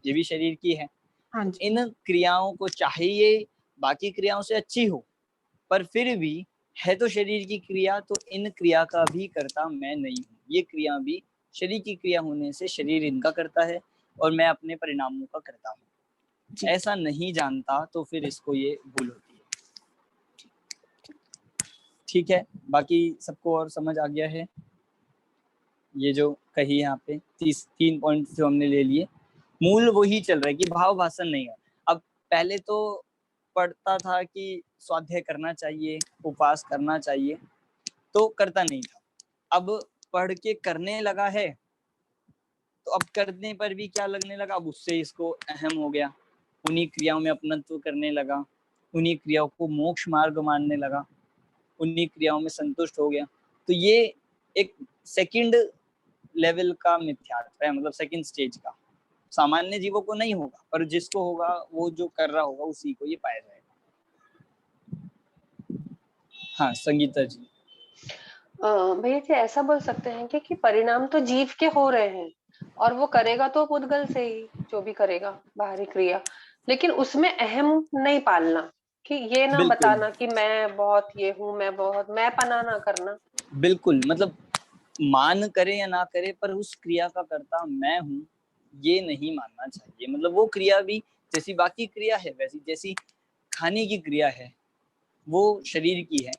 ये भी शरीर की है। हाँ इन क्रियाओं को चाहे ये बाकी क्रियाओं से अच्छी हो, पर फिर भी है तो शरीर की क्रिया, तो इन क्रिया का भी करता मैं नहीं हूँ। ये क्रिया भी शरीर की क्रिया होने से शरीर इनका करता है और मैं अपने परिणामों का करता हूँ। ऐसा नहीं जानता तो फिर इसको ये भूल होती है। ठीक है, बाकी सबको और समझ आ गया है? ये जो कही यहाँ पे 3 पॉइंट जो हमने ले लिए, मूल वही चल रहा है कि भाव भाषण नहीं है। अब पहले तो पढ़ता था कि स्वाध्याय करना चाहिए, उपवास करना चाहिए, तो करता नहीं था। अब पढ़ के करने लगा है, तो अब करने पर भी क्या लगने लगा, अब उससे इसको अहम हो गया, उन्हीं क्रियाओं में अपनत्व करने लगा, उन्हीं क्रियाओं को मोक्ष मार्ग मानने लगा, उन्हीं क्रियाओं में संतुष्ट हो गया। तो ये एक सेकंड लेवल का मिथ्यात्व है, मतलब सेकंड स्टेज का। सामान्य जीवों को नहीं होगा, पर जिसको होगा वो जो कर रहा होगा उसी को ये पाया जाएगा। हाँ संगीता जी। भैया जी ऐसा बोल सकते हैं कि परिणाम तो जीव के हो रहे हैं और वो करेगा तो पुद्गल से ही, जो भी करेगा बाहरी क्रिया, लेकिन उसमें अहम नहीं पालना, कि ये ना बताना कि मैं बहुत ये हूँ, मैं बहुत मैं पना ना करना। बिल्कुल, मतलब मान करे या ना करे, पर उस क्रिया का कर्ता मैं हूँ ये नहीं मानना चाहिए। मतलब वो क्रिया भी जैसी बाकी क्रिया है, वैसी जैसी खाने की क्रिया है वो शरीर की है,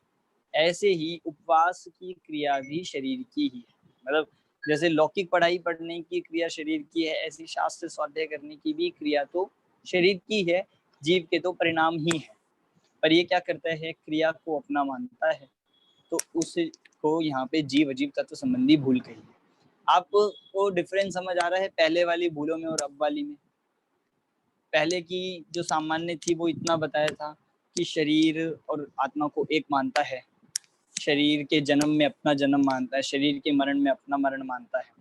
ऐसे ही उपवास की क्रिया भी शरीर की ही है। मतलब जैसे लौकिक पढ़ाई पढ़ने की क्रिया शरीर की है, ऐसी शास्त्र स्वाध्याय करने की भी क्रिया तो शरीर की है, जीव के तो परिणाम ही है। पर ये क्या करता है, क्रिया को अपना मानता है, तो उसको यहाँ पे जीव अजीव तत्व संबंधी भूल कही है। आपको डिफरेंस समझ आ रहा है पहले वाली भूलों में और अब वाली में? पहले की जो सामान्य थी वो इतना बताया था कि शरीर और आत्मा को एक मानता है, शरीर के जन्म में अपना जन्म मानता है, शरीर के मरण में अपना मरण मानता है,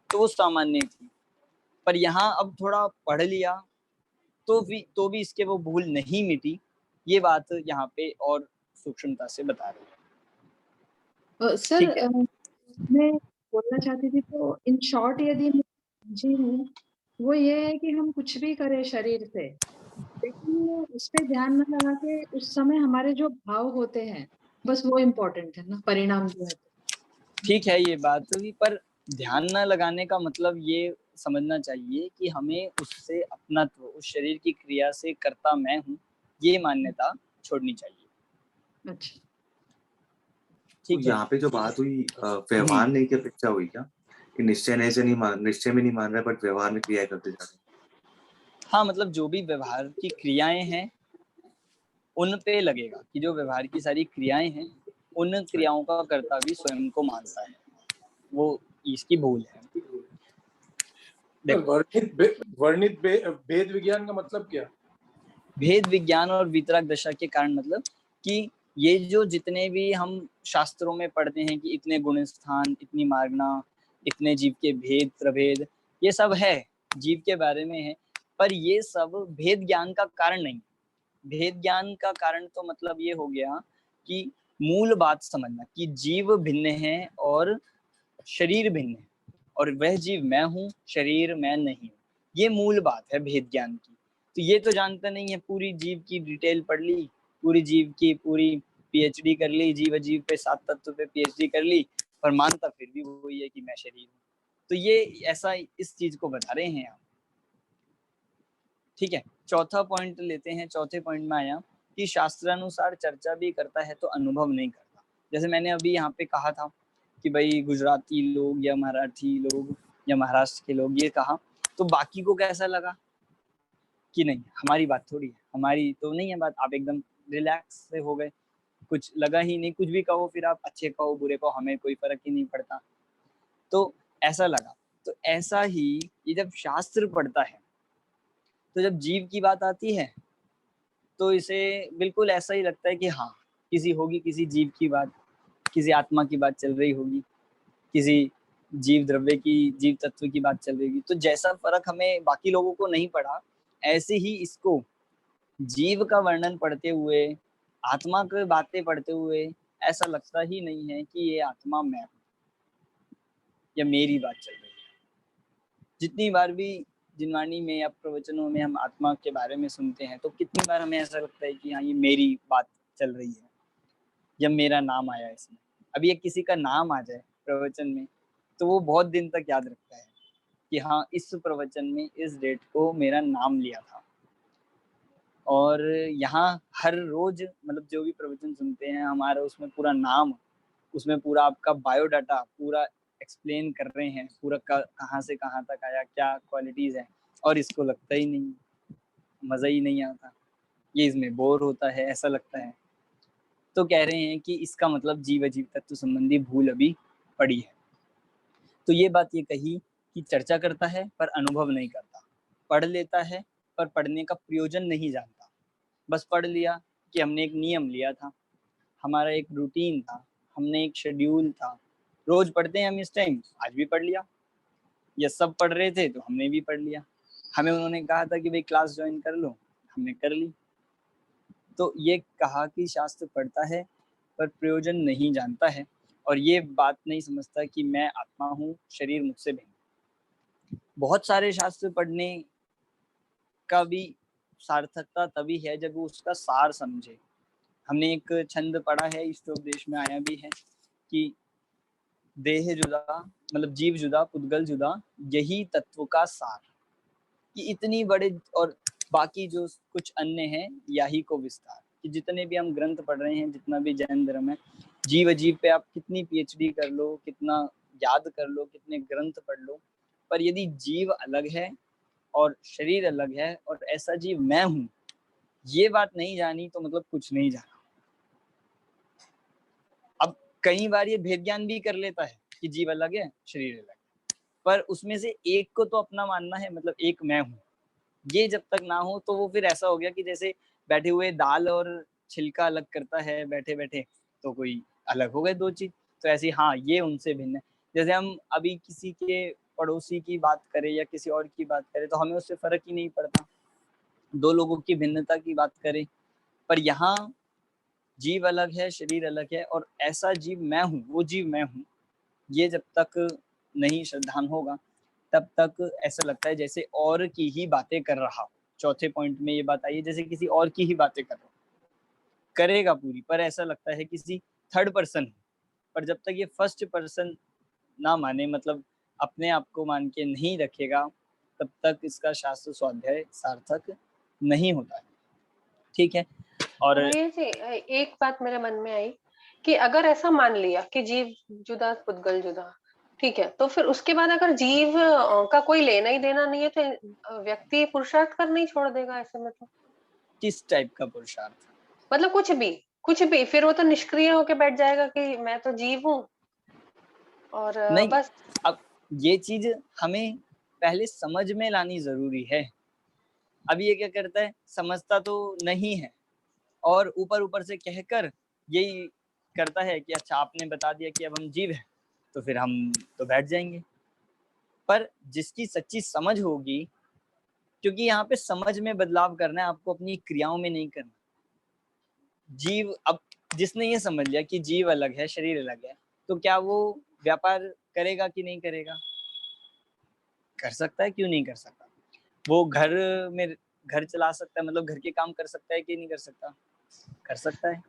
तो वो सामान्य थी। पर यहाँ अब थोड़ा पढ़ लिया तो भी इसके वो भूल नहीं मिटी। ये बात यहाँ पे और सूक्ष्मता से बता रही है। सर मैं बोलना चाहती थी, तो इन शॉर्ट यदि मैं समझी हूँ, वो ये है कि हम कुछ भी करें शरीर से, लेकिन उस पे ध्यान न लगा के उस समय हमारे जो भाव होते हैं बस वो इम्पोर्टेंट है ना, परिणाम जो है। ठीक है ये बात भी, पर ध्यान न लगाने का मतलब ये समझना चाहिए कि हमें उससे अपनत्व, उस शरीर की क्रिया से करता मैं हूँ, ये मान्यता छोड़नी चाहिए। अच्छा, ठीक है। यहाँ पे जो बात हुई व्यवहार नहीं की अपेक्षा हुई क्या, कि निश्चय में नहीं मान रहा बट व्यवहार में क्रिया करते जा रहे हैं? हाँ, मतलब जो भी व्यवहार की क्रियाएं हैं उन पे लगेगा कि जो व्यवहार की सारी क्रियाएं हैं उन क्रियाओं का कर्ता भी स्वयं को मानता है, वो इसकी भूल है। वर्णित भेद विज्ञान का मतलब क्या? भेद विज्ञान और वितरक दशा के कारण मतलब कि ये जो जितने भी हम शास्त्रों में पढ़ते हैं कि इतने गुण स्थान, इतनी मार्गना, इतने जीव के भेद प्रभेद, ये सब है, जीव के बारे में है, पर ये सब भेद ज्ञान का कारण नहीं। भेद ज्ञान का कारण तो मतलब ये हो गया कि मूल बात समझना कि जीव भिन्न है और शरीर भिन्न है, और वह जीव मैं हूँ, शरीर मैं नहीं हूँ, ये मूल बात है भेद ज्ञान की। तो ये तो जानता नहीं है, पूरी जीव की डिटेल पढ़ ली, पूरी जीव की पूरी पीएचडी कर ली, जीव अजीव पे 7 तत्व पे पीएचडी कर ली, पर मानता फिर भी वही है कि मैं शरीर हूँ। तो ये ऐसा इस चीज को बता रहे हैं आप। ठीक है, चौथा पॉइंट लेते हैं। चौथे पॉइंट में आया कि शास्त्रानुसार चर्चा भी करता है तो अनुभव नहीं करता। जैसे मैंने अभी यहाँ पे कहा था कि भाई गुजराती लोग या मराठी लोग या महाराष्ट्र के लोग ये कहा, तो बाकी को कैसा लगा कि नहीं हमारी बात थोड़ी है, हमारी तो नहीं है बात, आप एकदम रिलैक्स से हो गए, कुछ लगा ही नहीं, कुछ भी कहो फिर आप अच्छे कहो बुरे कहो हमें कोई फर्क ही नहीं पड़ता, तो ऐसा लगा। तो ऐसा ही ये जब शास्त्र पढ़ता है तो जब जीव की बात आती है तो इसे बिल्कुल ऐसा ही लगता है कि हाँ किसी जीव की बात, किसी आत्मा की बात चल रही होगी, किसी जीव द्रव्य की, जीव तत्व की बात चल रही होगी। तो जैसा फर्क हमें बाकी लोगों को नहीं पड़ा, ऐसे ही इसको जीव का वर्णन पढ़ते हुए, आत्मा की बातें पढ़ते हुए ऐसा लगता ही नहीं है कि ये आत्मा मैं हूँ या मेरी बात चल रही है। जितनी बार भी जिनवाणी में या प्रवचनों में हम आत्मा के बारे में सुनते हैं तो कितनी बार हमें ऐसा लगता है कि हाँ ये मेरी बात चल रही है या मेरा नाम आया इसमें। अभी एक किसी का नाम आ जाए प्रवचन में तो वो बहुत दिन तक याद रखता है कि हाँ इस प्रवचन में इस डेट को मेरा नाम लिया था। और यहाँ हर रोज मतलब जो भी प्रवचन सुनते हैं हमारा उसमें पूरा नाम, उसमें पूरा आपका बायोडाटा पूरा एक्सप्लेन कर रहे हैं, पूरा कहाँ से कहाँ तक आया, क्या क्वालिटीज हैं, और इसको लगता ही नहीं, मज़ा ही नहीं आता, ये इसमें बोर होता है ऐसा लगता है। तो कह रहे हैं कि इसका मतलब जीव अजीव तत्व संबंधी भूल अभी पड़ी है। तो ये बात ये कही कि चर्चा करता है पर अनुभव नहीं करता, पढ़ लेता है पर पढ़ने का प्रयोजन नहीं जानता। बस पढ़ लिया कि हमने एक नियम लिया था, हमारा एक रूटीन था, हमने एक शेड्यूल था, रोज पढ़ते हैं हम इस टाइम, आज भी पढ़ लिया, या सब पढ़ रहे थे तो हमने भी पढ़ लिया, हमें उन्होंने कहा था कि भाई क्लास ज्वाइन कर लो, हमने कर ली। तो ये कहा कि शास्त्र पढ़ता है पर प्रयोजन नहीं जानता है, और ये बात नहीं समझता कि मैं आत्मा हूँ, शरीर मुझसे भिन्न। बहुत सारे शास्त्र पढ़ने का भी सार्थकता तभी है जब वो उसका सार समझे। हमने एक छंद पढ़ा है, इष्टोपदेश में आया भी है कि देह जुदा मतलब जीव जुदा पुद्गल जुदा, यही तत्व का सार। कि इतनी बड़े और बाकी जो कुछ अन्य है यही को विस्तार, कि जितने भी हम ग्रंथ पढ़ रहे हैं, जितना भी जैन धर्म है, जीव अजीव पे आप कितनी पीएचडी कर लो, कितना याद कर लो, कितने ग्रंथ पढ़ लो, पर यदि जीव अलग है और शरीर अलग है और ऐसा जीव मैं हूँ, ये बात नहीं जानी तो मतलब कुछ नहीं जाना। अब कई बार ये भेद ज्ञान भी कर लेता है कि जीव अलग है शरीर अलग है, पर उसमें से एक को तो अपना मानना है, मतलब एक मैं हूँ, ये जब तक ना हो तो वो फिर ऐसा हो गया कि जैसे बैठे हुए दाल और छिलका अलग करता है बैठे बैठे, तो कोई अलग हो गए दो चीज। तो ऐसे हाँ ये उनसे भिन्न है। जैसे हम अभी किसी के पड़ोसी की बात करें या किसी और की बात करें तो हमें उससे फर्क ही नहीं पड़ता, दो लोगों की भिन्नता की बात करें, पर यहाँ जीव अलग है शरीर अलग है और ऐसा जीव मैं हूँ, वो जीव मैं हूँ, ये जब तक नहीं श्रद्धान होगा तब तक ऐसा लगता है जैसे और की ही बातें कर रहा हो। चौथे पॉइंट में ये बात आई है, जैसे किसी और की ही बातें कर रहा हो, करेगा पूरी, पर ऐसा लगता है किसी थर्ड पर्सन। पर जब तक ये फर्स्ट पर्सन ना माने, मतलब अपने आप को मान के नहीं रखेगा, तब तक इसका शास्त्र स्वाध्याय सार्थक नहीं होता है। ठीक है। और जी एक बात मेरे मन में आई कि अगर ऐसा मान लिया कि जीव जुदा पुद्गल जुदा, ठीक है, तो फिर उसके बाद अगर जीव का कोई लेना ही देना नहीं है तो व्यक्ति पुरुषार्थ करना ही छोड़ देगा, ऐसे मतलब किस टाइप का पुरुषार्थ? मतलब कुछ भी फिर वो तो निष्क्रिय होके बैठ जाएगा कि मैं तो जीव हूँ और नहीं, बस। अब ये चीज हमें पहले समझ में लानी जरूरी है। अब ये क्या करता है, समझता तो नहीं है और ऊपर ऊपर से कहकर यही करता है कि अच्छा आपने बता दिया कि अब हम जीव हैं तो फिर हम तो बैठ जाएंगे। पर जिसकी सच्ची समझ होगी, क्योंकि यहाँ पे समझ में बदलाव करना है आपको, अपनी क्रियाओं में नहीं करना। जीव, अब जिसने ये समझ लिया कि जीव अलग है शरीर अलग है, तो क्या वो व्यापार करेगा कि नहीं करेगा? कर सकता है, क्यों नहीं कर सकता? वो घर चला सकता है, मतलब घर के काम कर सकता है कि नहीं कर सकता? कर सकता है।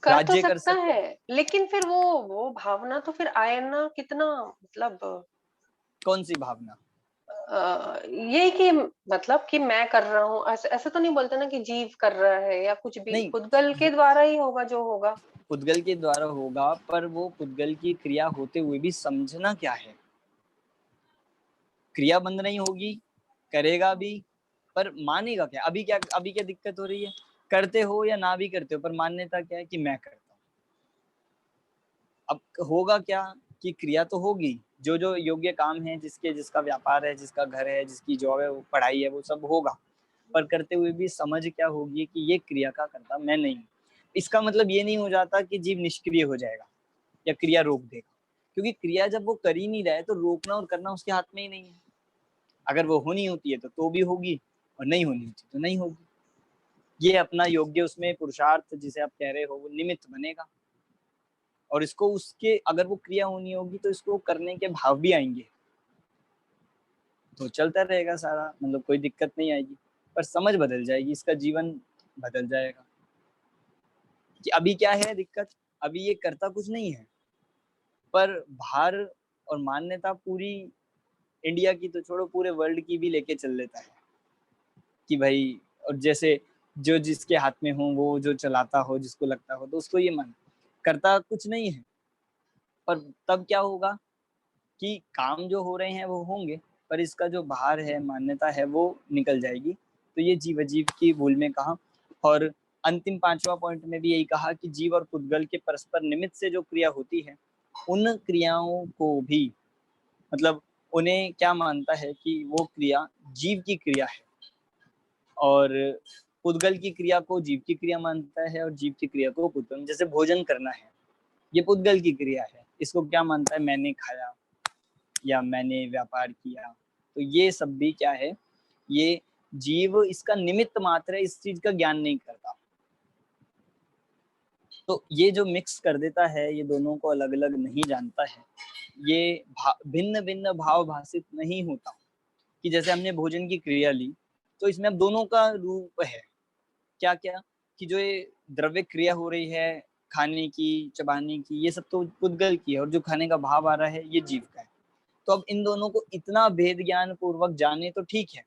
कर तो राज्य कर सकता सकता है, लेकिन फिर वो भावना तो फिर आए ना, कितना मतलब कौन सी भावना? ये कि मतलब कि मैं कर रहा हूँ, ऐसे तो नहीं बोलते ना कि जीव कर रहा है या कुछ भी, नहीं, पुद्गल के द्वारा ही होगा जो होगा। पुद्गल के द्वारा होगा, पर वो पुद्गल की क्रिया होते हुए भी समझना क्या है। क्रिया बंद नहीं होगी, करेगा भी, पर मानेगा क्या। अभी क्या दिक्कत हो रही है, करते हो या ना भी करते हो, पर मान्यता क्या है कि मैं करता हूँ। अब होगा क्या कि क्रिया तो होगी, जो जो योग्य काम है, जिसका व्यापार है, जिसका घर है, जिसकी जॉब है, वो पढ़ाई है, वो सब होगा, पर करते हुए भी समझ क्या होगी कि ये क्रिया का करता मैं नहीं हूँ। इसका मतलब ये नहीं हो जाता कि जीव निष्क्रिय हो जाएगा या क्रिया रोक देगा, क्योंकि क्रिया जब वो कर ही नहीं रहा है तो रोकना और करना उसके हाथ में ही नहीं है। अगर वो होनी होती है तो भी होगी, और नहीं होनी होती तो नहीं होगी। ये अपना योग्य उसमें पुरुषार्थ जिसे आप कह रहे हो वो निमित्त बनेगा, और इसको उसके अगर वो क्रिया होनी होगी तो इसको करने के भाव भी आएंगे, तो चलता रहेगा सारा, मतलब कोई दिक्कत नहीं आएगी, पर समझ बदल जाएगी, इसका जीवन बदल जाएगा। कि अभी क्या है दिक्कत, अभी ये करता कुछ नहीं है, पर भार और मान्यता पूरी इंडिया की तो छोड़ो, पूरे वर्ल्ड की भी लेके चल लेता है कि भाई, और जैसे जो जिसके हाथ में हो वो जो चलाता हो, जिसको लगता हो तो उसको ये मन करता कुछ नहीं है। पर तब क्या होगा कि काम जो हो रहे हैं वो होंगे, पर इसका जो भार है, मान्यता है, वो निकल जाएगी। तो ये जीव अजीव की भूल में कहा। और अंतिम 5वां पॉइंट में भी यही कहा कि जीव और पुद्गल के परस्पर निमित्त से जो क्रिया होती है, उन क्रियाओं को भी, मतलब उन्हें क्या मानता है कि वो क्रिया जीव की क्रिया है, और पुद्गल की क्रिया को जीव की क्रिया मानता है, और जीव की क्रिया को पुद्गल। जैसे भोजन करना है, ये पुद्गल की क्रिया है, इसको क्या मानता है, मैंने खाया या मैंने व्यापार किया। तो ये सब भी क्या है, ये जीव इसका निमित्त मात्र है, इस चीज का ज्ञान नहीं करता। तो ये जो मिक्स कर देता है, ये दोनों को अलग अलग नहीं जानता है, ये भिन्न भिन्न भाव भाषित नहीं होता। कि जैसे हमने भोजन की क्रिया ली, तो इसमें अब दोनों का रूप है। क्या क्या कि जो ये द्रव्य क्रिया हो रही है, खाने की, चबाने की, ये सब तो पुद्गल की है, और जो खाने का भाव आ रहा है ये जीव का है। तो अब इन दोनों को इतना भेद ज्ञान पूर्वक जाने तो ठीक है,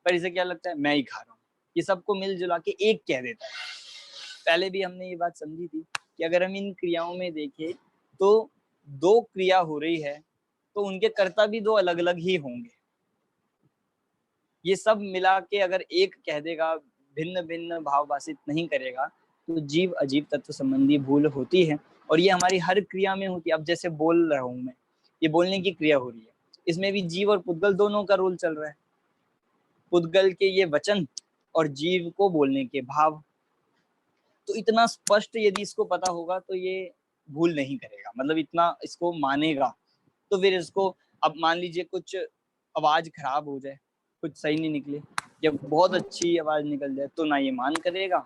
पर इसे क्या लगता है मैं ही खा रहा हूँ, ये सबको मिलजुला के एक कह देता है। पहले भी हमने ये बात समझी थी कि अगर हम इन क्रियाओं में देखें तो 2 क्रिया हो रही है, तो उनके कर्ता भी 2 अलग अलग ही होंगे। ये सब मिला के अगर एक कह देगा, भिन्न भिन्न भाव भाषित नहीं करेगा, तो जीव अजीव तत्व संबंधी भूल होती है, और ये हमारी हर क्रिया में होती है। अब जैसे बोल रहा हूँ मैं, ये बोलने की क्रिया हो रही है, इसमें भी जीव और पुद्गल दोनों का रोल चल रहा है। पुद्गल के ये वचन और जीव को बोलने के भाव, तो इतना स्पष्ट यदि इसको पता होगा तो ये भूल नहीं करेगा, मतलब इतना इसको मानेगा। तो फिर इसको, अब मान लीजिए कुछ आवाज खराब हो जाए, कुछ सही नहीं निकले, या बहुत अच्छी आवाज निकल जाए, तो ना ये मान करेगा,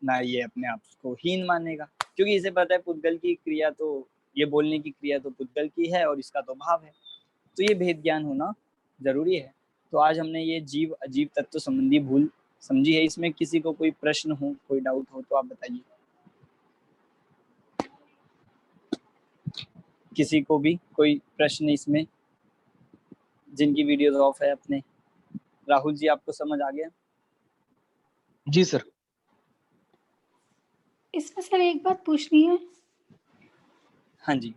ना ये अपने आप को हीन मानेगा, क्योंकि इसे पता है पुद्गल की क्रिया तो, ये बोलने की क्रिया तो पुद्गल की है और इसका तो भाव है। तो ये भेद ज्ञान होना जरूरी है। तो आज हमने ये जीव अजीव तत्व संबंधी भूल समझी है। इसमें किसी को कोई प्रश्न हो, कोई डाउट हो तो आप बताइए। किसी को भी कोई प्रश्न इसमें, जिनकी वीडियोस ऑफ है अपने। राहुल जी, आपको समझ आ गया? जी सर। इसमें सर एक बात पूछनी है। हाँ जी।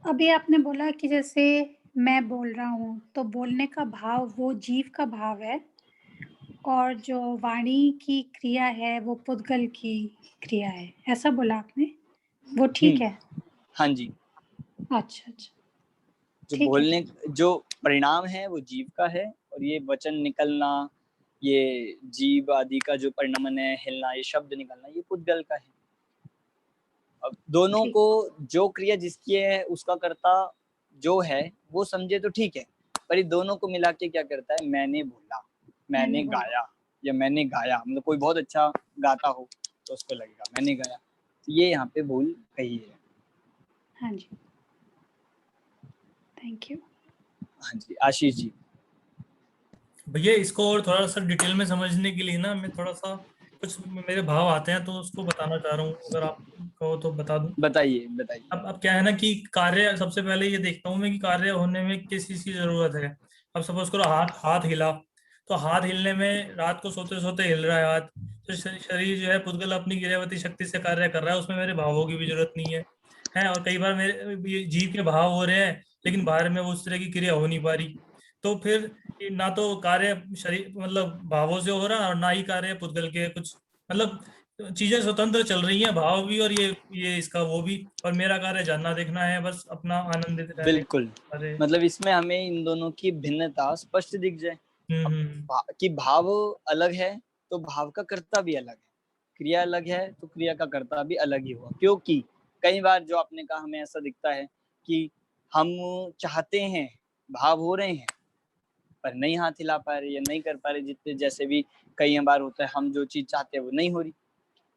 अभी आपने बोला कि जैसे मैं बोल रहा हूँ तो बोलने का भाव वो जीव का भाव है, और जो वाणी की क्रिया है वो पुद्गल की क्रिया है, ऐसा बोला आपने, वो ठीक है? हाँ जी। अच्छा अच्छा, जो ठीक बोलने है। जो परिणाम है वो जीव का है, और ये वचन निकलना, ये जीव आदि का जो परिणमन है, हिलना, ये शब्द निकलना, ये पुद्गल का है। अब दोनों को जो क्रिया जिसकी है उसका कर्ता जो है वो समझे तो ठीक है, पर ये दोनों को मिला के क्या करता है, मैंने बोला, मैंने गाया, या मैंने गाया, मतलब कोई बहुत अच्छा गाता हो तो उसको लगेगा मैंने गाया। तो ये यहाँ पे भूल कही है। हाँ जी, थैंक यू। हाँ जी, आशीष जी। भैया इसको और थोड़ा सा डिटेल में समझने के लिए ना, मैं थोड़ा सा कुछ मेरे भाव आते हैं तो उसको बताना चाह रहा हूँ, अगर आप कहो तो बता दूं। बताइए बताइए। अब क्या है ना कि कार्य, सबसे पहले ये देखता हूँ मैं कि कार्य होने में किस चीज की जरूरत है। अब सपोज करो हाथ हिला, तो हाथ हिलने में रात को सोते सोते हिल रहा है हाथ, तो शरीर जो है पुद्गल अपनी क्रियावती शक्ति से कार्य कर रहा है, उसमें मेरे भावों की भी जरूरत नहीं है। और कई बार मेरे जीव के भाव हो रहे हैं लेकिन बाहर में वो उस तरह की क्रिया हो नहीं पा रही, तो फिर ना तो कार्य शरीर मतलब भावों से हो रहा और ना ही कार्य पुद्गल के कुछ, मतलब चीजें स्वतंत्र चल रही हैं, भाव भी और ये इसका वो भी, और मेरा कार्य जानना देखना है, बस अपना आनंदित रहने। बिल्कुल, अरे मतलब इसमें हमें इन दोनों की भिन्नता स्पष्ट दिख जाए कि भाव अलग है तो भाव का कर्ता भी अलग है, क्रिया अलग है तो क्रिया का कर्ता भी अलग ही हुआ। क्योंकि कई बार जो आपने कहा हमें ऐसा दिखता है कि हम चाहते हैं, भाव हो रहे हैं पर नहीं हाथ हिला पा रहे या नहीं कर पा रहे जितने, जैसे भी कई बार होता है हम जो चीज चाहते हैं वो नहीं हो रही।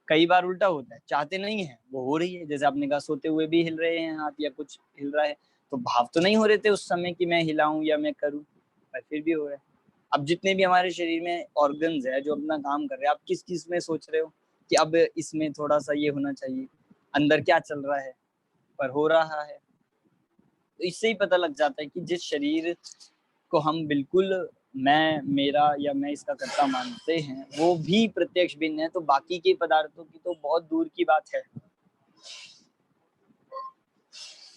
कई बार उल्टा होता है, चाहते नहीं है वो हो रही है, जैसे आपने कहा सोते हुए भी हिल रहे हैं हाथ या कुछ हिल रहा है, तो भाव तो नहीं हो रहे थे उस समय कि मैं हिलाऊं या मैं करूं, पर फिर भी हो रहा है। अब जितने भी हमारे शरीर में ऑर्गन्स है जो अपना काम कर रहे हैं, आप किस किस में सोच रहे हो कि अब इसमें थोड़ा सा ये होना चाहिए, अंदर क्या चल रहा है, पर हो रहा है। तो इससे ही पता लग जाता है कि जिस शरीर को हम बिल्कुल मैं, मेरा या मैं इसका कर्ता मानते हैं वो भी प्रत्यक्ष भिन्न है, तो बाकी के पदार्थों की तो बहुत दूर की बात है।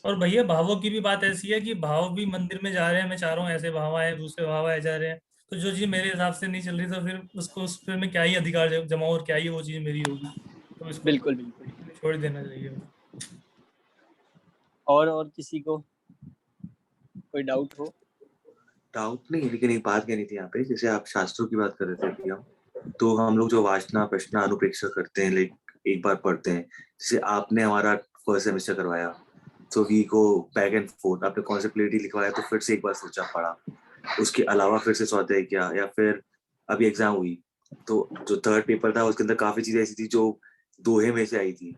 और भैया भावों की भी बात ऐसी है कि भाव भी मंदिर में जा रहे हैं, मैं चाह रहा हूँ ऐसे भाव आए, दूसरे भाव आए जा रहे हैं, तो जो चीज मेरे हिसाब से नहीं चल रही तो फिर उसको उस पर मैं क्या ही अधिकार जमाऊं और क्या ही वो चीज मेरी होगी, तो इसको बिल्कुल बिल्कुल छोड़ देना चाहिए। और किसी को कोई डाउट हो? डाउट नहीं, लेकिन एक बात कहनी थी यहाँ पे, जैसे आप शास्त्रों की बात कर रहे थे कि तो हम लोग जो वासना प्रश्न अनुप्रेक्षा करते हैं, लाइक एक बार पढ़ते हैं, जैसे आपने हमारा फर्स्ट सेमेस्टर करवाया तो we go back and forth, आपने कॉन्सेप्ट क्लियरिटी लिखवाया तो फिर से एक बार सोचा पढ़ा, उसके अलावा फिर से स्वाध्याय किया, या फिर अभी एग्जाम हुई तो जो थर्ड पेपर था उसके अंदर काफी चीजें ऐसी थी जो दोहे में से आई थी,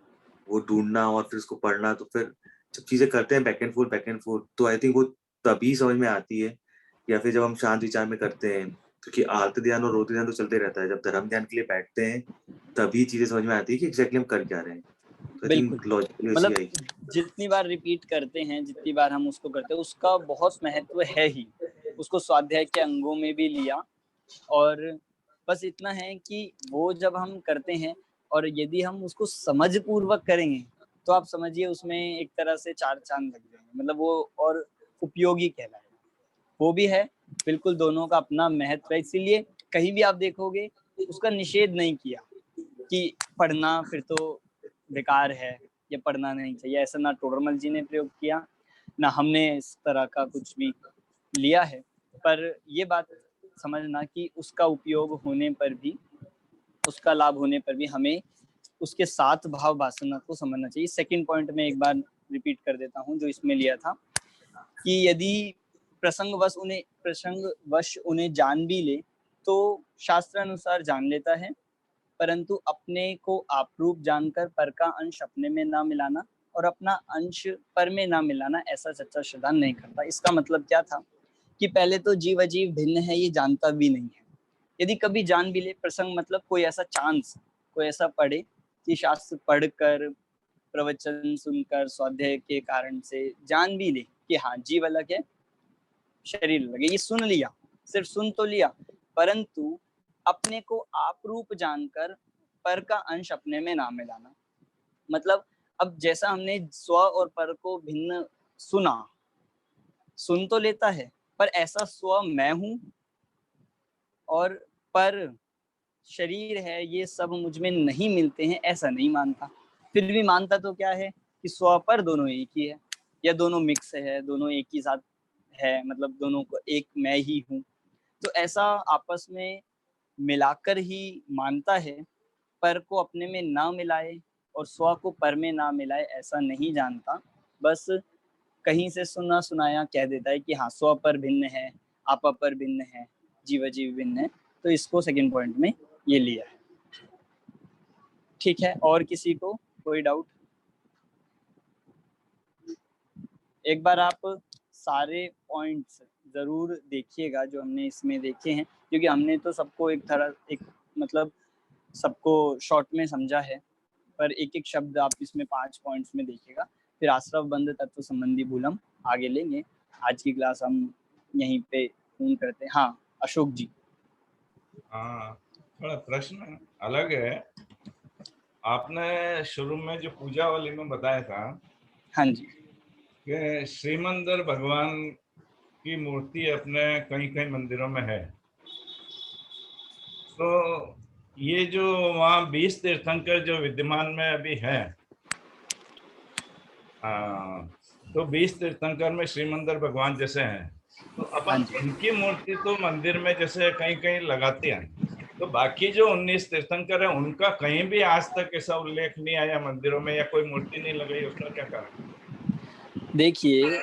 वो ढूंढना और फिर उसको पढ़ना, तो फिर जब चीजें करते हैं बैक एंड फोर्थ तो आई थिंक वो तभी समझ में आती है, या फिर जब हम शांत विचार में करते हैं, क्योंकि आर्त ध्यान और रोत ध्यान तो चलते रहता है, जब धर्म ध्यान के लिए बैठते हैं तभी चीजें समझ में आती है कि एग्जैक्टली हम कर क्या रहे हैं। तो आई थिंक लॉजिकली मतलब जितनी बार रिपीट करते हैं, जितनी बार हम उसको करते हैं, उसका बहुत महत्व है ही। उसको स्वाध्याय के अंगों में भी लिया, और बस इतना है कि वो जब हम करते हैं और यदि हम उसको समझ पूर्वक करेंगे तो आप समझिए उसमें एक तरह से 4 चांद लग जाएंगे, मतलब वो और उपयोगी कहलाएगा। वो भी है, बिल्कुल दोनों का अपना महत्व है, इसीलिए कहीं भी आप देखोगे उसका निषेध नहीं किया कि पढ़ना फिर तो बेकार है या पढ़ना नहीं चाहिए, ऐसा ना टोडरमल जी ने प्रयोग किया ना हमने इस तरह का कुछ भी लिया है। पर ये बात समझना कि उसका उपयोग होने पर भी, उसका लाभ होने पर भी हमें उसके साथ भाव वासना को समझना चाहिए। सेकंड पॉइंट में एक बार रिपीट कर देता हूँ जो इसमें लिया था कि यदि प्रसंगवश उन्हें जान भी ले तो शास्त्र अनुसार जान लेता है, परंतु अपने को आपरूप जानकर पर का अंश अपने में ना मिलाना और अपना अंश पर में ना मिलाना, ऐसा सच्चा श्रद्धान नहीं करता। इसका मतलब क्या था कि पहले तो जीव अजीव भिन्न है ये जानता भी नहीं है। यदि कभी जान भी ले, प्रसंग मतलब कोई ऐसा चांस, कोई ऐसा पढ़े कि शास्त्र पढ़कर, प्रवचन सुनकर, स्वाध्याय के कारण से जान भी ले कि हाँ जीव अलग है, शरीर अलग है, ये सुन लिया, सिर्फ सुन तो लिया, परंतु अपने को आप रूप जानकर पर का अंश अपने में ना मिलाना। मतलब अब जैसा हमने स्व और पर को भिन्न सुना, सुन तो लेता है पर ऐसा स्व मैं हूं और पर शरीर है, ये सब मुझ में नहीं मिलते हैं, ऐसा नहीं मानता। फिर भी मानता तो क्या है कि स्व पर दोनों एक ही है या दोनों मिक्स है, दोनों एक ही साथ है, मतलब दोनों को एक मैं ही हूँ। तो ऐसा आपस में मिलाकर ही मानता है, पर को अपने में ना मिलाए और स्व को पर में ना मिलाए ऐसा नहीं जानता। बस कहीं से सुना सुनाया कह देता है कि हाँ स्व पर भिन्न है, आपा पर भिन्न है, जीव जीव भिन्न है। तो इसको सेकंड पॉइंट में ये लिया है। ठीक है, और किसी को कोई डाउट? एक बार आप सारे पॉइंट्स जरूर देखिएगा जो हमने इसमें देखे हैं, क्योंकि हमने तो सबको एक मतलब सबको शॉर्ट में समझा है, पर एक एक शब्द आप इसमें 5 पॉइंट्स में देखिएगा। फिर आश्रव बंध तत्व संबंधी भूल हम आगे लेंगे। आज की क्लास हम यहीं पे पूर्ण करते हैं। हाँ अशोक जी। हाँ, थोड़ा प्रश्न अलग है। आपने शुरू में जो पूजा वाले में बताया था, हाँ जी, कि श्रीमंदर भगवान की मूर्ति अपने कई कई मंदिरों में है, तो ये जो वहाँ 20 तीर्थंकर जो विद्यमान में अभी है, तो 20 तीर्थंकर में श्रीमंदर भगवान जैसे हैं, तो अपन उनकी मूर्ति तो मंदिर में जैसे कहीं कहीं लगाते हैं, तो बाकी जो 19 तीर्थंकर है उनका कहीं भी आज तक ऐसा उल्लेख नहीं आया मंदिरों में, या कोई मूर्ति नहीं लगाई, उसका क्या कारण? देखिए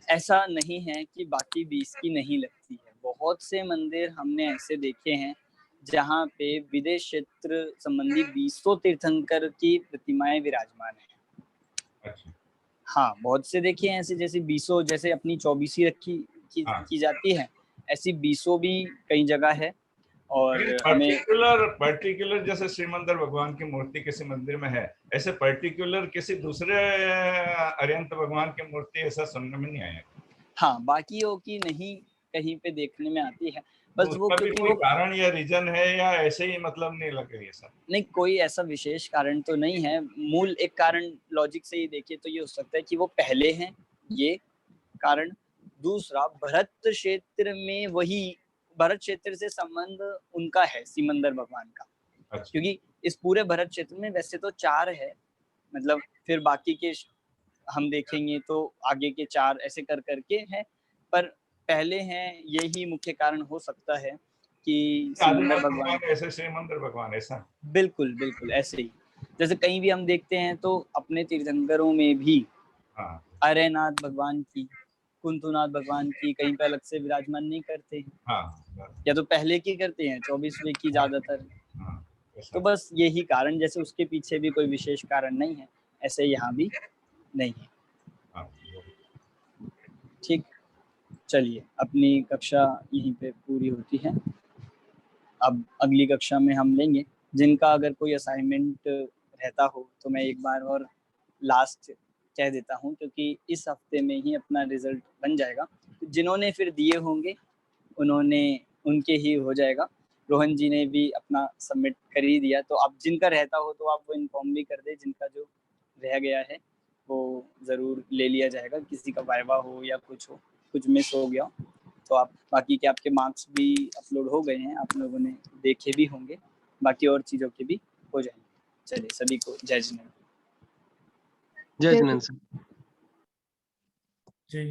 ऐसा नहीं है कि बाकी 20 की नहीं लगती है। बहुत से मंदिर हमने ऐसे देखे हैं जहाँ पे विदेश क्षेत्र संबंधी 200 तीर्थंकर की प्रतिमाएं विराजमान है। अच्छा। हाँ बहुत से देखे हैं ऐसे, जैसे 200 जैसे अपनी 24 रखी की जाती है, ऐसी 200 भी कई जगह है। और हमें पर्टिकुलर जैसे श्रीमंदर भगवान की मूर्ति किसी मंदिर में है, ऐसे पर्टिकुलर किसी दूसरे अरिहंत भगवान की मूर्ति ऐसा सुनने में नहीं आया। हाँ बाकियों की नहीं कहीं पे देखने में आती है, बस तो वो उसका भी क्योंकि कोई वो कारण या रीजन है, या ऐसे ही मतलब नहीं लग रही है सर? नहीं, कोई ऐसा विशेष कारण तो नहीं है। मूल एक कारण लॉजिक से ही देखिए तो ये हो सकता है कि वो पहले हैं, ये कारण। दूसरा, भरत क्षेत्र में वही भरत क्षेत्र से संबंध उनका है सिमंदर भगवान का। अच्छा। क्योंकि इस पूरे भरत क्षेत्र में वैसे तो 4 है, मतलब फिर बाकी के हम देखेंगे तो आगे के 4 ऐसे कर करके हैं, पर पहले हैं, यही मुख्य कारण हो सकता है कि सिमंदर भगवान ऐसे श्रीमंदर भगवान ऐसा। बिल्कुल बिल्कुल ऐसे ही। जैसे कहीं भी हम देखते हैं तो अपने तीर्थंकरों में भी अरयनाथ भगवान की, कुंतुनाथ भगवान की कहीं पे अलग से विराजमान नहीं करते हैं, या तो पहले की करते हैं 24वें की ज्यादातर। तो बस यही कारण, जैसे उसके पीछे भी कोई विशेष कारण नहीं है, ऐसे यहाँ भी नहीं है। ठीक, चलिए अपनी कक्षा यहीं पे पूरी होती है। अब अगली कक्षा में हम लेंगे, जिनका अगर कोई असाइनमेंट रहता हो तो मैं एक बार और लास्ट कह देता हूँ, क्योंकि इस हफ्ते में ही अपना रिजल्ट बन जाएगा। तो जिन्होंने फिर दिए होंगे उनके ही हो जाएगा। रोहन जी ने भी अपना सबमिट कर ही दिया, तो अब जिनका रहता हो तो आप वो इन्फॉर्म भी कर दे, जिनका जो रह गया है वो ज़रूर ले लिया जाएगा। किसी का वाइवा हो या कुछ हो, कुछ मिस हो गया तो आप, बाकी के आपके मार्क्स भी अपलोड हो गए हैं, आप लोगों ने देखे भी होंगे, बाकी और चीज़ों के भी हो जाएंगे। चलिए सभी को जय जिनेंद्र। जय जिनेंद्र सर। जय